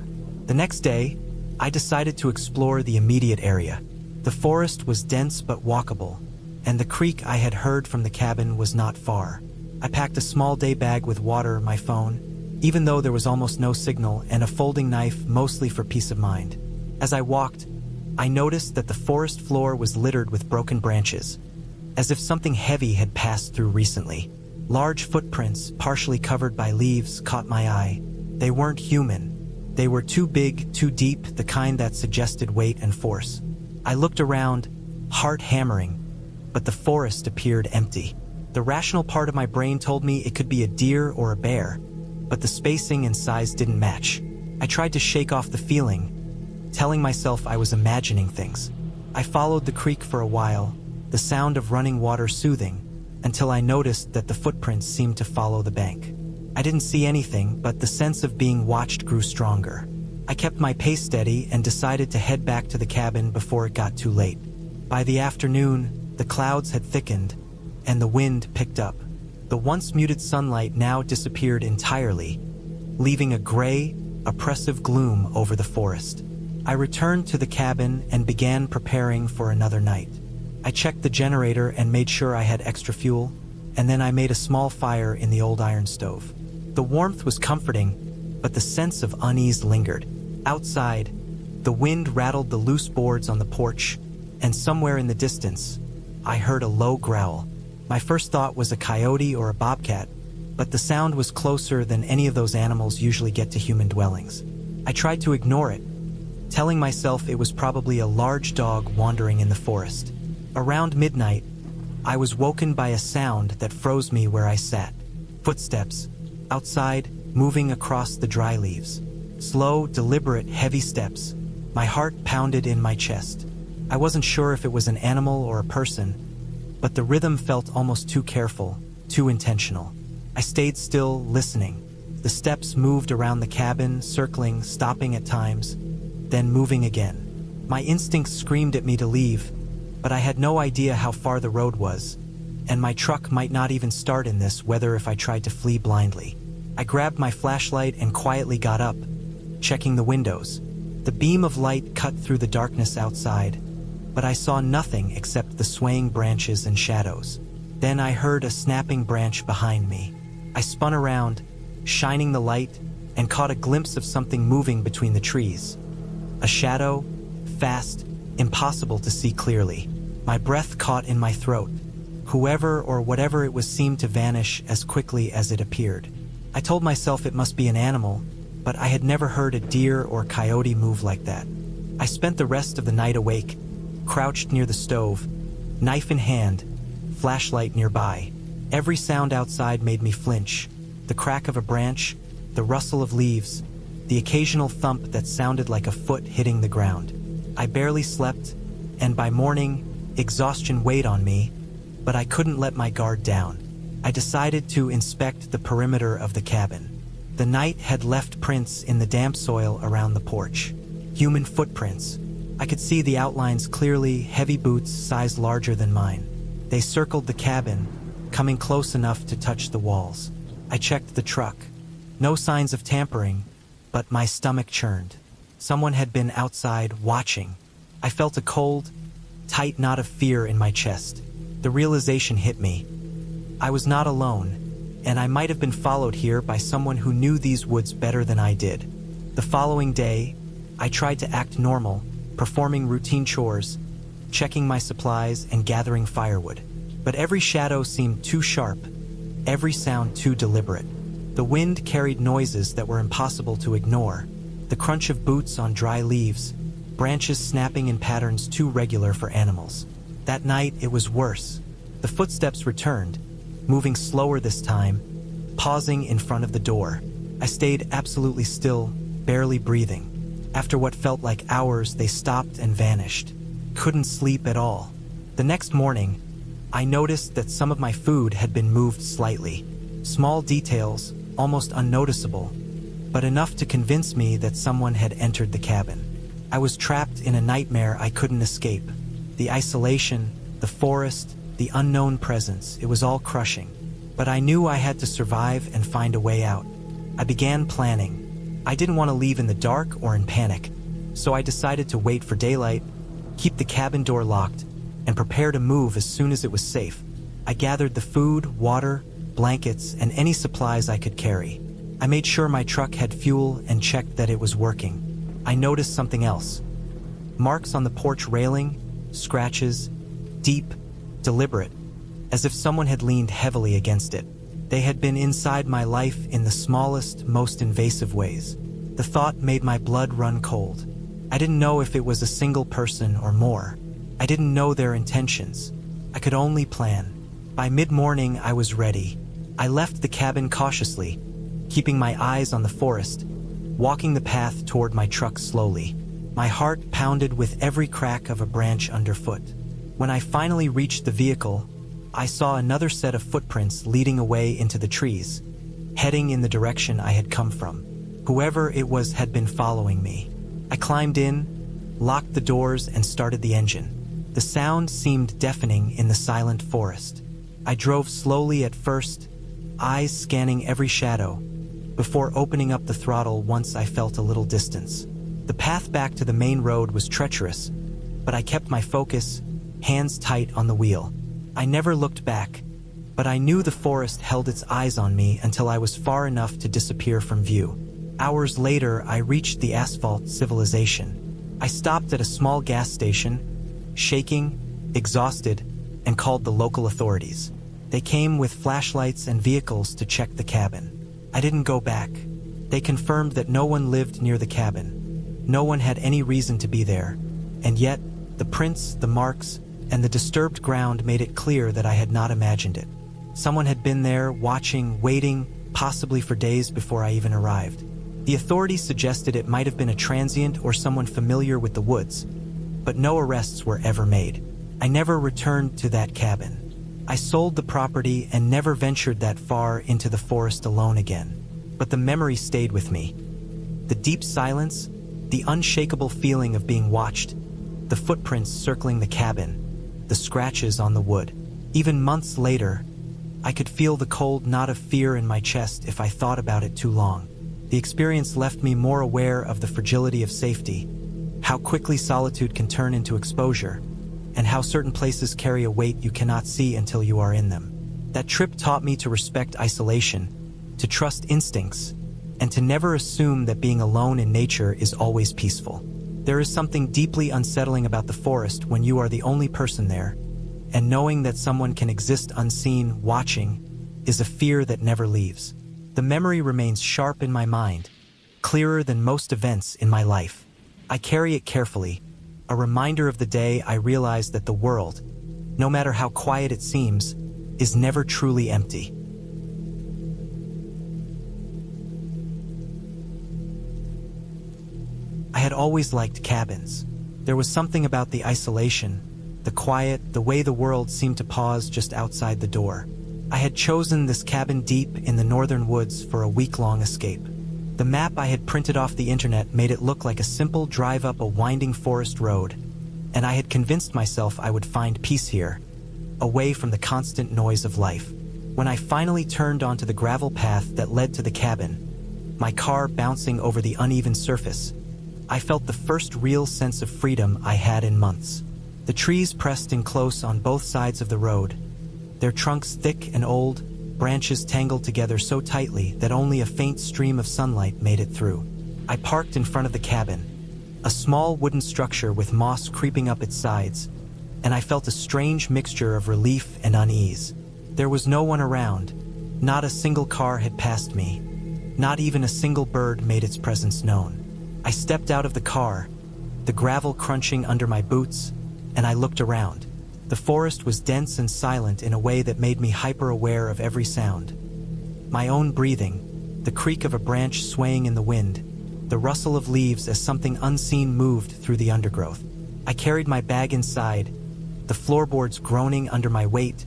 The next day, I decided to explore the immediate area. The forest was dense but walkable, and the creak I had heard from the cabin was not far. I packed a small day bag with water, my phone, even though there was almost no signal, and a folding knife, mostly for peace of mind. As I walked, I noticed that the forest floor was littered with broken branches, as if something heavy had passed through recently. Large footprints, partially covered by leaves, caught my eye. They weren't human. They were too big, too deep, the kind that suggested weight and force. I looked around, heart hammering, but the forest appeared empty. The rational part of my brain told me it could be a deer or a bear, but the spacing and size didn't match. I tried to shake off the feeling, telling myself I was imagining things. I followed the creek for a while, the sound of running water soothing, until I noticed that the footprints seemed to follow the bank. I didn't see anything, but the sense of being watched grew stronger. I kept my pace steady and decided to head back to the cabin before it got too late. By the afternoon, the clouds had thickened, and the wind picked up. The once muted sunlight now disappeared entirely, leaving a gray, oppressive gloom over the forest. I returned to the cabin and began preparing for another night. I checked the generator and made sure I had extra fuel, and then I made a small fire in the old iron stove. The warmth was comforting, but the sense of unease lingered. Outside, the wind rattled the loose boards on the porch, and somewhere in the distance, I heard a low growl. My first thought was a coyote or a bobcat, but the sound was closer than any of those animals usually get to human dwellings. I tried to ignore it, telling myself it was probably a large dog wandering in the forest. Around midnight, I was woken by a sound that froze me where I sat. Footsteps, outside, moving across the dry leaves. Slow, deliberate, heavy steps. My heart pounded in my chest. I wasn't sure if it was an animal or a person, but the rhythm felt almost too careful, too intentional. I stayed still, listening. The steps moved around the cabin, circling, stopping at times, then moving again. My instincts screamed at me to leave, but I had no idea how far the road was, and my truck might not even start in this weather if I tried to flee blindly. I grabbed my flashlight and quietly got up, checking the windows. The beam of light cut through the darkness outside, but I saw nothing except the swaying branches and shadows. Then I heard a snapping branch behind me. I spun around, shining the light, and caught a glimpse of something moving between the trees. A shadow, fast, impossible to see clearly. My breath caught in my throat. Whoever or whatever it was seemed to vanish as quickly as it appeared. I told myself it must be an animal, but I had never heard a deer or coyote move like that. I spent the rest of the night awake, crouched near the stove, knife in hand, flashlight nearby. Every sound outside made me flinch. The crack of a branch, the rustle of leaves, the occasional thump that sounded like a foot hitting the ground. I barely slept, and by morning, exhaustion weighed on me, but I couldn't let my guard down. I decided to inspect the perimeter of the cabin. The night had left prints in the damp soil around the porch. Human footprints. I could see the outlines clearly, heavy boots sized larger than mine. They circled the cabin, coming close enough to touch the walls. I checked the truck. No signs of tampering, but my stomach churned. Someone had been outside watching. I felt a cold, tight knot of fear in my chest. The realization hit me. I was not alone, and I might have been followed here by someone who knew these woods better than I did. The following day, I tried to act normal, performing routine chores, checking my supplies and gathering firewood. But every shadow seemed too sharp, every sound too deliberate. The wind carried noises that were impossible to ignore. The crunch of boots on dry leaves, branches snapping in patterns too regular for animals. That night, it was worse. The footsteps returned, moving slower this time, pausing in front of the door. I stayed absolutely still, barely breathing. After what felt like hours, they stopped and vanished. Couldn't sleep at all. The next morning, I noticed that some of my food had been moved slightly. Small details, almost unnoticeable, but enough to convince me that someone had entered the cabin. I was trapped in a nightmare I couldn't escape. The isolation, the forest, the unknown presence, it was all crushing. But I knew I had to survive and find a way out. I began planning. I didn't want to leave in the dark or in panic, so I decided to wait for daylight, keep the cabin door locked, and prepare to move as soon as it was safe. I gathered the food, water, blankets, and any supplies I could carry. I made sure my truck had fuel and checked that it was working. I noticed something else. Marks on the porch railing, scratches, deep, deliberate, as if someone had leaned heavily against it. They had been inside my life in the smallest, most invasive ways. The thought made my blood run cold. I didn't know if it was a single person or more. I didn't know their intentions. I could only plan. By mid-morning, I was ready. I left the cabin cautiously, keeping my eyes on the forest, walking the path toward my truck slowly. My heart pounded with every crack of a branch underfoot. When I finally reached the vehicle, I saw another set of footprints leading away into the trees, heading in the direction I had come from. Whoever it was had been following me. I climbed in, locked the doors, and started the engine. The sound seemed deafening in the silent forest. I drove slowly at first, eyes scanning every shadow, before opening up the throttle once I felt a little distance. The path back to the main road was treacherous, but I kept my focus, hands tight on the wheel. I never looked back, but I knew the forest held its eyes on me until I was far enough to disappear from view. Hours later, I reached the asphalt civilization. I stopped at a small gas station, shaking, exhausted, and called the local authorities. They came with flashlights and vehicles to check the cabin. I didn't go back. They confirmed that no one lived near the cabin. No one had any reason to be there. And yet, the prints, the marks, and the disturbed ground made it clear that I had not imagined it. Someone had been there, watching, waiting, possibly for days before I even arrived. The authorities suggested it might have been a transient or someone familiar with the woods, but no arrests were ever made. I never returned to that cabin. I sold the property and never ventured that far into the forest alone again. But the memory stayed with me. The deep silence, the unshakable feeling of being watched, the footprints circling the cabin, the scratches on the wood. Even months later, I could feel the cold knot of fear in my chest if I thought about it too long. The experience left me more aware of the fragility of safety, how quickly solitude can turn into exposure, and how certain places carry a weight you cannot see until you are in them. That trip taught me to respect isolation, to trust instincts, and to never assume that being alone in nature is always peaceful. There is something deeply unsettling about the forest when you are the only person there, and knowing that someone can exist unseen, watching, is a fear that never leaves. The memory remains sharp in my mind, clearer than most events in my life. I carry it carefully, a reminder of the day I realized that the world, no matter how quiet it seems, is never truly empty. I had always liked cabins. There was something about the isolation, the quiet, the way the world seemed to pause just outside the door. I had chosen this cabin deep in the northern woods for a week-long escape. The map I had printed off the internet made it look like a simple drive up a winding forest road, and I had convinced myself I would find peace here, away from the constant noise of life. When I finally turned onto the gravel path that led to the cabin, my car bouncing over the uneven surface, I felt the first real sense of freedom I had in months. The trees pressed in close on both sides of the road, their trunks thick and old, branches tangled together so tightly that only a faint stream of sunlight made it through. I parked in front of the cabin, a small wooden structure with moss creeping up its sides, and I felt a strange mixture of relief and unease. There was no one around. Not a single car had passed me. Not even a single bird made its presence known. I stepped out of the car, the gravel crunching under my boots, and I looked around. The forest was dense and silent in a way that made me hyper-aware of every sound. My own breathing, the creak of a branch swaying in the wind, the rustle of leaves as something unseen moved through the undergrowth. I carried my bag inside, the floorboards groaning under my weight,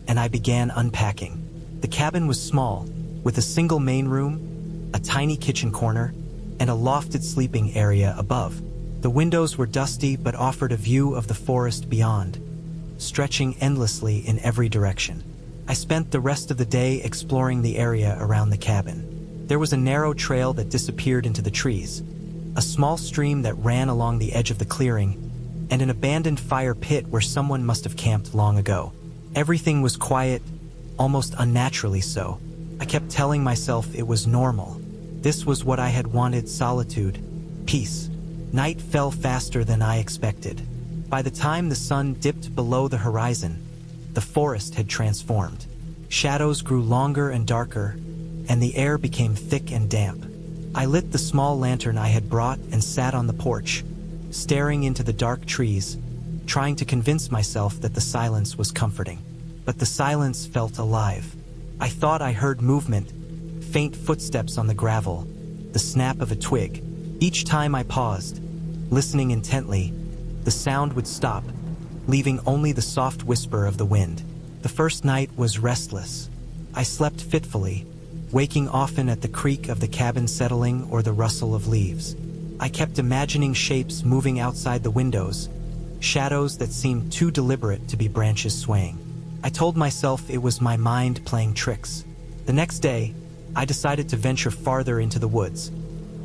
and I began unpacking. The cabin was small, with a single main room, a tiny kitchen corner, and a lofted sleeping area above. The windows were dusty but offered a view of the forest beyond, stretching endlessly in every direction. I spent the rest of the day exploring the area around the cabin. There was a narrow trail that disappeared into the trees, a small stream that ran along the edge of the clearing, and an abandoned fire pit where someone must have camped long ago. Everything was quiet, almost unnaturally so. I kept telling myself it was normal. This was what I had wanted: solitude, peace. Night fell faster than I expected. By the time the sun dipped below the horizon, the forest had transformed. Shadows grew longer and darker, and the air became thick and damp. I lit the small lantern I had brought and sat on the porch, staring into the dark trees, trying to convince myself that the silence was comforting. But the silence felt alive. I thought I heard movement, faint footsteps on the gravel, the snap of a twig. Each time I paused, listening intently, the sound would stop, leaving only the soft whisper of the wind. The first night was restless. I slept fitfully, waking often at the creak of the cabin settling or the rustle of leaves. I kept imagining shapes moving outside the windows, shadows that seemed too deliberate to be branches swaying. I told myself it was my mind playing tricks. The next day, I decided to venture farther into the woods,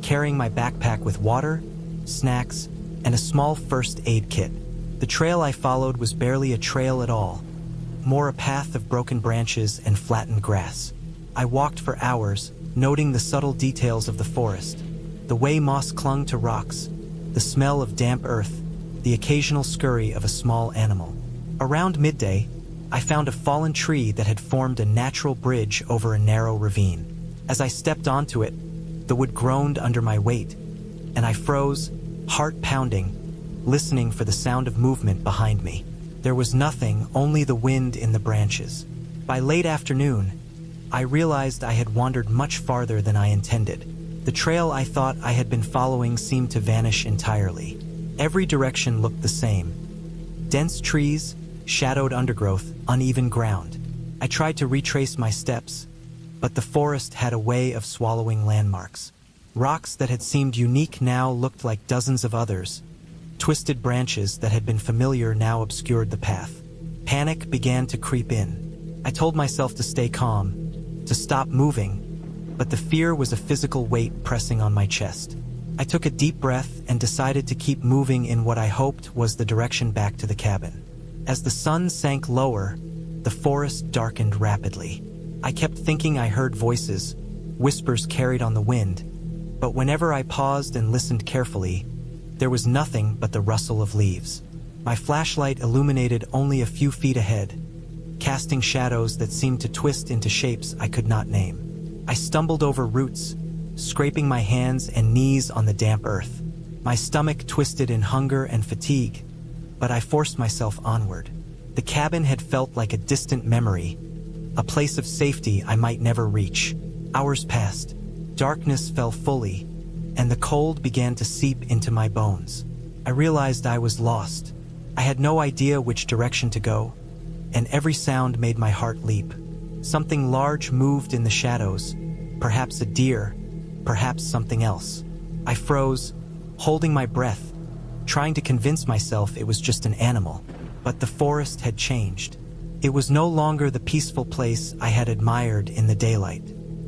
carrying my backpack with water, snacks, and a small first aid kit. The trail I followed was barely a trail at all, more a path of broken branches and flattened grass. I walked for hours, noting the subtle details of the forest, the way moss clung to rocks, the smell of damp earth, the occasional scurry of a small animal. Around midday, I found a fallen tree that had formed a natural bridge over a narrow ravine. As I stepped onto it, the wood groaned under my weight, and I froze, heart pounding, listening for the sound of movement behind me. There was nothing, only the wind in the branches. By late afternoon, I realized I had wandered much farther than I intended. The trail I thought I had been following seemed to vanish entirely. Every direction looked the same. Dense trees, shadowed undergrowth, uneven ground. I tried to retrace my steps, but the forest had a way of swallowing landmarks. Rocks that had seemed unique now looked like dozens of others. Twisted branches that had been familiar now obscured the path. Panic began to creep in. I told myself to stay calm, to stop moving, but the fear was a physical weight pressing on my chest. I took a deep breath and decided to keep moving in what I hoped was the direction back to the cabin. As the sun sank lower, the forest darkened rapidly. I kept thinking I heard voices, whispers carried on the wind, but whenever I paused and listened carefully, there was nothing but the rustle of leaves. My flashlight illuminated only a few feet ahead, casting shadows that seemed to twist into shapes I could not name. I stumbled over roots, scraping my hands and knees on the damp earth. My stomach twisted in hunger and fatigue, but I forced myself onward. The cabin had felt like a distant memory, a place of safety I might never reach. Hours passed. Darkness fell fully, and the cold began to seep into my bones. I realized I was lost. I had no idea which direction to go, and every sound made my heart leap. Something large moved in the shadows, perhaps a deer, perhaps something else. I froze, holding my breath, trying to convince myself it was just an animal. But the forest had changed. It was no longer the peaceful place I had admired in the daylight.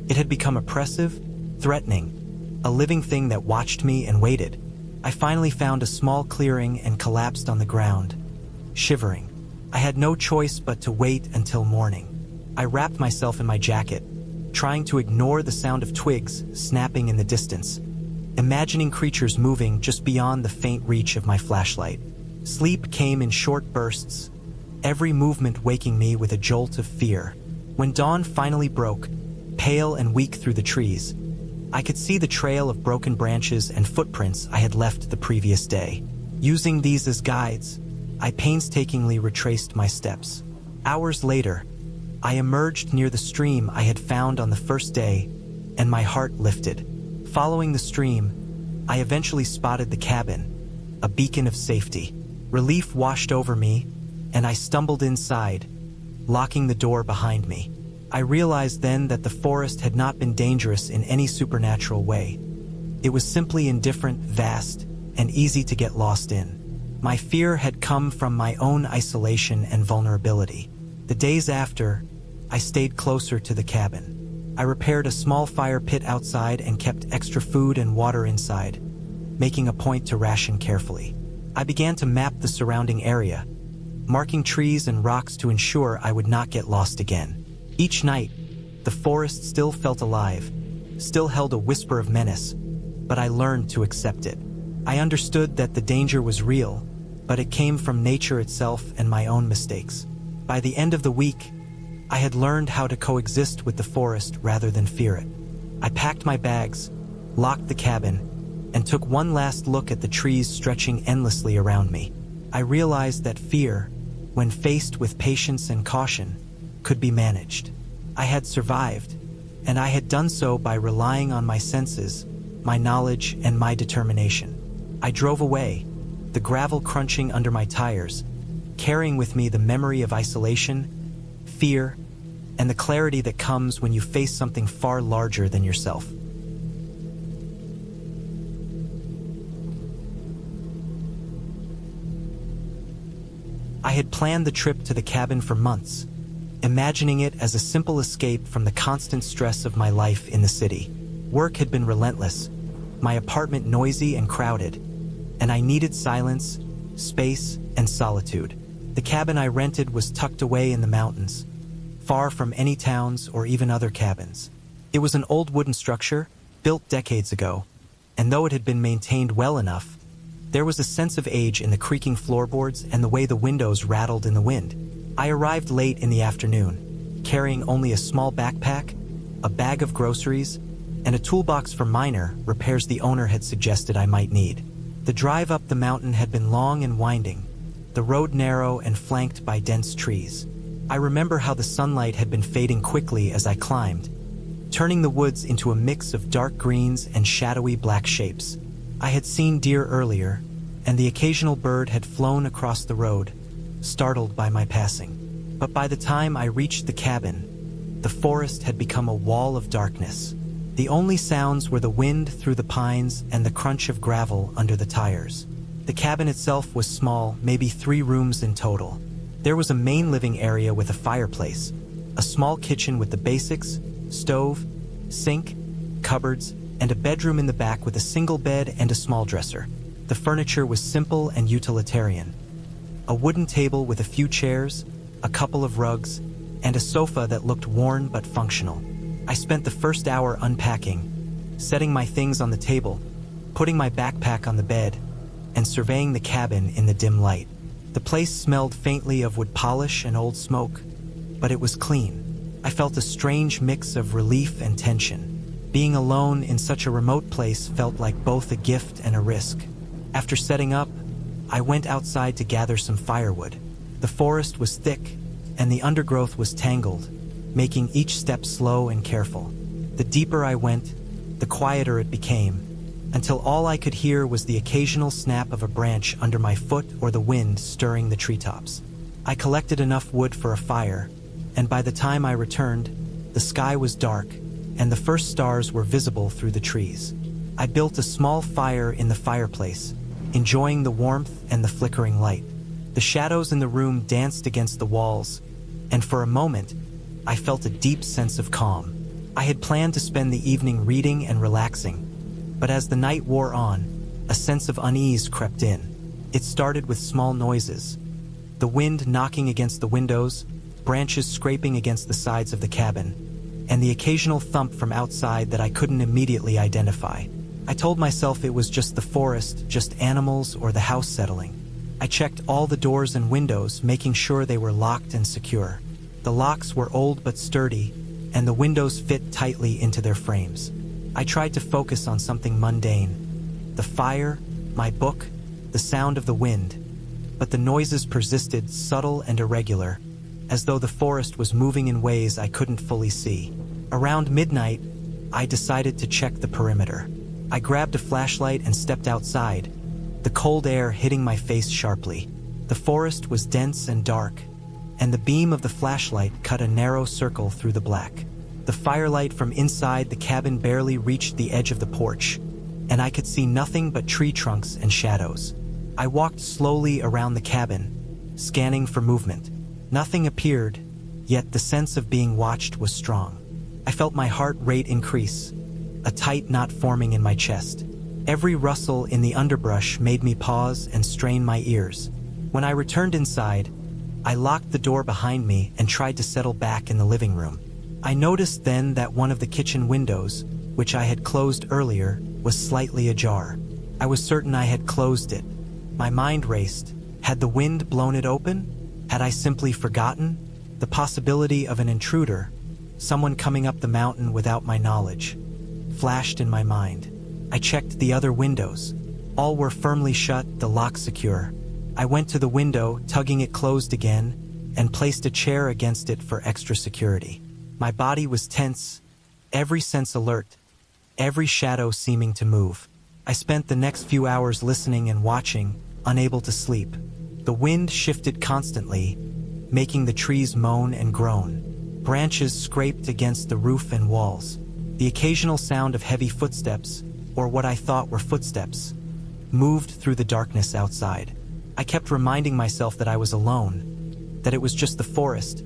It had become oppressive, threatening, a living thing that watched me and waited. I finally found a small clearing and collapsed on the ground, shivering. I had no choice but to wait until morning. I wrapped myself in my jacket, trying to ignore the sound of twigs snapping in the distance, imagining creatures moving just beyond the faint reach of my flashlight. Sleep came in short bursts, every movement waking me with a jolt of fear. When dawn finally broke, pale and weak through the trees, I could see the trail of broken branches and footprints I had left the previous day. Using these as guides, I painstakingly retraced my steps. Hours later, I emerged near the stream I had found on the first day, and my heart lifted. Following the stream, I eventually spotted the cabin, a beacon of safety. Relief washed over me, and I stumbled inside, locking the door behind me. I realized then that the forest had not been dangerous in any supernatural way. It was simply indifferent, vast, and easy to get lost in. My fear had come from my own isolation and vulnerability. The days after, I stayed closer to the cabin. I repaired a small fire pit outside and kept extra food and water inside, making a point to ration carefully. I began to map the surrounding area, marking trees and rocks to ensure I would not get lost again. Each night, the forest still felt alive, still held a whisper of menace, but I learned to accept it. I understood that the danger was real, but it came from nature itself and my own mistakes. By the end of the week, I had learned how to coexist with the forest rather than fear it. I packed my bags, locked the cabin, and took one last look at the trees stretching endlessly around me. I realized that fear, when faced with patience and caution, could be managed. I had survived, and I had done so by relying on my senses, my knowledge, and my determination. I drove away, the gravel crunching under my tires, carrying with me the memory of isolation, fear, and the clarity that comes when you face something far larger than yourself. I had planned the trip to the cabin for months, imagining it as a simple escape from the constant stress of my life in the city. Work had been relentless, my apartment noisy and crowded, and I needed silence, space, and solitude. The cabin I rented was tucked away in the mountains, far from any towns or even other cabins. It was an old wooden structure, built decades ago, and though it had been maintained well enough, there was a sense of age in the creaking floorboards and the way the windows rattled in the wind. I arrived late in the afternoon, carrying only a small backpack, a bag of groceries, and a toolbox for minor repairs the owner had suggested I might need. The drive up the mountain had been long and winding, the road narrow and flanked by dense trees. I remember how the sunlight had been fading quickly as I climbed, turning the woods into a mix of dark greens and shadowy black shapes. I had seen deer earlier, and the occasional bird had flown across the road, startled by my passing. But by the time I reached the cabin, the forest had become a wall of darkness. The only sounds were the wind through the pines and the crunch of gravel under the tires. The cabin itself was small, maybe 3 rooms in total. There was a main living area with a fireplace, a small kitchen with the basics, stove, sink, cupboards, and a bedroom in the back with a single bed and a small dresser. The furniture was simple and utilitarian. A wooden table with a few chairs, a couple of rugs, and a sofa that looked worn but functional. I spent the first hour unpacking, setting my things on the table, putting my backpack on the bed, and surveying the cabin in the dim light. The place smelled faintly of wood polish and old smoke, but it was clean. I felt a strange mix of relief and tension. Being alone in such a remote place felt like both a gift and a risk. After setting up, I went outside to gather some firewood. The forest was thick, and the undergrowth was tangled, making each step slow and careful. The deeper I went, the quieter it became, until all I could hear was the occasional snap of a branch under my foot or the wind stirring the treetops. I collected enough wood for a fire, and by the time I returned, the sky was dark, and the first stars were visible through the trees. I built a small fire in the fireplace, enjoying the warmth and the flickering light. The shadows in the room danced against the walls, and for a moment, I felt a deep sense of calm. I had planned to spend the evening reading and relaxing, but as the night wore on, a sense of unease crept in. It started with small noises, the wind knocking against the windows, branches scraping against the sides of the cabin, and the occasional thump from outside that I couldn't immediately identify. I told myself it was just the forest, just animals, or the house settling. I checked all the doors and windows, making sure they were locked and secure. The locks were old but sturdy, and the windows fit tightly into their frames. I tried to focus on something mundane: the fire, my book, the sound of the wind. But the noises persisted, subtle and irregular, as though the forest was moving in ways I couldn't fully see. Around midnight, I decided to check the perimeter. I grabbed a flashlight and stepped outside, the cold air hitting my face sharply. The forest was dense and dark, and the beam of the flashlight cut a narrow circle through the black. The firelight from inside the cabin barely reached the edge of the porch, and I could see nothing but tree trunks and shadows. I walked slowly around the cabin, scanning for movement. Nothing appeared, yet the sense of being watched was strong. I felt my heart rate increase, a tight knot forming in my chest. Every rustle in the underbrush made me pause and strain my ears. When I returned inside, I locked the door behind me and tried to settle back in the living room. I noticed then that one of the kitchen windows, which I had closed earlier, was slightly ajar. I was certain I had closed it. My mind raced. Had the wind blown it open? Had I simply forgotten? The possibility of an intruder, someone coming up the mountain without my knowledge, flashed in my mind. I checked the other windows. All were firmly shut, the lock secure. I went to the window, tugging it closed again, and placed a chair against it for extra security. My body was tense, every sense alert, every shadow seeming to move. I spent the next few hours listening and watching, unable to sleep. The wind shifted constantly, making the trees moan and groan. Branches scraped against the roof and walls. The occasional sound of heavy footsteps, or what I thought were footsteps, moved through the darkness outside. I kept reminding myself that I was alone, that it was just the forest,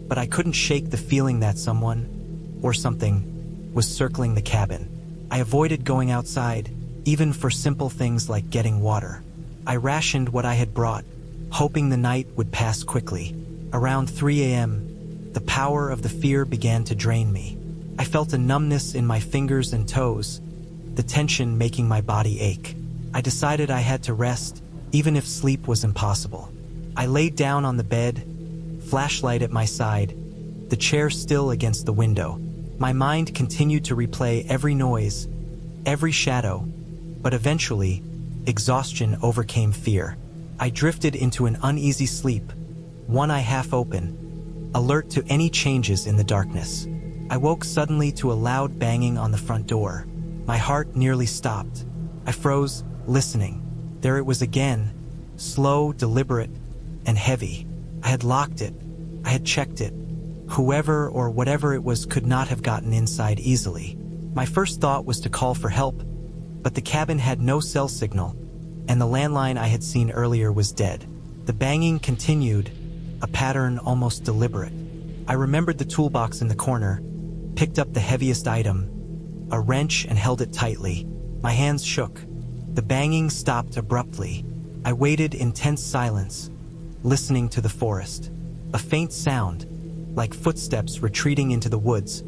but I couldn't shake the feeling that someone, or something, was circling the cabin. I avoided going outside, even for simple things like getting water. I rationed what I had brought, hoping the night would pass quickly. Around 3 a.m., the power of the fear began to drain me. I felt a numbness in my fingers and toes, the tension making my body ache. I decided I had to rest, even if sleep was impossible. I laid down on the bed, flashlight at my side, the chair still against the window. My mind continued to replay every noise, every shadow, but eventually, exhaustion overcame fear. I drifted into an uneasy sleep, one eye half open, alert to any changes in the darkness. I woke suddenly to a loud banging on the front door. My heart nearly stopped. I froze, listening. There it was again, slow, deliberate, and heavy. I had locked it. I had checked it. Whoever or whatever it was could not have gotten inside easily. My first thought was to call for help, but the cabin had no cell signal, and the landline I had seen earlier was dead. The banging continued, a pattern almost deliberate. I remembered the toolbox in the corner, picked up the heaviest item, a wrench, and held it tightly. My hands shook. The banging stopped abruptly. I waited in tense silence, listening to the forest. A faint sound, like footsteps retreating into the woods,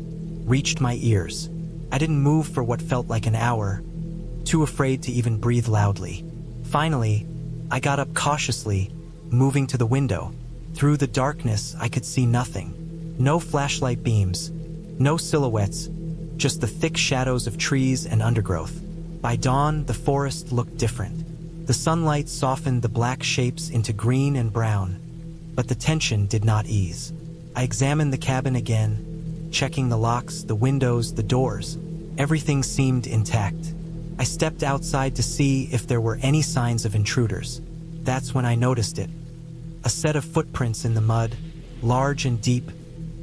reached my ears. I didn't move for what felt like an hour, too afraid to even breathe loudly. Finally, I got up cautiously, moving to the window. Through the darkness, I could see nothing. No flashlight beams, no silhouettes, just the thick shadows of trees and undergrowth. By dawn, the forest looked different. The sunlight softened the black shapes into green and brown, but the tension did not ease. I examined the cabin again, checking the locks, the windows, the doors. Everything seemed intact. I stepped outside to see if there were any signs of intruders. That's when I noticed it. A set of footprints in the mud, large and deep,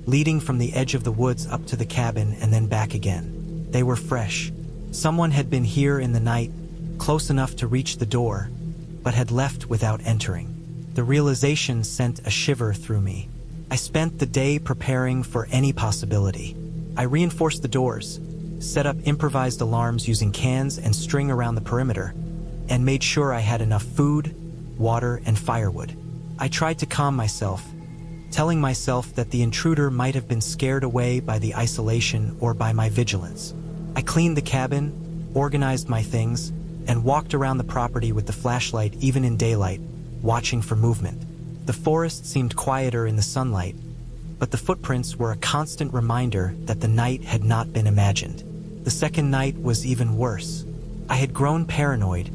leading from the edge of the woods up to the cabin and then back again. They were fresh. Someone had been here in the night, close enough to reach the door, but had left without entering. The realization sent a shiver through me. I spent the day preparing for any possibility. I reinforced the doors, set up improvised alarms using cans and string around the perimeter, and made sure I had enough food, water, and firewood. I tried to calm myself, telling myself that the intruder might have been scared away by the isolation or by my vigilance. I cleaned the cabin, organized my things, and walked around the property with the flashlight even in daylight, watching for movement. The forest seemed quieter in the sunlight, but the footprints were a constant reminder that the night had not been imagined. The second night was even worse. I had grown paranoid,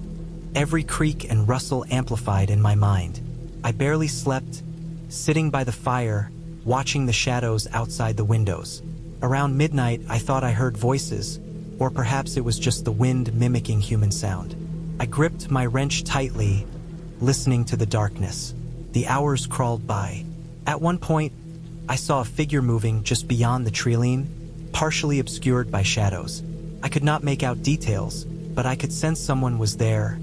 every creak and rustle amplified in my mind. I barely slept, sitting by the fire, watching the shadows outside the windows. Around midnight, I thought I heard voices, or perhaps it was just the wind mimicking human sound. I gripped my wrench tightly, listening to the darkness. The hours crawled by. At one point, I saw a figure moving just beyond the treeline, partially obscured by shadows. I could not make out details, but I could sense someone was there,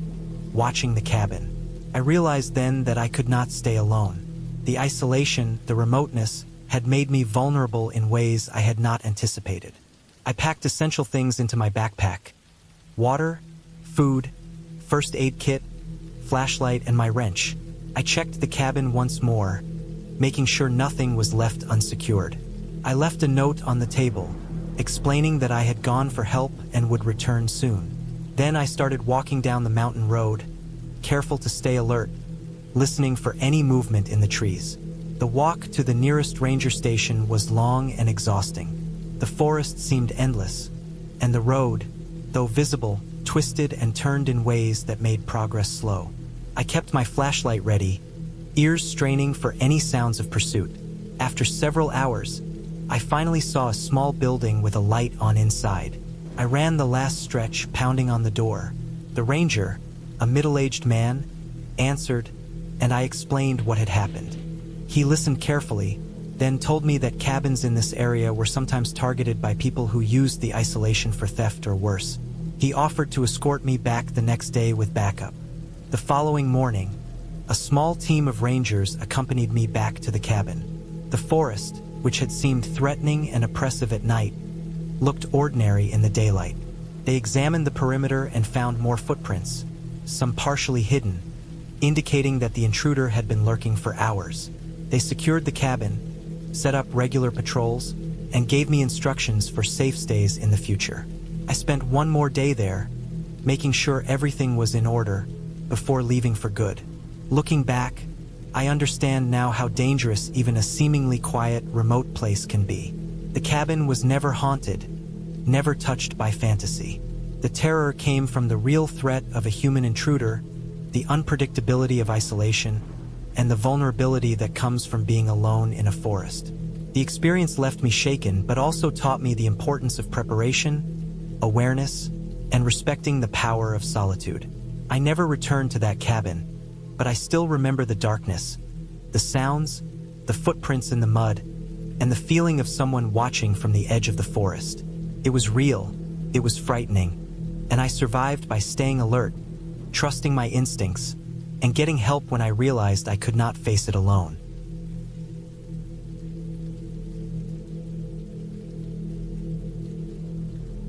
watching the cabin. I realized then that I could not stay alone. The isolation, the remoteness, had made me vulnerable in ways I had not anticipated. I packed essential things into my backpack: water, food, first aid kit, flashlight, and my wrench. I checked the cabin once more, making sure nothing was left unsecured. I left a note on the table, explaining that I had gone for help and would return soon. Then I started walking down the mountain road, careful to stay alert, listening for any movement in the trees. The walk to the nearest ranger station was long and exhausting. The forest seemed endless, and the road, though visible, twisted and turned in ways that made progress slow. I kept my flashlight ready, ears straining for any sounds of pursuit. After several hours, I finally saw a small building with a light on inside. I ran the last stretch, pounding on the door. The ranger, a middle-aged man, answered, and I explained what had happened. He listened carefully, then told me that cabins in this area were sometimes targeted by people who used the isolation for theft or worse. He offered to escort me back the next day with backup. The following morning, a small team of rangers accompanied me back to the cabin. The forest, which had seemed threatening and oppressive at night, looked ordinary in the daylight. They examined the perimeter and found more footprints, some partially hidden, indicating that the intruder had been lurking for hours. They secured the cabin, set up regular patrols, and gave me instructions for safe stays in the future. I spent one more day there, making sure everything was in order before leaving for good. Looking back, I understand now how dangerous even a seemingly quiet, remote place can be. The cabin was never haunted, never touched by fantasy. The terror came from the real threat of a human intruder, the unpredictability of isolation, and the vulnerability that comes from being alone in a forest. The experience left me shaken, but also taught me the importance of preparation, awareness, and respecting the power of solitude. I never returned to that cabin, but I still remember the darkness, the sounds, the footprints in the mud, and the feeling of someone watching from the edge of the forest. It was real, it was frightening, and I survived by staying alert, trusting my instincts, and getting help when I realized I could not face it alone.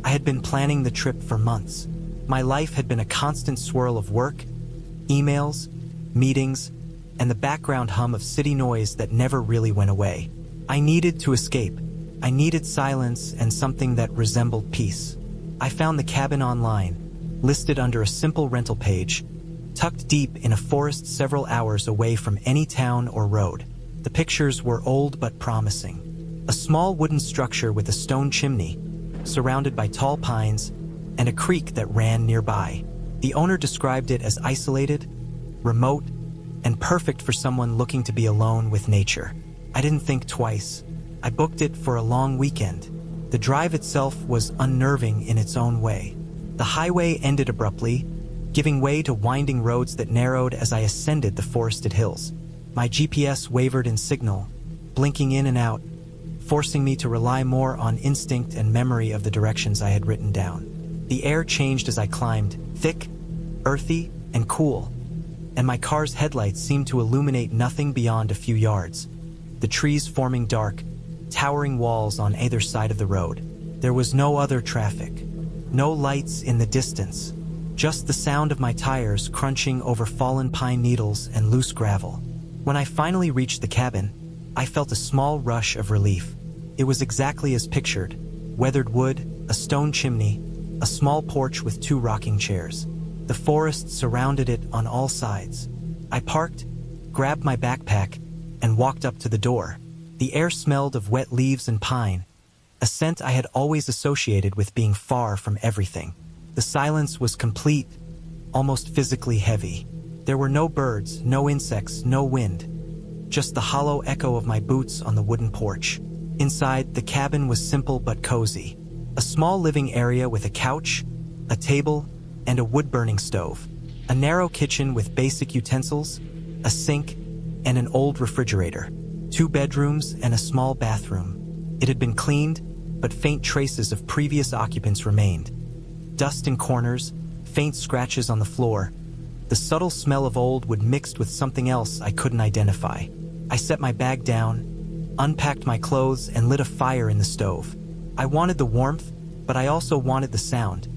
I had been planning the trip for months. My life had been a constant swirl of work, emails, meetings, and the background hum of city noise that never really went away. I needed to escape. I needed silence and something that resembled peace. I found the cabin online, listed under a simple rental page, tucked deep in a forest several hours away from any town or road. The pictures were old but promising. A small wooden structure with a stone chimney, surrounded by tall pines, and a creek that ran nearby. The owner described it as isolated, remote, and perfect for someone looking to be alone with nature. I didn't think twice. I booked it for a long weekend. The drive itself was unnerving in its own way. The highway ended abruptly, giving way to winding roads that narrowed as I ascended the forested hills. My GPS wavered in signal, blinking in and out, forcing me to rely more on instinct and memory of the directions I had written down. The air changed as I climbed, thick, earthy, and cool, and my car's headlights seemed to illuminate nothing beyond a few yards, the trees forming dark, towering walls on either side of the road. There was no other traffic, no lights in the distance, just the sound of my tires crunching over fallen pine needles and loose gravel. When I finally reached the cabin, I felt a small rush of relief. It was exactly as pictured: weathered wood, a stone chimney, a small porch with 2 rocking chairs. The forest surrounded it on all sides. I parked, grabbed my backpack, and walked up to the door. The air smelled of wet leaves and pine, a scent I had always associated with being far from everything. The silence was complete, almost physically heavy. There were no birds, no insects, no wind, just the hollow echo of my boots on the wooden porch. Inside, the cabin was simple but cozy. A small living area with a couch, a table, and a wood-burning stove. A narrow kitchen with basic utensils, a sink, and an old refrigerator. 2 bedrooms and a small bathroom. It had been cleaned, but faint traces of previous occupants remained. Dust in corners, faint scratches on the floor. The subtle smell of old wood mixed with something else I couldn't identify. I set my bag down, unpacked my clothes, and lit a fire in the stove. I wanted the warmth, but I also wanted the sound.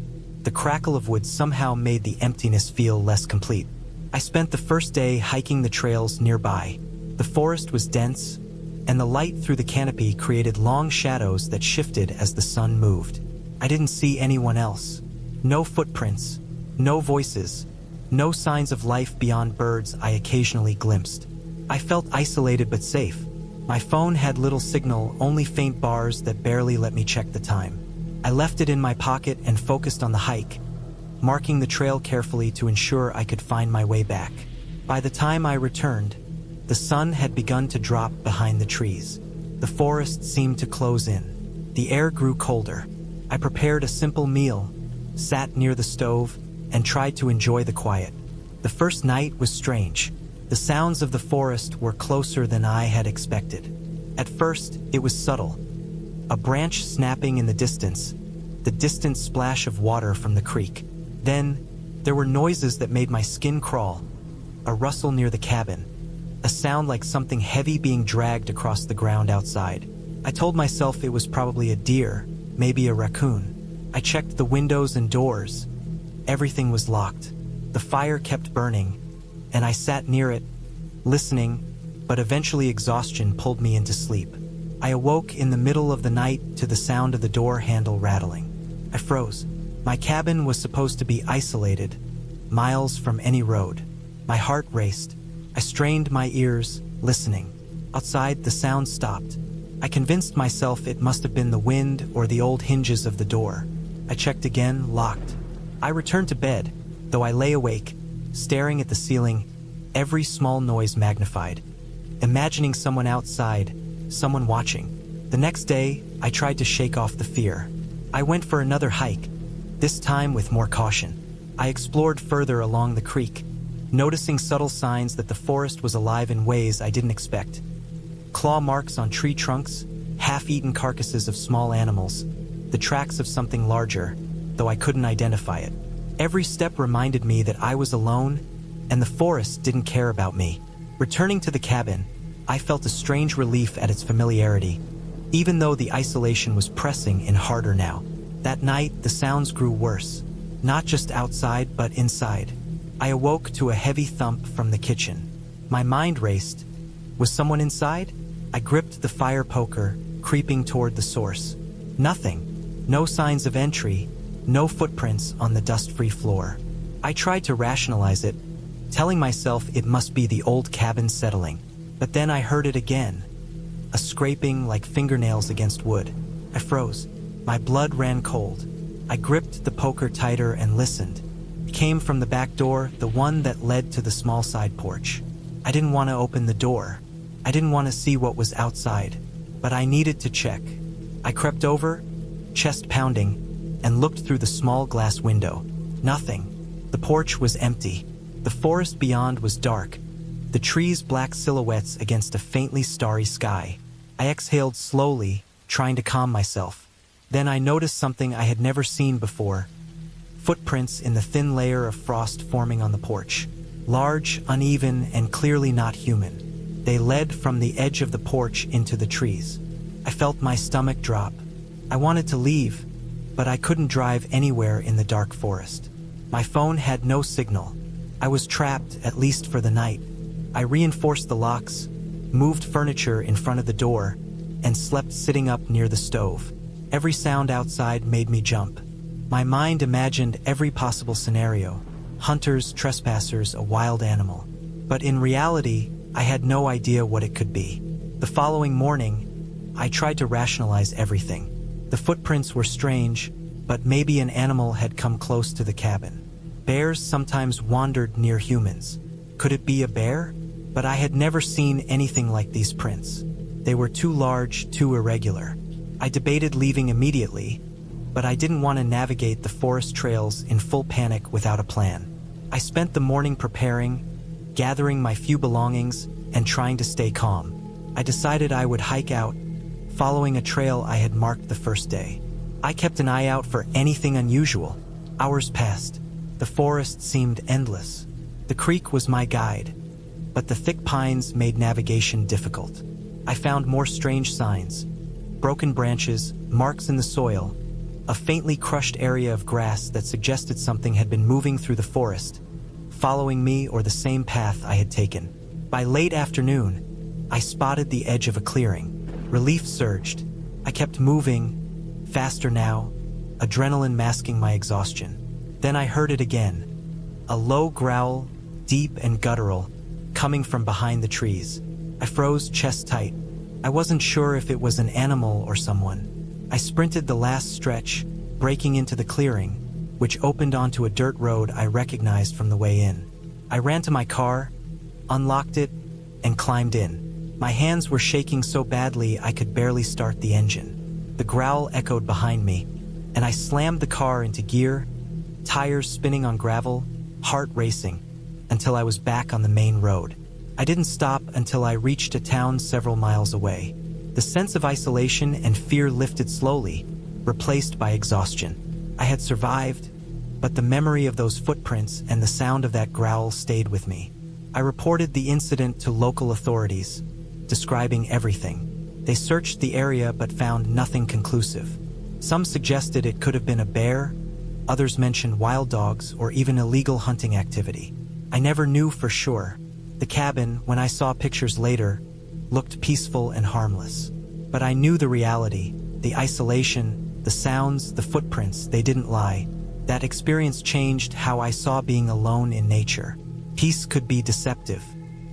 The crackle of wood somehow made the emptiness feel less complete. I spent the first day hiking the trails nearby. The forest was dense, and the light through the canopy created long shadows that shifted as the sun moved. I didn't see anyone else. No footprints, no voices, no signs of life beyond birds I occasionally glimpsed. I felt isolated but safe. My phone had little signal, only faint bars that barely let me check the time. I left it in my pocket and focused on the hike, marking the trail carefully to ensure I could find my way back. By the time I returned, the sun had begun to drop behind the trees. The forest seemed to close in. The air grew colder. I prepared a simple meal, sat near the stove, and tried to enjoy the quiet. The first night was strange. The sounds of the forest were closer than I had expected. At first, it was subtle. A branch snapping in the distance, the distant splash of water from the creek. Then, there were noises that made my skin crawl. A rustle near the cabin, a sound like something heavy being dragged across the ground outside. I told myself it was probably a deer, maybe a raccoon. I checked the windows and doors. Everything was locked. The fire kept burning, and I sat near it, listening, but eventually exhaustion pulled me into sleep. I awoke in the middle of the night to the sound of the door handle rattling. I froze. My cabin was supposed to be isolated, miles from any road. My heart raced. I strained my ears, listening. Outside, the sound stopped. I convinced myself it must have been the wind or the old hinges of the door. I checked again, locked. I returned to bed, though I lay awake, staring at the ceiling, every small noise magnified, imagining someone outside, someone watching. The next day, I tried to shake off the fear. I went for another hike, this time with more caution. I explored further along the creek, noticing subtle signs that the forest was alive in ways I didn't expect. Claw marks on tree trunks, half-eaten carcasses of small animals, the tracks of something larger, though I couldn't identify it. Every step reminded me that I was alone, and the forest didn't care about me. Returning to the cabin, I felt a strange relief at its familiarity, even though the isolation was pressing in harder now. That night, the sounds grew worse, not just outside, but inside. I awoke to a heavy thump from the kitchen. My mind raced. Was someone inside? I gripped the fire poker, creeping toward the source. Nothing. No signs of entry, no footprints on the dust-free floor. I tried to rationalize it, telling myself it must be the old cabin settling. But then I heard it again, a scraping like fingernails against wood. I froze. My blood ran cold. I gripped the poker tighter and listened. It came from the back door, the one that led to the small side porch. I didn't want to open the door. I didn't want to see what was outside, but I needed to check. I crept over, chest pounding, and looked through the small glass window. Nothing. The porch was empty. The forest beyond was dark, the trees black silhouettes against a faintly starry sky. I exhaled slowly, trying to calm myself. Then I noticed something I had never seen before. Footprints in the thin layer of frost forming on the porch. Large, uneven, and clearly not human. They led from the edge of the porch into the trees. I felt my stomach drop. I wanted to leave, but I couldn't drive anywhere in the dark forest. My phone had no signal. I was trapped, at least for the night. I reinforced the locks, moved furniture in front of the door, and slept sitting up near the stove. Every sound outside made me jump. My mind imagined every possible scenario: hunters, trespassers, a wild animal. But in reality, I had no idea what it could be. The following morning, I tried to rationalize everything. The footprints were strange, but maybe an animal had come close to the cabin. Bears sometimes wandered near humans. Could it be a bear? But I had never seen anything like these prints. They were too large, too irregular. I debated leaving immediately, but I didn't want to navigate the forest trails in full panic without a plan. I spent the morning preparing, gathering my few belongings, and trying to stay calm. I decided I would hike out, following a trail I had marked the first day. I kept an eye out for anything unusual. Hours passed. The forest seemed endless. The creek was my guide, but the thick pines made navigation difficult. I found more strange signs: broken branches, marks in the soil, a faintly crushed area of grass that suggested something had been moving through the forest, following me or the same path I had taken. By late afternoon, I spotted the edge of a clearing. Relief surged. I kept moving, faster now, adrenaline masking my exhaustion. Then I heard it again. A low growl, deep and guttural, coming from behind the trees. I froze, chest tight. I wasn't sure if it was an animal or someone. I sprinted the last stretch, breaking into the clearing, which opened onto a dirt road I recognized from the way in. I ran to my car, unlocked it, and climbed in. My hands were shaking so badly I could barely start the engine. The growl echoed behind me, and I slammed the car into gear, tires spinning on gravel, heart racing, until I was back on the main road. I didn't stop until I reached a town several miles away. The sense of isolation and fear lifted slowly, replaced by exhaustion. I had survived, but the memory of those footprints and the sound of that growl stayed with me. I reported the incident to local authorities, describing everything. They searched the area but found nothing conclusive. Some suggested it could have been a bear, others mentioned wild dogs or even illegal hunting activity. I never knew for sure. The cabin, when I saw pictures later, looked peaceful and harmless. But I knew the reality, the isolation, the sounds, the footprints, they didn't lie. That experience changed how I saw being alone in nature. Peace could be deceptive.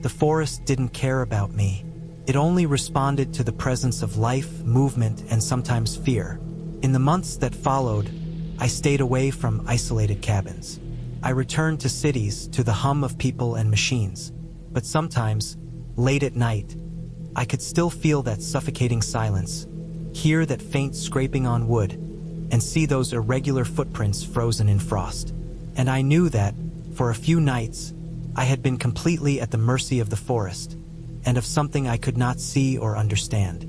The forest didn't care about me. It only responded to the presence of life, movement, and sometimes fear. In the months that followed, I stayed away from isolated cabins. I returned to cities, to the hum of people and machines. But sometimes, late at night, I could still feel that suffocating silence, hear that faint scraping on wood, and see those irregular footprints frozen in frost. And I knew that, for a few nights, I had been completely at the mercy of the forest, and of something I could not see or understand.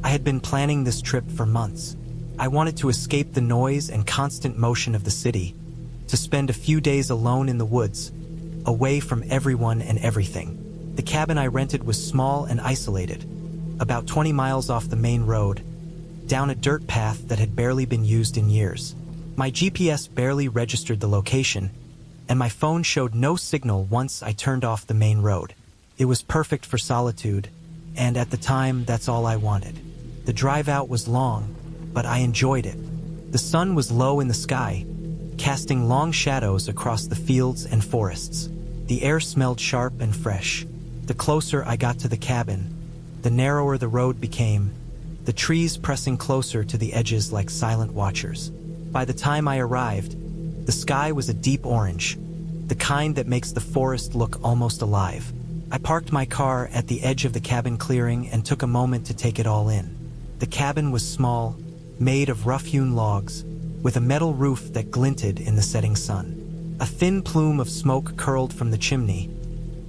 I had been planning this trip for months. I wanted to escape the noise and constant motion of the city, to spend a few days alone in the woods, away from everyone and everything. The cabin I rented was small and isolated, about 20 miles off the main road, down a dirt path that had barely been used in years. My GPS barely registered the location, and my phone showed no signal once I turned off the main road. It was perfect for solitude, and at the time, that's all I wanted. The drive out was long, but I enjoyed it. The sun was low in the sky, casting long shadows across the fields and forests. The air smelled sharp and fresh. The closer I got to the cabin, the narrower the road became, the trees pressing closer to the edges like silent watchers. By the time I arrived, the sky was a deep orange, the kind that makes the forest look almost alive. I parked my car at the edge of the cabin clearing and took a moment to take it all in. The cabin was small, made of rough-hewn logs, with a metal roof that glinted in the setting sun. A thin plume of smoke curled from the chimney,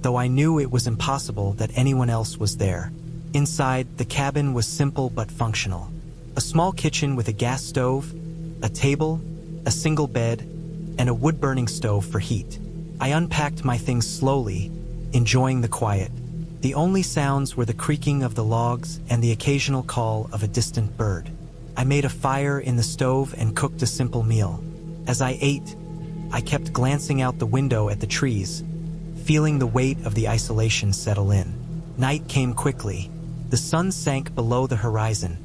though I knew it was impossible that anyone else was there. Inside, the cabin was simple but functional. A small kitchen with a gas stove, a table, a single bed, and a wood-burning stove for heat. I unpacked my things slowly, enjoying the quiet. The only sounds were the creaking of the logs and the occasional call of a distant bird. I made a fire in the stove and cooked a simple meal. As I ate, I kept glancing out the window at the trees, feeling the weight of the isolation settle in. Night came quickly. The sun sank below the horizon,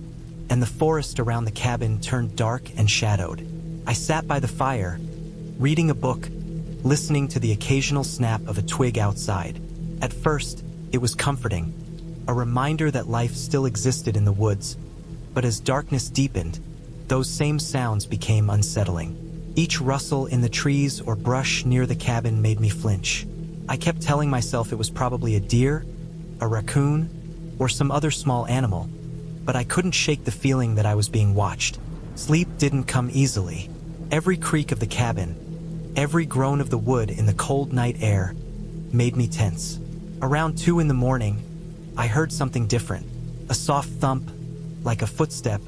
and the forest around the cabin turned dark and shadowed. I sat by the fire, reading a book, listening to the occasional snap of a twig outside. At first, it was comforting, a reminder that life still existed in the woods. But as darkness deepened, those same sounds became unsettling. Each rustle in the trees or brush near the cabin made me flinch. I kept telling myself it was probably a deer, a raccoon, or some other small animal, but I couldn't shake the feeling that I was being watched. Sleep didn't come easily. Every creak of the cabin, every groan of the wood in the cold night air, made me tense. Around 2 in the morning, I heard something different, a soft thump, like a footstep,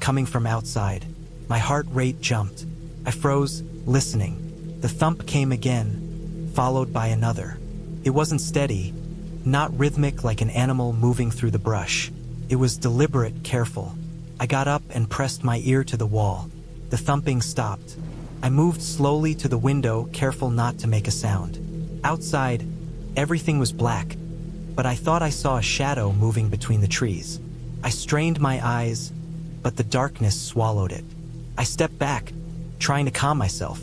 coming from outside. My heart rate jumped. I froze, listening. The thump came again, followed by another. It wasn't steady, not rhythmic like an animal moving through the brush. It was deliberate, careful. I got up and pressed my ear to the wall. The thumping stopped. I moved slowly to the window, careful not to make a sound. Outside, everything was black, but I thought I saw a shadow moving between the trees. I strained my eyes, but the darkness swallowed it. I stepped back, trying to calm myself.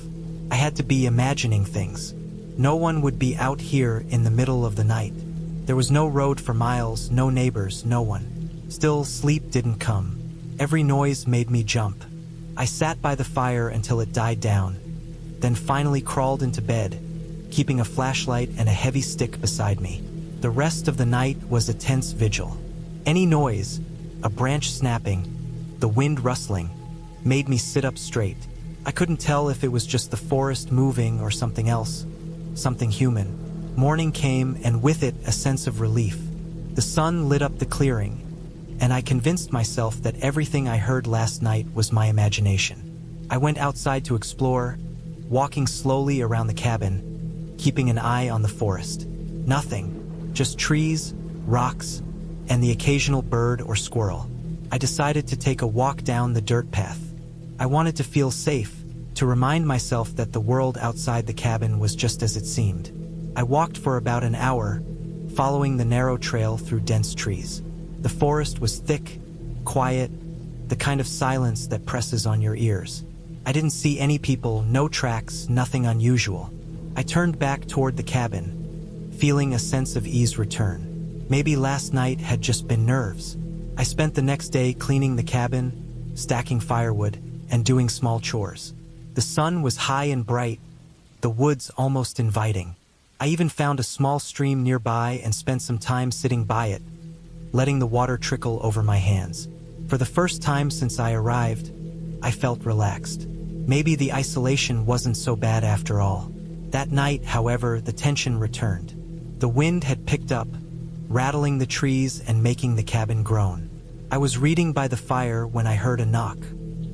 I had to be imagining things. No one would be out here in the middle of the night. There was no road for miles, no neighbors, no one. Still, sleep didn't come. Every noise made me jump. I sat by the fire until it died down, then finally crawled into bed, keeping a flashlight and a heavy stick beside me. The rest of the night was a tense vigil. Any noise, a branch snapping, the wind rustling, made me sit up straight. I couldn't tell if it was just the forest moving or something else, something human. Morning came, and with it a sense of relief. The sun lit up the clearing, and I convinced myself that everything I heard last night was my imagination. I went outside to explore, walking slowly around the cabin, keeping an eye on the forest. Nothing, just trees, rocks, and the occasional bird or squirrel. I decided to take a walk down the dirt path. I wanted to feel safe, to remind myself that the world outside the cabin was just as it seemed. I walked for about an hour, following the narrow trail through dense trees. The forest was thick, quiet, the kind of silence that presses on your ears. I didn't see any people, no tracks, nothing unusual. I turned back toward the cabin, feeling a sense of ease return. Maybe last night had just been nerves. I spent the next day cleaning the cabin, stacking firewood, and doing small chores. The sun was high and bright, the woods almost inviting. I even found a small stream nearby and spent some time sitting by it, letting the water trickle over my hands. For the first time since I arrived, I felt relaxed. Maybe the isolation wasn't so bad after all. That night, however, the tension returned. The wind had picked up, rattling the trees and making the cabin groan. I was reading by the fire when I heard a knock.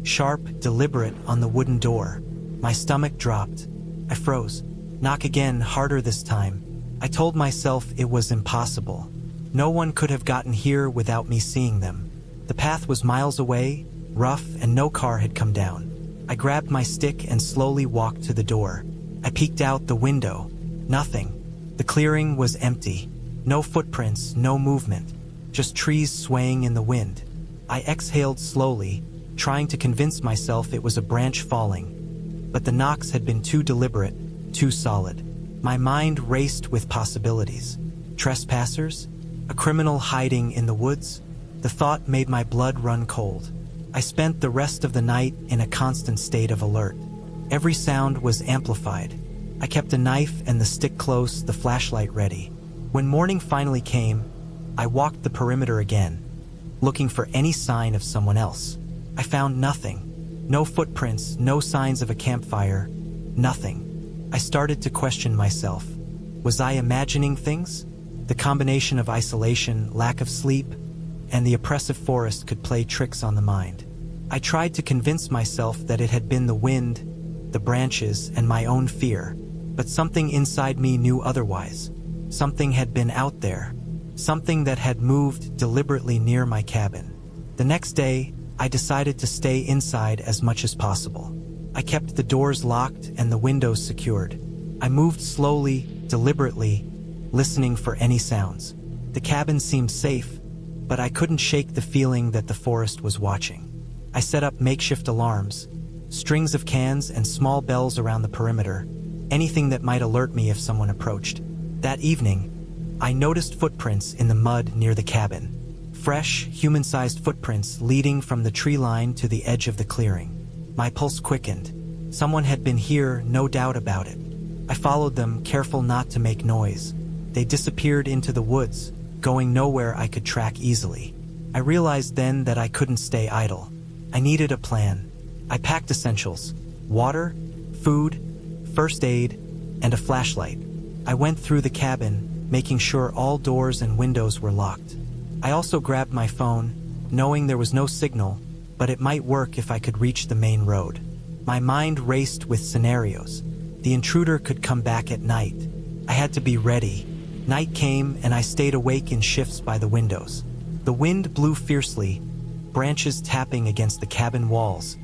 Sharp, deliberate, on the wooden door. My stomach dropped. I froze. Knock again, harder this time. I told myself it was impossible. No one could have gotten here without me seeing them. The path was miles away, rough, and no car had come down. I grabbed my stick and slowly walked to the door. I peeked out the window. Nothing. The clearing was empty. No footprints, no movement. Just trees swaying in the wind. I exhaled slowly, trying to convince myself it was a branch falling. But the knocks had been too deliberate, too solid. My mind raced with possibilities. Trespassers? A criminal hiding in the woods? The thought made my blood run cold. I spent the rest of the night in a constant state of alert. Every sound was amplified. I kept a knife and the stick close, the flashlight ready. When morning finally came, I walked the perimeter again, looking for any sign of someone else. I found nothing. No footprints, no signs of a campfire, nothing. I started to question myself. Was I imagining things? The combination of isolation, lack of sleep, and the oppressive forest could play tricks on the mind. I tried to convince myself that it had been the wind, the branches, and my own fear, but something inside me knew otherwise. Something had been out there, something that had moved deliberately near my cabin. The next day, I decided to stay inside as much as possible. I kept the doors locked and the windows secured. I moved slowly, deliberately, listening for any sounds. The cabin seemed safe, but I couldn't shake the feeling that the forest was watching. I set up makeshift alarms, strings of cans and small bells around the perimeter, anything that might alert me if someone approached. That evening, I noticed footprints in the mud near the cabin. Fresh, human-sized footprints leading from the tree line to the edge of the clearing. My pulse quickened. Someone had been here, no doubt about it. I followed them, careful not to make noise. They disappeared into the woods, going nowhere I could track easily. I realized then that I couldn't stay idle. I needed a plan. I packed essentials: water, food, first aid, and a flashlight. I went through the cabin, making sure all doors and windows were locked. I also grabbed my phone, knowing there was no signal, but it might work if I could reach the main road. My mind raced with scenarios. The intruder could come back at night. I had to be ready. Night came and I stayed awake in shifts by the windows. The wind blew fiercely, branches tapping against the cabin walls,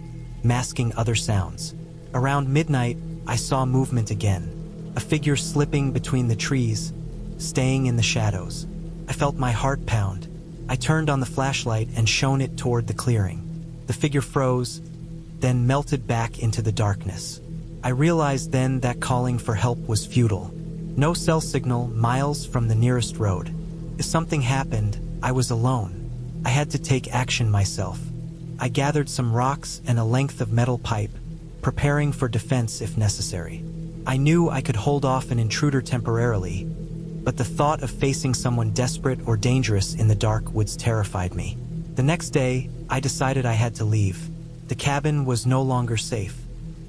masking other sounds. Around midnight, I saw movement again, a figure slipping between the trees, staying in the shadows. I felt my heart pound. I turned on the flashlight and shone it toward the clearing. The figure froze, then melted back into the darkness. I realized then that calling for help was futile. No cell signal miles from the nearest road. If something happened, I was alone. I had to take action myself. I gathered some rocks and a length of metal pipe, preparing for defense if necessary. I knew I could hold off an intruder temporarily, but the thought of facing someone desperate or dangerous in the dark woods terrified me. The next day, I decided I had to leave. The cabin was no longer safe.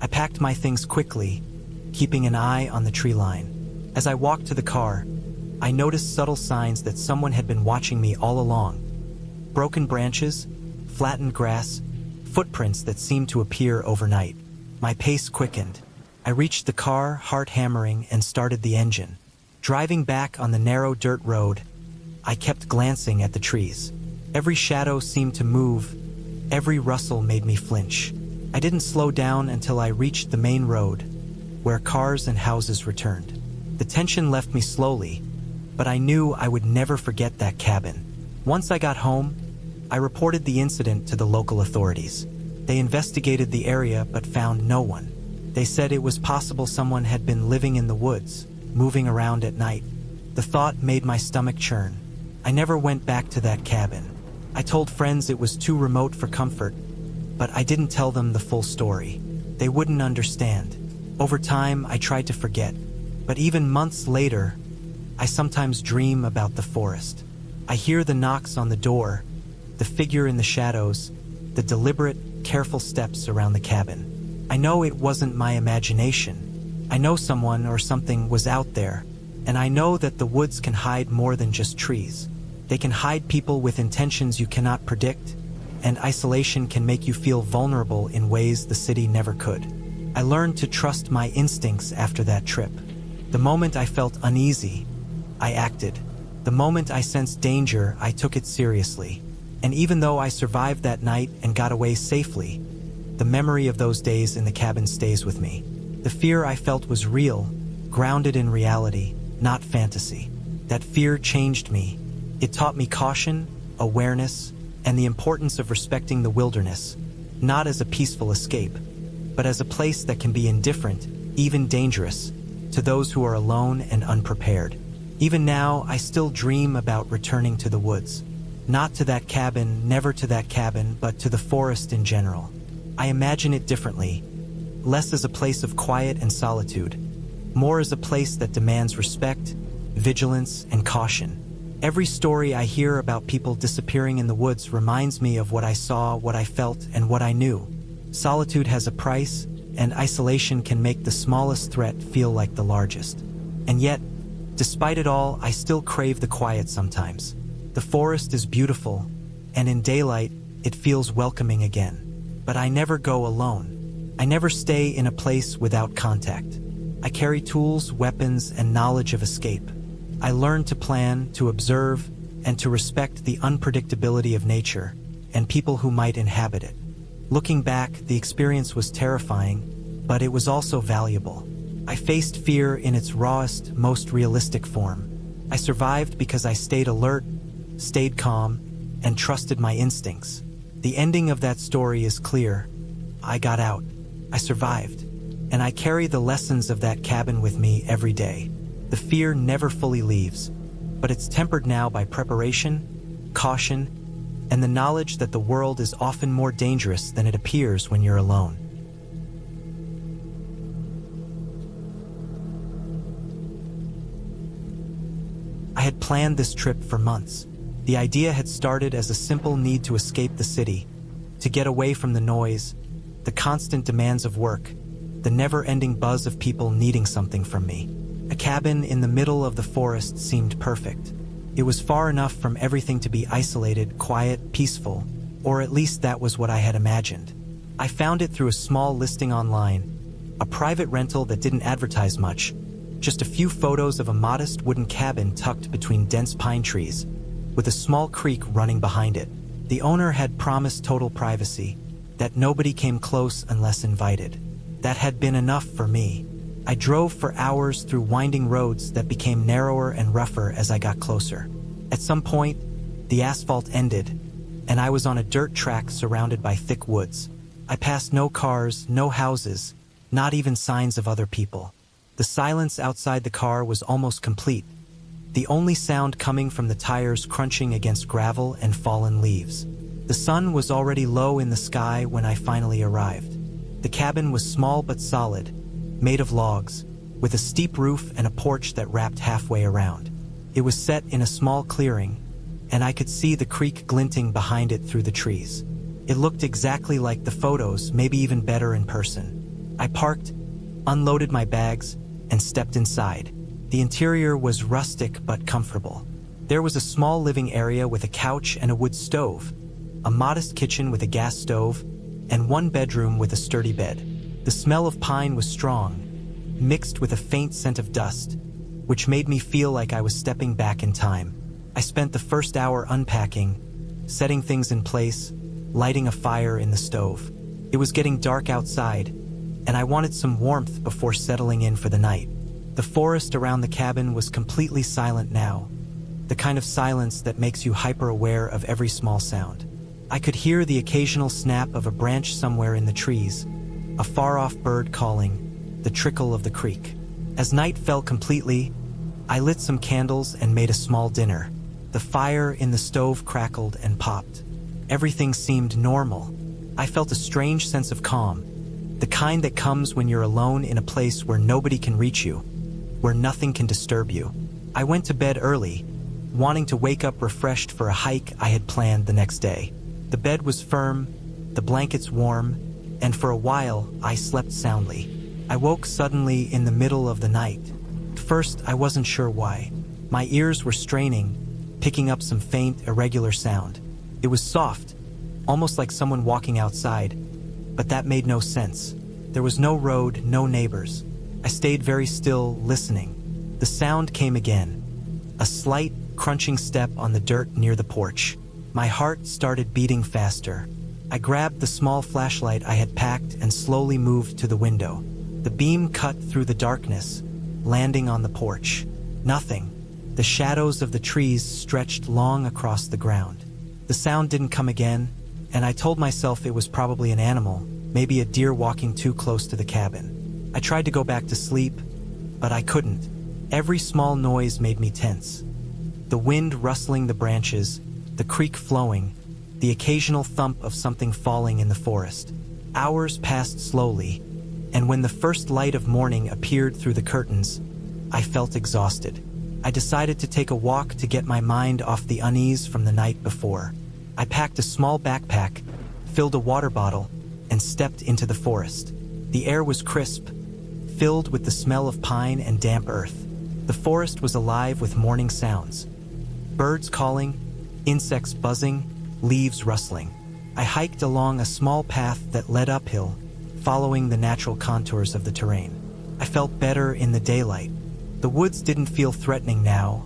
I packed my things quickly, keeping an eye on the tree line. As I walked to the car, I noticed subtle signs that someone had been watching me all along. Broken branches, flattened grass, footprints that seemed to appear overnight. My pace quickened. I reached the car, heart hammering, and started the engine. Driving back on the narrow dirt road, I kept glancing at the trees. Every shadow seemed to move. Every rustle made me flinch. I didn't slow down until I reached the main road, where cars and houses returned. The tension left me slowly, but I knew I would never forget that cabin. Once I got home, I reported the incident to the local authorities. They investigated the area but found no one. They said it was possible someone had been living in the woods, moving around at night. The thought made my stomach churn. I never went back to that cabin. I told friends it was too remote for comfort, but I didn't tell them the full story. They wouldn't understand. Over time, I tried to forget, but even months later, I sometimes dream about the forest. I hear the knocks on the door, the figure in the shadows, the deliberate, careful steps around the cabin. I know it wasn't my imagination. I know someone or something was out there, and I know that the woods can hide more than just trees. They can hide people with intentions you cannot predict, and isolation can make you feel vulnerable in ways the city never could. I learned to trust my instincts after that trip. The moment I felt uneasy, I acted. The moment I sensed danger, I took it seriously. And even though I survived that night and got away safely, the memory of those days in the cabin stays with me. The fear I felt was real, grounded in reality, not fantasy. That fear changed me. It taught me caution, awareness, and the importance of respecting the wilderness, not as a peaceful escape, but as a place that can be indifferent, even dangerous, to those who are alone and unprepared. Even now, I still dream about returning to the woods. Not to that cabin, never to that cabin, but to the forest in general. I imagine it differently, less as a place of quiet and solitude, more as a place that demands respect, vigilance, and caution. Every story I hear about people disappearing in the woods reminds me of what I saw, what I felt, and what I knew. Solitude has a price, and isolation can make the smallest threat feel like the largest. And yet, despite it all, I still crave the quiet sometimes. The forest is beautiful, and in daylight, it feels welcoming again. But I never go alone. I never stay in a place without contact. I carry tools, weapons, and knowledge of escape. I learn to plan, to observe, and to respect the unpredictability of nature and people who might inhabit it. Looking back, the experience was terrifying, but it was also valuable. I faced fear in its rawest, most realistic form. I survived because I stayed alert, stayed calm, and trusted my instincts. The ending of that story is clear. I got out. I survived. And I carry the lessons of that cabin with me every day. The fear never fully leaves, but it's tempered now by preparation, caution, and the knowledge that the world is often more dangerous than it appears when you're alone. I had planned this trip for months. The idea had started as a simple need to escape the city, to get away from the noise, the constant demands of work, the never-ending buzz of people needing something from me. A cabin in the middle of the forest seemed perfect. It was far enough from everything to be isolated, quiet, peaceful, or at least that was what I had imagined. I found it through a small listing online, a private rental that didn't advertise much, just a few photos of a modest wooden cabin tucked between dense pine trees, with a small creek running behind it. The owner had promised total privacy, that nobody came close unless invited. That had been enough for me. I drove for hours through winding roads that became narrower and rougher as I got closer. At some point, the asphalt ended, and I was on a dirt track surrounded by thick woods. I passed no cars, no houses, not even signs of other people. The silence outside the car was almost complete, the only sound coming from the tires crunching against gravel and fallen leaves. The sun was already low in the sky when I finally arrived. The cabin was small but solid, made of logs, with a steep roof and a porch that wrapped halfway around. It was set in a small clearing, and I could see the creek glinting behind it through the trees. It looked exactly like the photos, maybe even better in person. I parked, unloaded my bags, and stepped inside. The interior was rustic but comfortable. There was a small living area with a couch and a wood stove, a modest kitchen with a gas stove, and one bedroom with a sturdy bed. The smell of pine was strong, mixed with a faint scent of dust, which made me feel like I was stepping back in time. I spent the first hour unpacking, setting things in place, lighting a fire in the stove. It was getting dark outside, and I wanted some warmth before settling in for the night. The forest around the cabin was completely silent now, the kind of silence that makes you hyper-aware of every small sound. I could hear the occasional snap of a branch somewhere in the trees, a far-off bird calling, the trickle of the creek. As night fell completely, I lit some candles and made a small dinner. The fire in the stove crackled and popped. Everything seemed normal. I felt a strange sense of calm, the kind that comes when you're alone in a place where nobody can reach you, where nothing can disturb you. I went to bed early, wanting to wake up refreshed for a hike I had planned the next day. The bed was firm, the blankets warm, and for a while I slept soundly. I woke suddenly in the middle of the night. At first, I wasn't sure why. My ears were straining, picking up some faint, irregular sound. It was soft, almost like someone walking outside, but that made no sense. There was no road, no neighbors. I stayed very still, listening. The sound came again, a slight, crunching step on the dirt near the porch. My heart started beating faster. I grabbed the small flashlight I had packed and slowly moved to the window. The beam cut through the darkness, landing on the porch. Nothing. The shadows of the trees stretched long across the ground. The sound didn't come again, and I told myself it was probably an animal, maybe a deer walking too close to the cabin. I tried to go back to sleep, but I couldn't. Every small noise made me tense. The wind rustling the branches, the creek flowing, the occasional thump of something falling in the forest. Hours passed slowly, and when the first light of morning appeared through the curtains, I felt exhausted. I decided to take a walk to get my mind off the unease from the night before. I packed a small backpack, filled a water bottle, and stepped into the forest. The air was crisp, filled with the smell of pine and damp earth. The forest was alive with morning sounds. Birds calling, insects buzzing, leaves rustling. I hiked along a small path that led uphill, following the natural contours of the terrain. I felt better in the daylight. The woods didn't feel threatening now.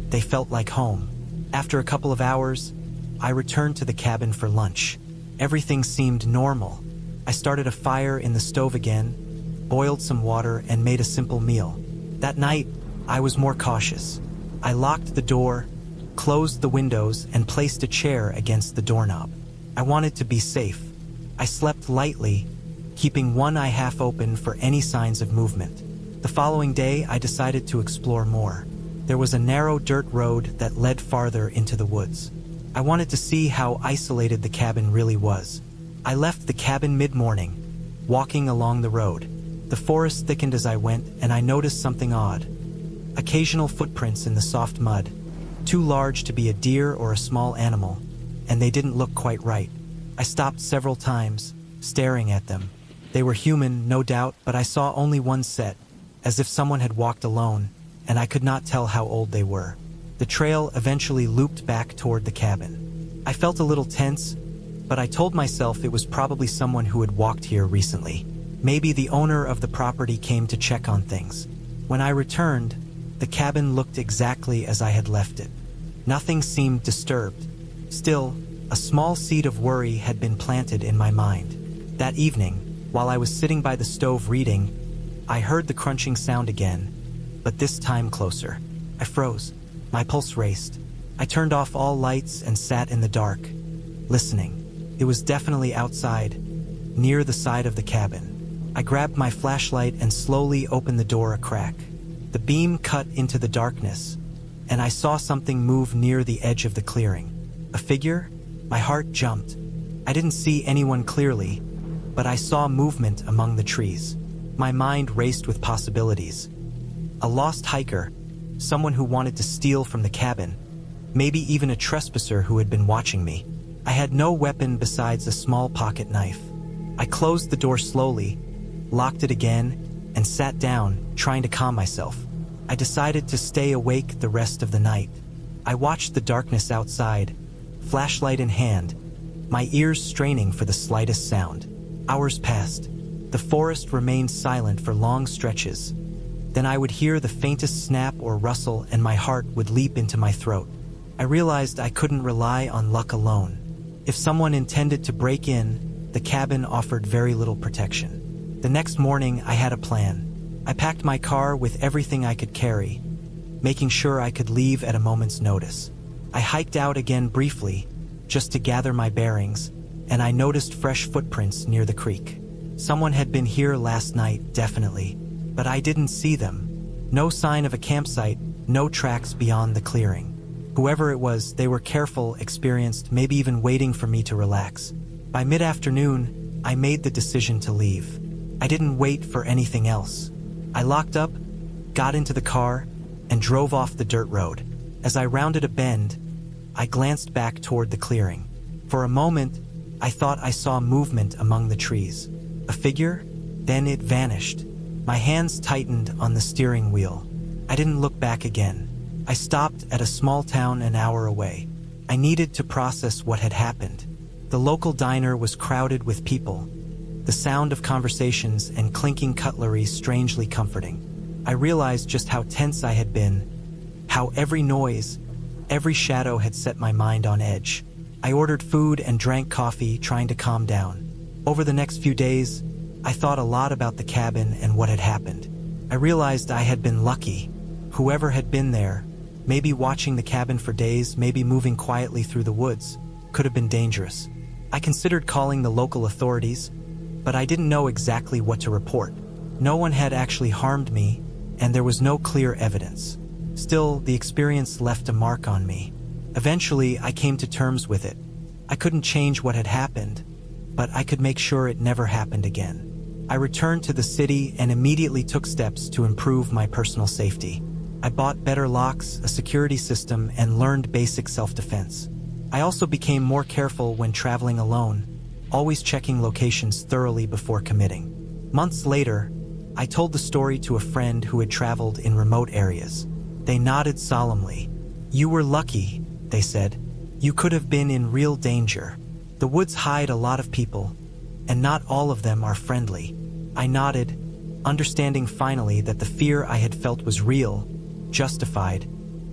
They felt like home. After a couple of hours, I returned to the cabin for lunch. Everything seemed normal. I started a fire in the stove again, boiled some water, and made a simple meal. That night, I was more cautious. I locked the door, closed the windows, and placed a chair against the doorknob. I wanted to be safe. I slept lightly, keeping one eye half open for any signs of movement. The following day, I decided to explore more. There was a narrow dirt road that led farther into the woods. I wanted to see how isolated the cabin really was. I left the cabin mid-morning, walking along the road. The forest thickened as I went, and I noticed something odd. Occasional footprints in the soft mud, too large to be a deer or a small animal, and they didn't look quite right. I stopped several times, staring at them. They were human, no doubt, but I saw only one set, as if someone had walked alone, and I could not tell how old they were. The trail eventually looped back toward the cabin. I felt a little tense, but I told myself it was probably someone who had walked here recently. Maybe the owner of the property came to check on things. When I returned, the cabin looked exactly as I had left it. Nothing seemed disturbed. Still, a small seed of worry had been planted in my mind. That evening, While I was sitting by the stove reading, I heard the crunching sound again, but this time closer. I froze. My pulse raced. I turned off all lights and sat in the dark, listening. It was definitely outside, near the side of the cabin. I grabbed my flashlight and slowly opened the door a crack. The beam cut into the darkness, and I saw something move near the edge of the clearing. A figure? My heart jumped. I didn't see anyone clearly, but I saw movement among the trees. My mind raced with possibilities. A lost hiker, someone who wanted to steal from the cabin, maybe even a trespasser who had been watching me. I had no weapon besides a small pocket knife. I closed the door slowly, locked it again, and sat down, trying to calm myself. I decided to stay awake the rest of the night. I watched the darkness outside, flashlight in hand, my ears straining for the slightest sound. Hours passed. The forest remained silent for long stretches. Then I would hear the faintest snap or rustle and my heart would leap into my throat. I realized I couldn't rely on luck alone. If someone intended to break in, the cabin offered very little protection. The next morning, I had a plan. I packed my car with everything I could carry, making sure I could leave at a moment's notice. I hiked out again briefly, just to gather my bearings, and I noticed fresh footprints near the creek. Someone had been here last night, definitely, but I didn't see them. No sign of a campsite, no tracks beyond the clearing. Whoever it was, they were careful, experienced, maybe even waiting for me to relax. By mid-afternoon, I made the decision to leave. I didn't wait for anything else. I locked up, got into the car, and drove off the dirt road. As I rounded a bend, I glanced back toward the clearing. For a moment, I thought I saw movement among the trees. A figure? Then it vanished. My hands tightened on the steering wheel. I didn't look back again. I stopped at a small town an hour away. I needed to process what had happened. The local diner was crowded with people, the sound of conversations and clinking cutlery strangely comforting. I realized just how tense I had been, how every noise, every shadow had set my mind on edge. I ordered food and drank coffee, trying to calm down. Over the next few days, I thought a lot about the cabin and what had happened. I realized I had been lucky. Whoever had been there, maybe watching the cabin for days, maybe moving quietly through the woods, could have been dangerous. I considered calling the local authorities, but I didn't know exactly what to report. No one had actually harmed me, and there was no clear evidence. Still, the experience left a mark on me. Eventually, I came to terms with it. I couldn't change what had happened, but I could make sure it never happened again. I returned to the city and immediately took steps to improve my personal safety. I bought better locks, a security system, and learned basic self-defense. I also became more careful when traveling alone, always checking locations thoroughly before committing. Months later, I told the story to a friend who had traveled in remote areas. They nodded solemnly. "You were lucky," they said. "You could have been in real danger. The woods hide a lot of people, and not all of them are friendly." I nodded, understanding finally that the fear I had felt was real, justified,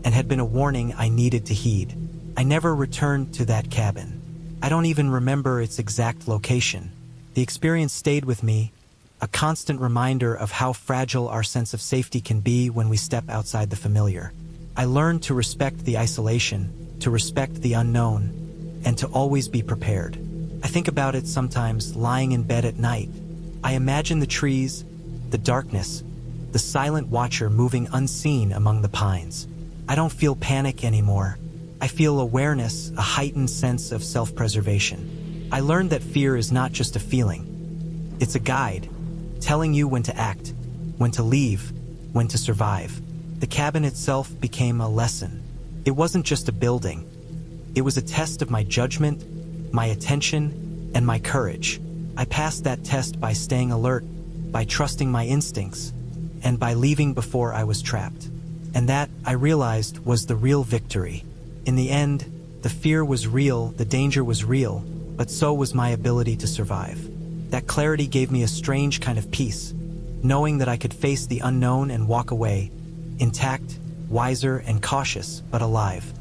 and had been a warning I needed to heed. I never returned to that cabin. I don't even remember its exact location. The experience stayed with me, a constant reminder of how fragile our sense of safety can be when we step outside the familiar. I learned to respect the isolation, to respect the unknown, and to always be prepared. I think about it sometimes lying in bed at night. I imagine the trees, the darkness, the silent watcher moving unseen among the pines. I don't feel panic anymore. I feel awareness, a heightened sense of self-preservation. I learned that fear is not just a feeling. It's a guide, telling you when to act, when to leave, when to survive. The cabin itself became a lesson. It wasn't just a building. It was a test of my judgment, my attention, and my courage. I passed that test by staying alert, by trusting my instincts, and by leaving before I was trapped. And that, I realized, was the real victory. In the end, the fear was real, the danger was real, but so was my ability to survive. That clarity gave me a strange kind of peace, knowing that I could face the unknown and walk away, intact, wiser, and cautious, but alive.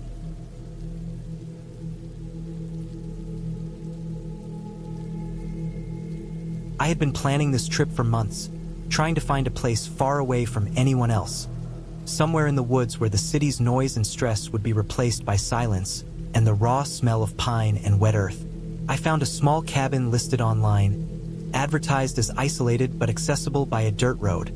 I had been planning this trip for months, trying to find a place far away from anyone else. Somewhere in the woods where the city's noise and stress would be replaced by silence and the raw smell of pine and wet earth. I found a small cabin listed online, advertised as isolated but accessible by a dirt road,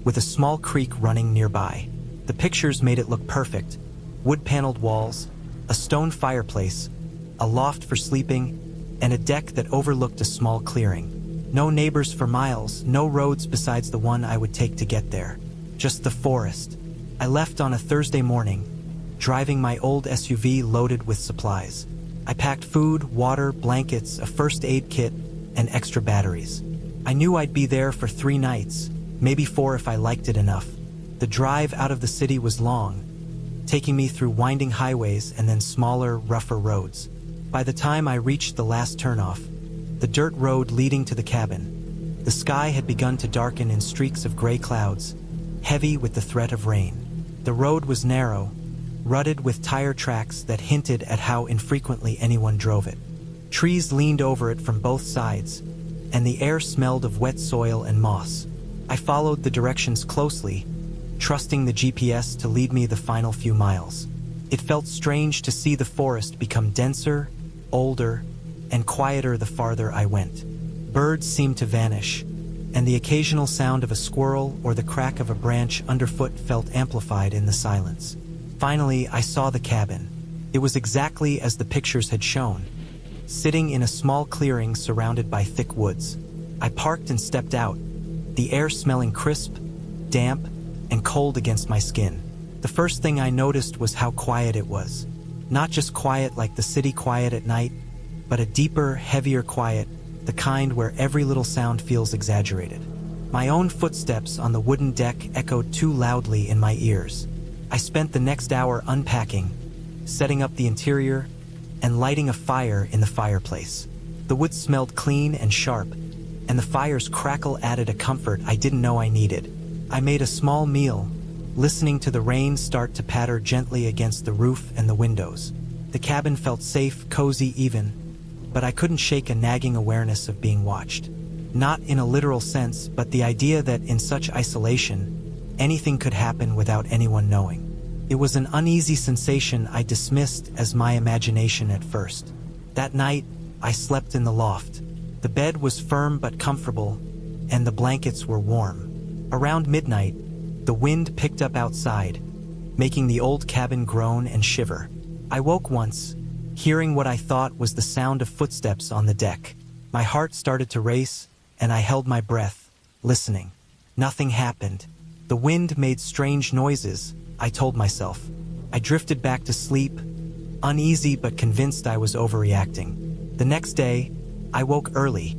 with a small creek running nearby. The pictures made it look perfect. Wood-paneled walls, a stone fireplace, a loft for sleeping, and a deck that overlooked a small clearing. No neighbors for miles, no roads besides the one I would take to get there. Just the forest. I left on a Thursday morning, driving my old SUV loaded with supplies. I packed food, water, blankets, a first aid kit, and extra batteries. I knew I'd be there for 3 nights, maybe 4 if I liked it enough. The drive out of the city was long, taking me through winding highways and then smaller, rougher roads. By the time I reached the last turnoff, the dirt road leading to the cabin, the sky had begun to darken in streaks of gray clouds, heavy with the threat of rain. The road was narrow, rutted with tire tracks that hinted at how infrequently anyone drove it. Trees leaned over it from both sides, and the air smelled of wet soil and moss. I followed the directions closely, trusting the GPS to lead me the final few miles. It felt strange to see the forest become denser, older, and quieter the farther I went. Birds seemed to vanish, and the occasional sound of a squirrel or the crack of a branch underfoot felt amplified in the silence. Finally, I saw the cabin. It was exactly as the pictures had shown, sitting in a small clearing surrounded by thick woods. I parked and stepped out, the air smelling crisp, damp, and cold against my skin. The first thing I noticed was how quiet it was. Not just quiet like the city quiet at night, but a deeper, heavier quiet, the kind where every little sound feels exaggerated. My own footsteps on the wooden deck echoed too loudly in my ears. I spent the next hour unpacking, setting up the interior, and lighting a fire in the fireplace. The wood smelled clean and sharp, and the fire's crackle added a comfort I didn't know I needed. I made a small meal, listening to the rain start to patter gently against the roof and the windows. The cabin felt safe, cozy even, but I couldn't shake a nagging awareness of being watched. Not in a literal sense, but the idea that in such isolation, anything could happen without anyone knowing. It was an uneasy sensation I dismissed as my imagination at first. That night, I slept in the loft. The bed was firm but comfortable, and the blankets were warm. Around midnight, the wind picked up outside, making the old cabin groan and shiver. I woke once, hearing what I thought was the sound of footsteps on the deck. My heart started to race, and I held my breath, listening. Nothing happened. The wind made strange noises, I told myself. I drifted back to sleep, uneasy but convinced I was overreacting. The next day, I woke early.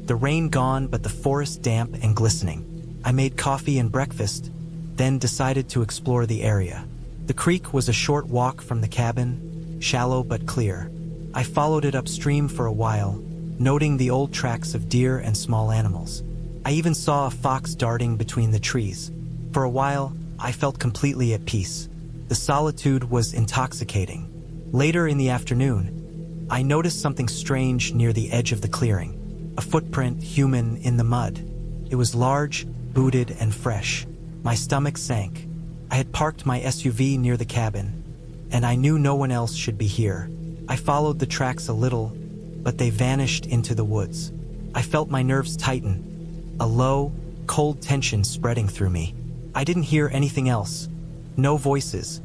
The rain gone but the forest damp and glistening. I made coffee and breakfast, then decided to explore the area. The creek was a short walk from the cabin, shallow but clear. I followed it upstream for a while, noting the old tracks of deer and small animals. I even saw a fox darting between the trees. For a while, I felt completely at peace. The solitude was intoxicating. Later in the afternoon, I noticed something strange near the edge of the clearing. A footprint, human, in the mud. It was large, booted, and fresh. My stomach sank. I had parked my SUV near the cabin, and I knew no one else should be here. I followed the tracks a little, but they vanished into the woods. I felt my nerves tighten, a low, cold tension spreading through me. I didn't hear anything else. No voices,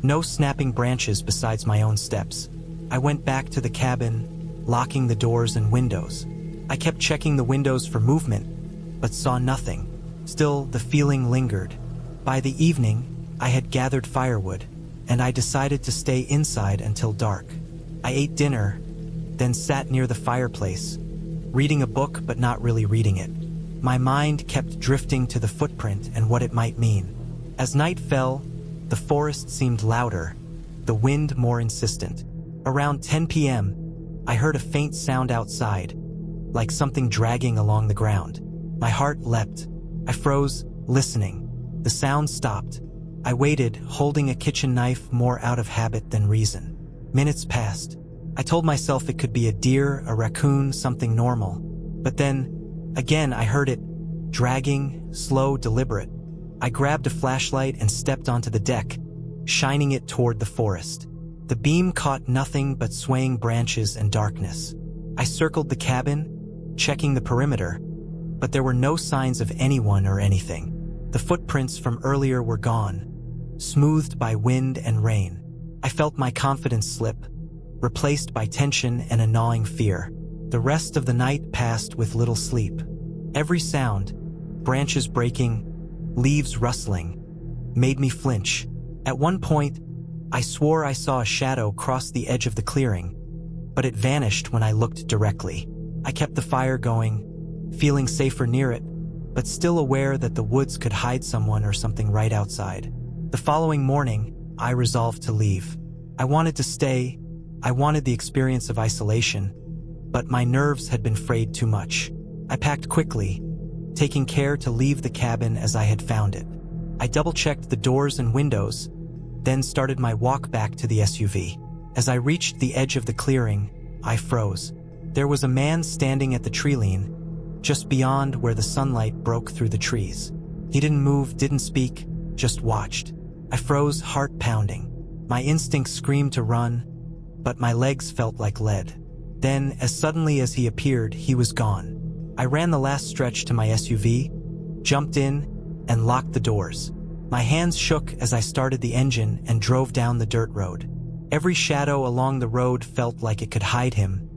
no snapping branches besides my own steps. I went back to the cabin, locking the doors and windows. I kept checking the windows for movement, but saw nothing. Still, the feeling lingered. By the evening, I had gathered firewood, and I decided to stay inside until dark. I ate dinner, then sat near the fireplace, reading a book but not really reading it. My mind kept drifting to the footprint and what it might mean. As night fell, the forest seemed louder, the wind more insistent. Around 10 p.m., I heard a faint sound outside, like something dragging along the ground. My heart leapt. I froze, listening. The sound stopped. I waited, holding a kitchen knife more out of habit than reason. Minutes passed. I told myself it could be a deer, a raccoon, something normal. But then, Again, I heard it, dragging, slow, deliberate. I grabbed a flashlight and stepped onto the deck, shining it toward the forest. The beam caught nothing but swaying branches and darkness. I circled the cabin, checking the perimeter, but there were no signs of anyone or anything. The footprints from earlier were gone, smoothed by wind and rain. I felt my confidence slip, replaced by tension and a gnawing fear. The rest of the night passed with little sleep. Every sound, branches breaking, leaves rustling, made me flinch. At one point, I swore I saw a shadow cross the edge of the clearing, but it vanished when I looked directly. I kept the fire going, feeling safer near it, but still aware that the woods could hide someone or something right outside. The following morning, I resolved to leave. I wanted to stay. I wanted the experience of isolation, but my nerves had been frayed too much. I packed quickly, taking care to leave the cabin as I had found it. I double-checked the doors and windows, then started my walk back to the SUV. As I reached the edge of the clearing, I froze. There was a man standing at the tree-line, just beyond where the sunlight broke through the trees. He didn't move, didn't speak, just watched. I froze, heart pounding. My instincts screamed to run, but my legs felt like lead. Then, as suddenly as he appeared, he was gone. I ran the last stretch to my SUV, jumped in, and locked the doors. My hands shook as I started the engine and drove down the dirt road. Every shadow along the road felt like it could hide him.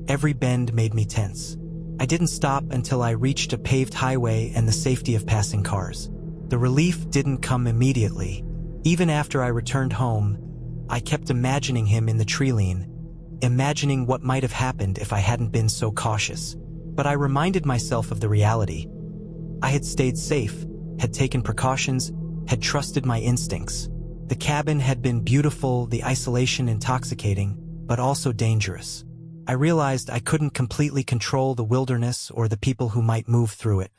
Every bend made me tense. I didn't stop until I reached a paved highway and the safety of passing cars. The relief didn't come immediately. Even after I returned home, I kept imagining him in the tree-line, imagining what might have happened if I hadn't been so cautious. But I reminded myself of the reality. I had stayed safe, had taken precautions, had trusted my instincts. The cabin had been beautiful, the isolation intoxicating, but also dangerous. I realized I couldn't completely control the wilderness or the people who might move through it.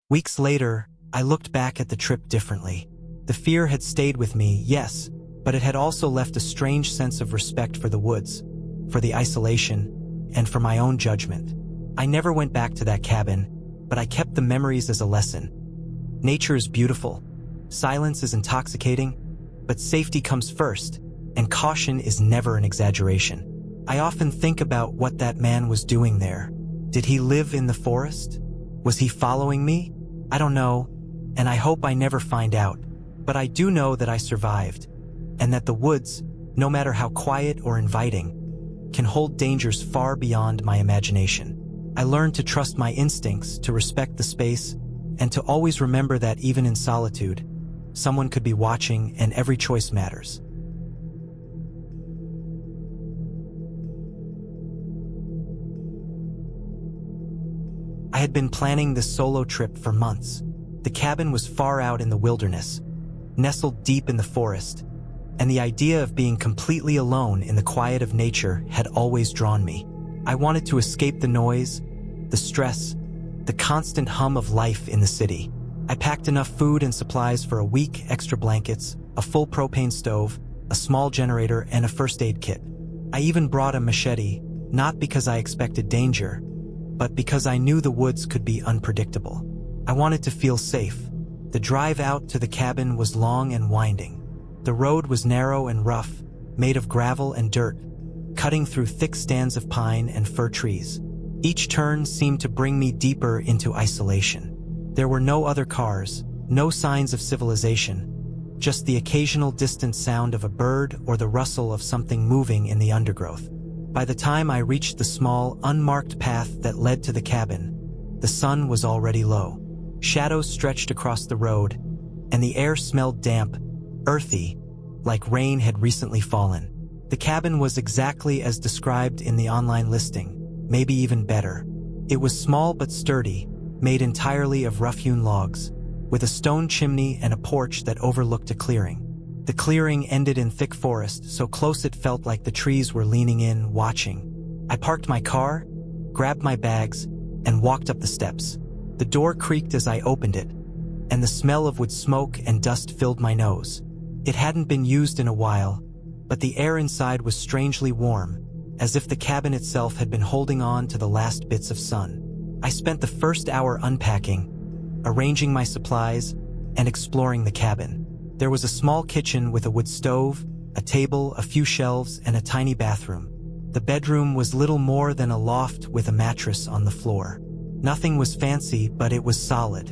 Weeks later, I looked back at the trip differently. The fear had stayed with me, yes, but it had also left a strange sense of respect for the woods, for the isolation, and for my own judgment. I never went back to that cabin, but I kept the memories as a lesson. Nature is beautiful, silence is intoxicating, but safety comes first, and caution is never an exaggeration. I often think about what that man was doing there. Did he live in the forest? Was he following me? I don't know, and I hope I never find out. But I do know that I survived, and that the woods, no matter how quiet or inviting, can hold dangers far beyond my imagination. I learned to trust my instincts, to respect the space, and to always remember that even in solitude, someone could be watching and every choice matters. I had been planning this solo trip for months. The cabin was far out in the wilderness, nestled deep in the forest, and the idea of being completely alone in the quiet of nature had always drawn me. I wanted to escape the noise, the stress, the constant hum of life in the city. I packed enough food and supplies for a week, extra blankets, a full propane stove, a small generator, and a first aid kit. I even brought a machete, not because I expected danger, but because I knew the woods could be unpredictable. I wanted to feel safe. The drive out to the cabin was long and winding. The road was narrow and rough, made of gravel and dirt, cutting through thick stands of pine and fir trees. Each turn seemed to bring me deeper into isolation. There were no other cars, no signs of civilization, just the occasional distant sound of a bird or the rustle of something moving in the undergrowth. By the time I reached the small, unmarked path that led to the cabin, the sun was already low. Shadows stretched across the road, and the air smelled damp, earthy, like rain had recently fallen. The cabin was exactly as described in the online listing, maybe even better. It was small but sturdy, made entirely of rough-hewn logs, with a stone chimney and a porch that overlooked a clearing. The clearing ended in thick forest, so close it felt like the trees were leaning in, watching. I parked my car, grabbed my bags, and walked up the steps. The door creaked as I opened it, and the smell of wood smoke and dust filled my nose. It hadn't been used in a while, but the air inside was strangely warm, as if the cabin itself had been holding on to the last bits of sun. I spent the first hour unpacking, arranging my supplies, and exploring the cabin. There was a small kitchen with a wood stove, a table, a few shelves, and a tiny bathroom. The bedroom was little more than a loft with a mattress on the floor. Nothing was fancy, but it was solid.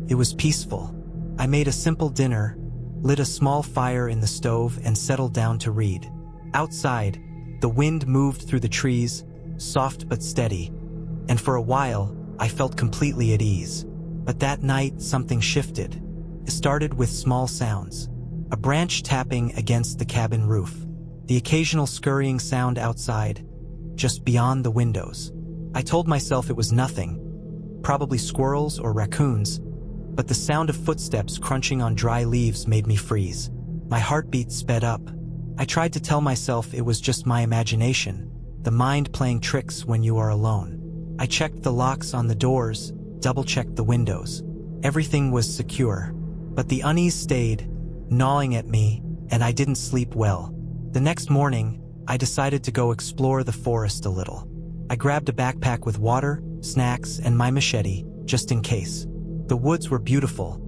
It was peaceful. I made a simple dinner, lit a small fire in the stove, and settled down to read. Outside, the wind moved through the trees, soft but steady, and for a while, I felt completely at ease. But that night, something shifted. It started with small sounds. A branch tapping against the cabin roof. The occasional scurrying sound outside, just beyond the windows. I told myself it was nothing, probably squirrels or raccoons, but the sound of footsteps crunching on dry leaves made me freeze. My heartbeat sped up. I tried to tell myself it was just my imagination, the mind playing tricks when you are alone. I checked the locks on the doors, double-checked the windows. Everything was secure, but the unease stayed, gnawing at me, and I didn't sleep well. The next morning, I decided to go explore the forest a little. I grabbed a backpack with water, snacks, and my machete, just in case. The woods were beautiful.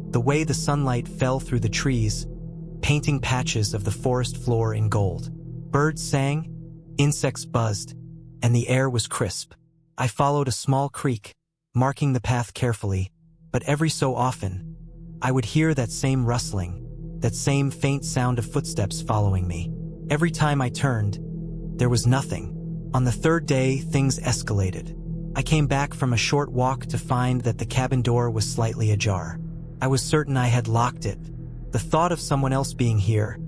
The way the sunlight fell through the trees, painting patches of the forest floor in gold. Birds sang, insects buzzed, and the air was crisp. I followed a small creek, marking the path carefully, but every so often, I would hear that same rustling, that same faint sound of footsteps following me. Every time I turned, there was nothing. On the third day, things escalated. I came back from a short walk to find that the cabin door was slightly ajar. I was certain I had locked it. The thought of someone else being here,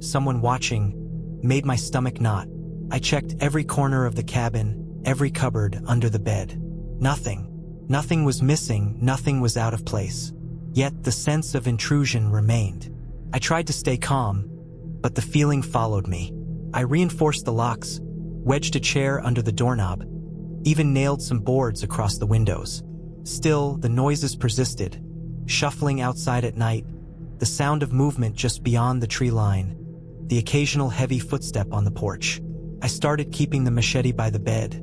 someone watching, made my stomach knot. I checked every corner of the cabin, every cupboard, under the bed. Nothing. Nothing was missing, nothing was out of place. Yet the sense of intrusion remained. I tried to stay calm, but the feeling followed me. I reinforced the locks, wedged a chair under the doorknob, even nailed some boards across the windows. Still, the noises persisted. Shuffling outside at night, the sound of movement just beyond the tree line, the occasional heavy footstep on the porch. I started keeping the machete by the bed,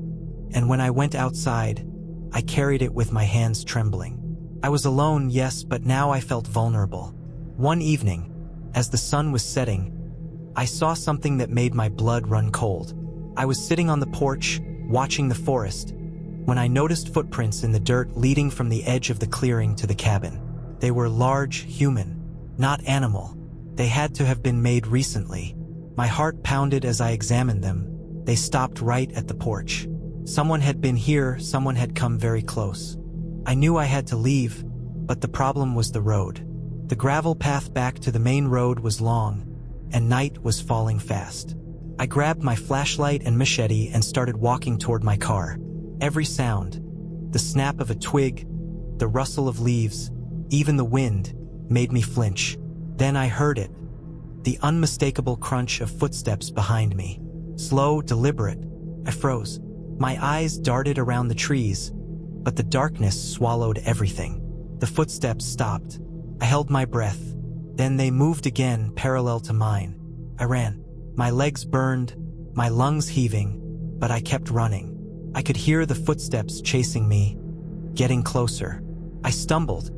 and when I went outside, I carried it with my hands trembling. I was alone, yes, but now I felt vulnerable. One evening, as the sun was setting, I saw something that made my blood run cold. I was sitting on the porch, watching the forest, when I noticed footprints in the dirt leading from the edge of the clearing to the cabin. They were large, human, not animal. They had to have been made recently. My heart pounded as I examined them. They stopped right at the porch. Someone had been here, someone had come very close. I knew I had to leave, but the problem was the road. The gravel path back to the main road was long, and night was falling fast. I grabbed my flashlight and machete and started walking toward my car. Every sound, the snap of a twig, the rustle of leaves, even the wind, made me flinch. Then I heard it, the unmistakable crunch of footsteps behind me. Slow, deliberate. I froze. My eyes darted around the trees, but the darkness swallowed everything. The footsteps stopped. I held my breath. Then they moved again, parallel to mine. I ran. My legs burned, my lungs heaving, but I kept running. I could hear the footsteps chasing me, getting closer. I stumbled,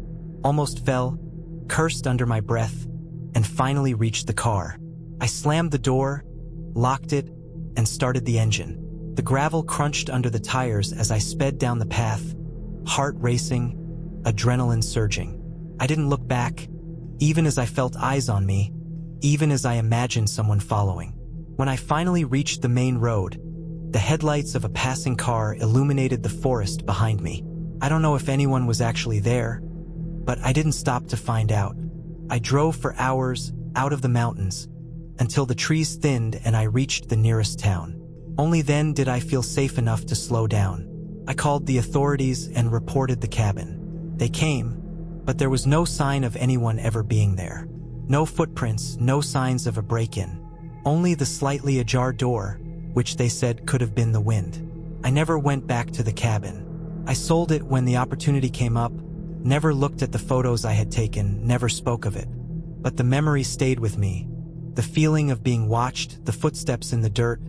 almost fell, cursed under my breath, and finally reached the car. I slammed the door, locked it, and started the engine. The gravel crunched under the tires as I sped down the path, heart racing, adrenaline surging. I didn't look back, even as I felt eyes on me, even as I imagined someone following. When I finally reached the main road, the headlights of a passing car illuminated the forest behind me. I don't know if anyone was actually there, but I didn't stop to find out. I drove for hours out of the mountains until the trees thinned and I reached the nearest town. Only then did I feel safe enough to slow down. I called the authorities and reported the cabin. They came, but there was no sign of anyone ever being there. No footprints, no signs of a break-in. Only the slightly ajar door, which they said could have been the wind. I never went back to the cabin. I sold it when the opportunity came up, never looked at the photos I had taken, never spoke of it. But the memory stayed with me. The feeling of being watched, the footsteps in the dirt,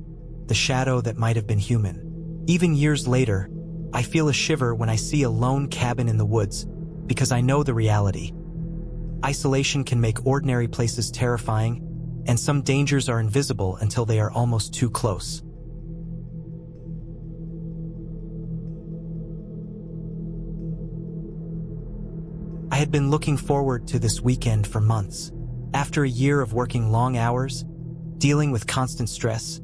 the shadow that might have been human. Even years later, I feel a shiver when I see a lone cabin in the woods, because I know the reality. Isolation can make ordinary places terrifying, and some dangers are invisible until they are almost too close. I had been looking forward to this weekend for months. After a year of working long hours, dealing with constant stress,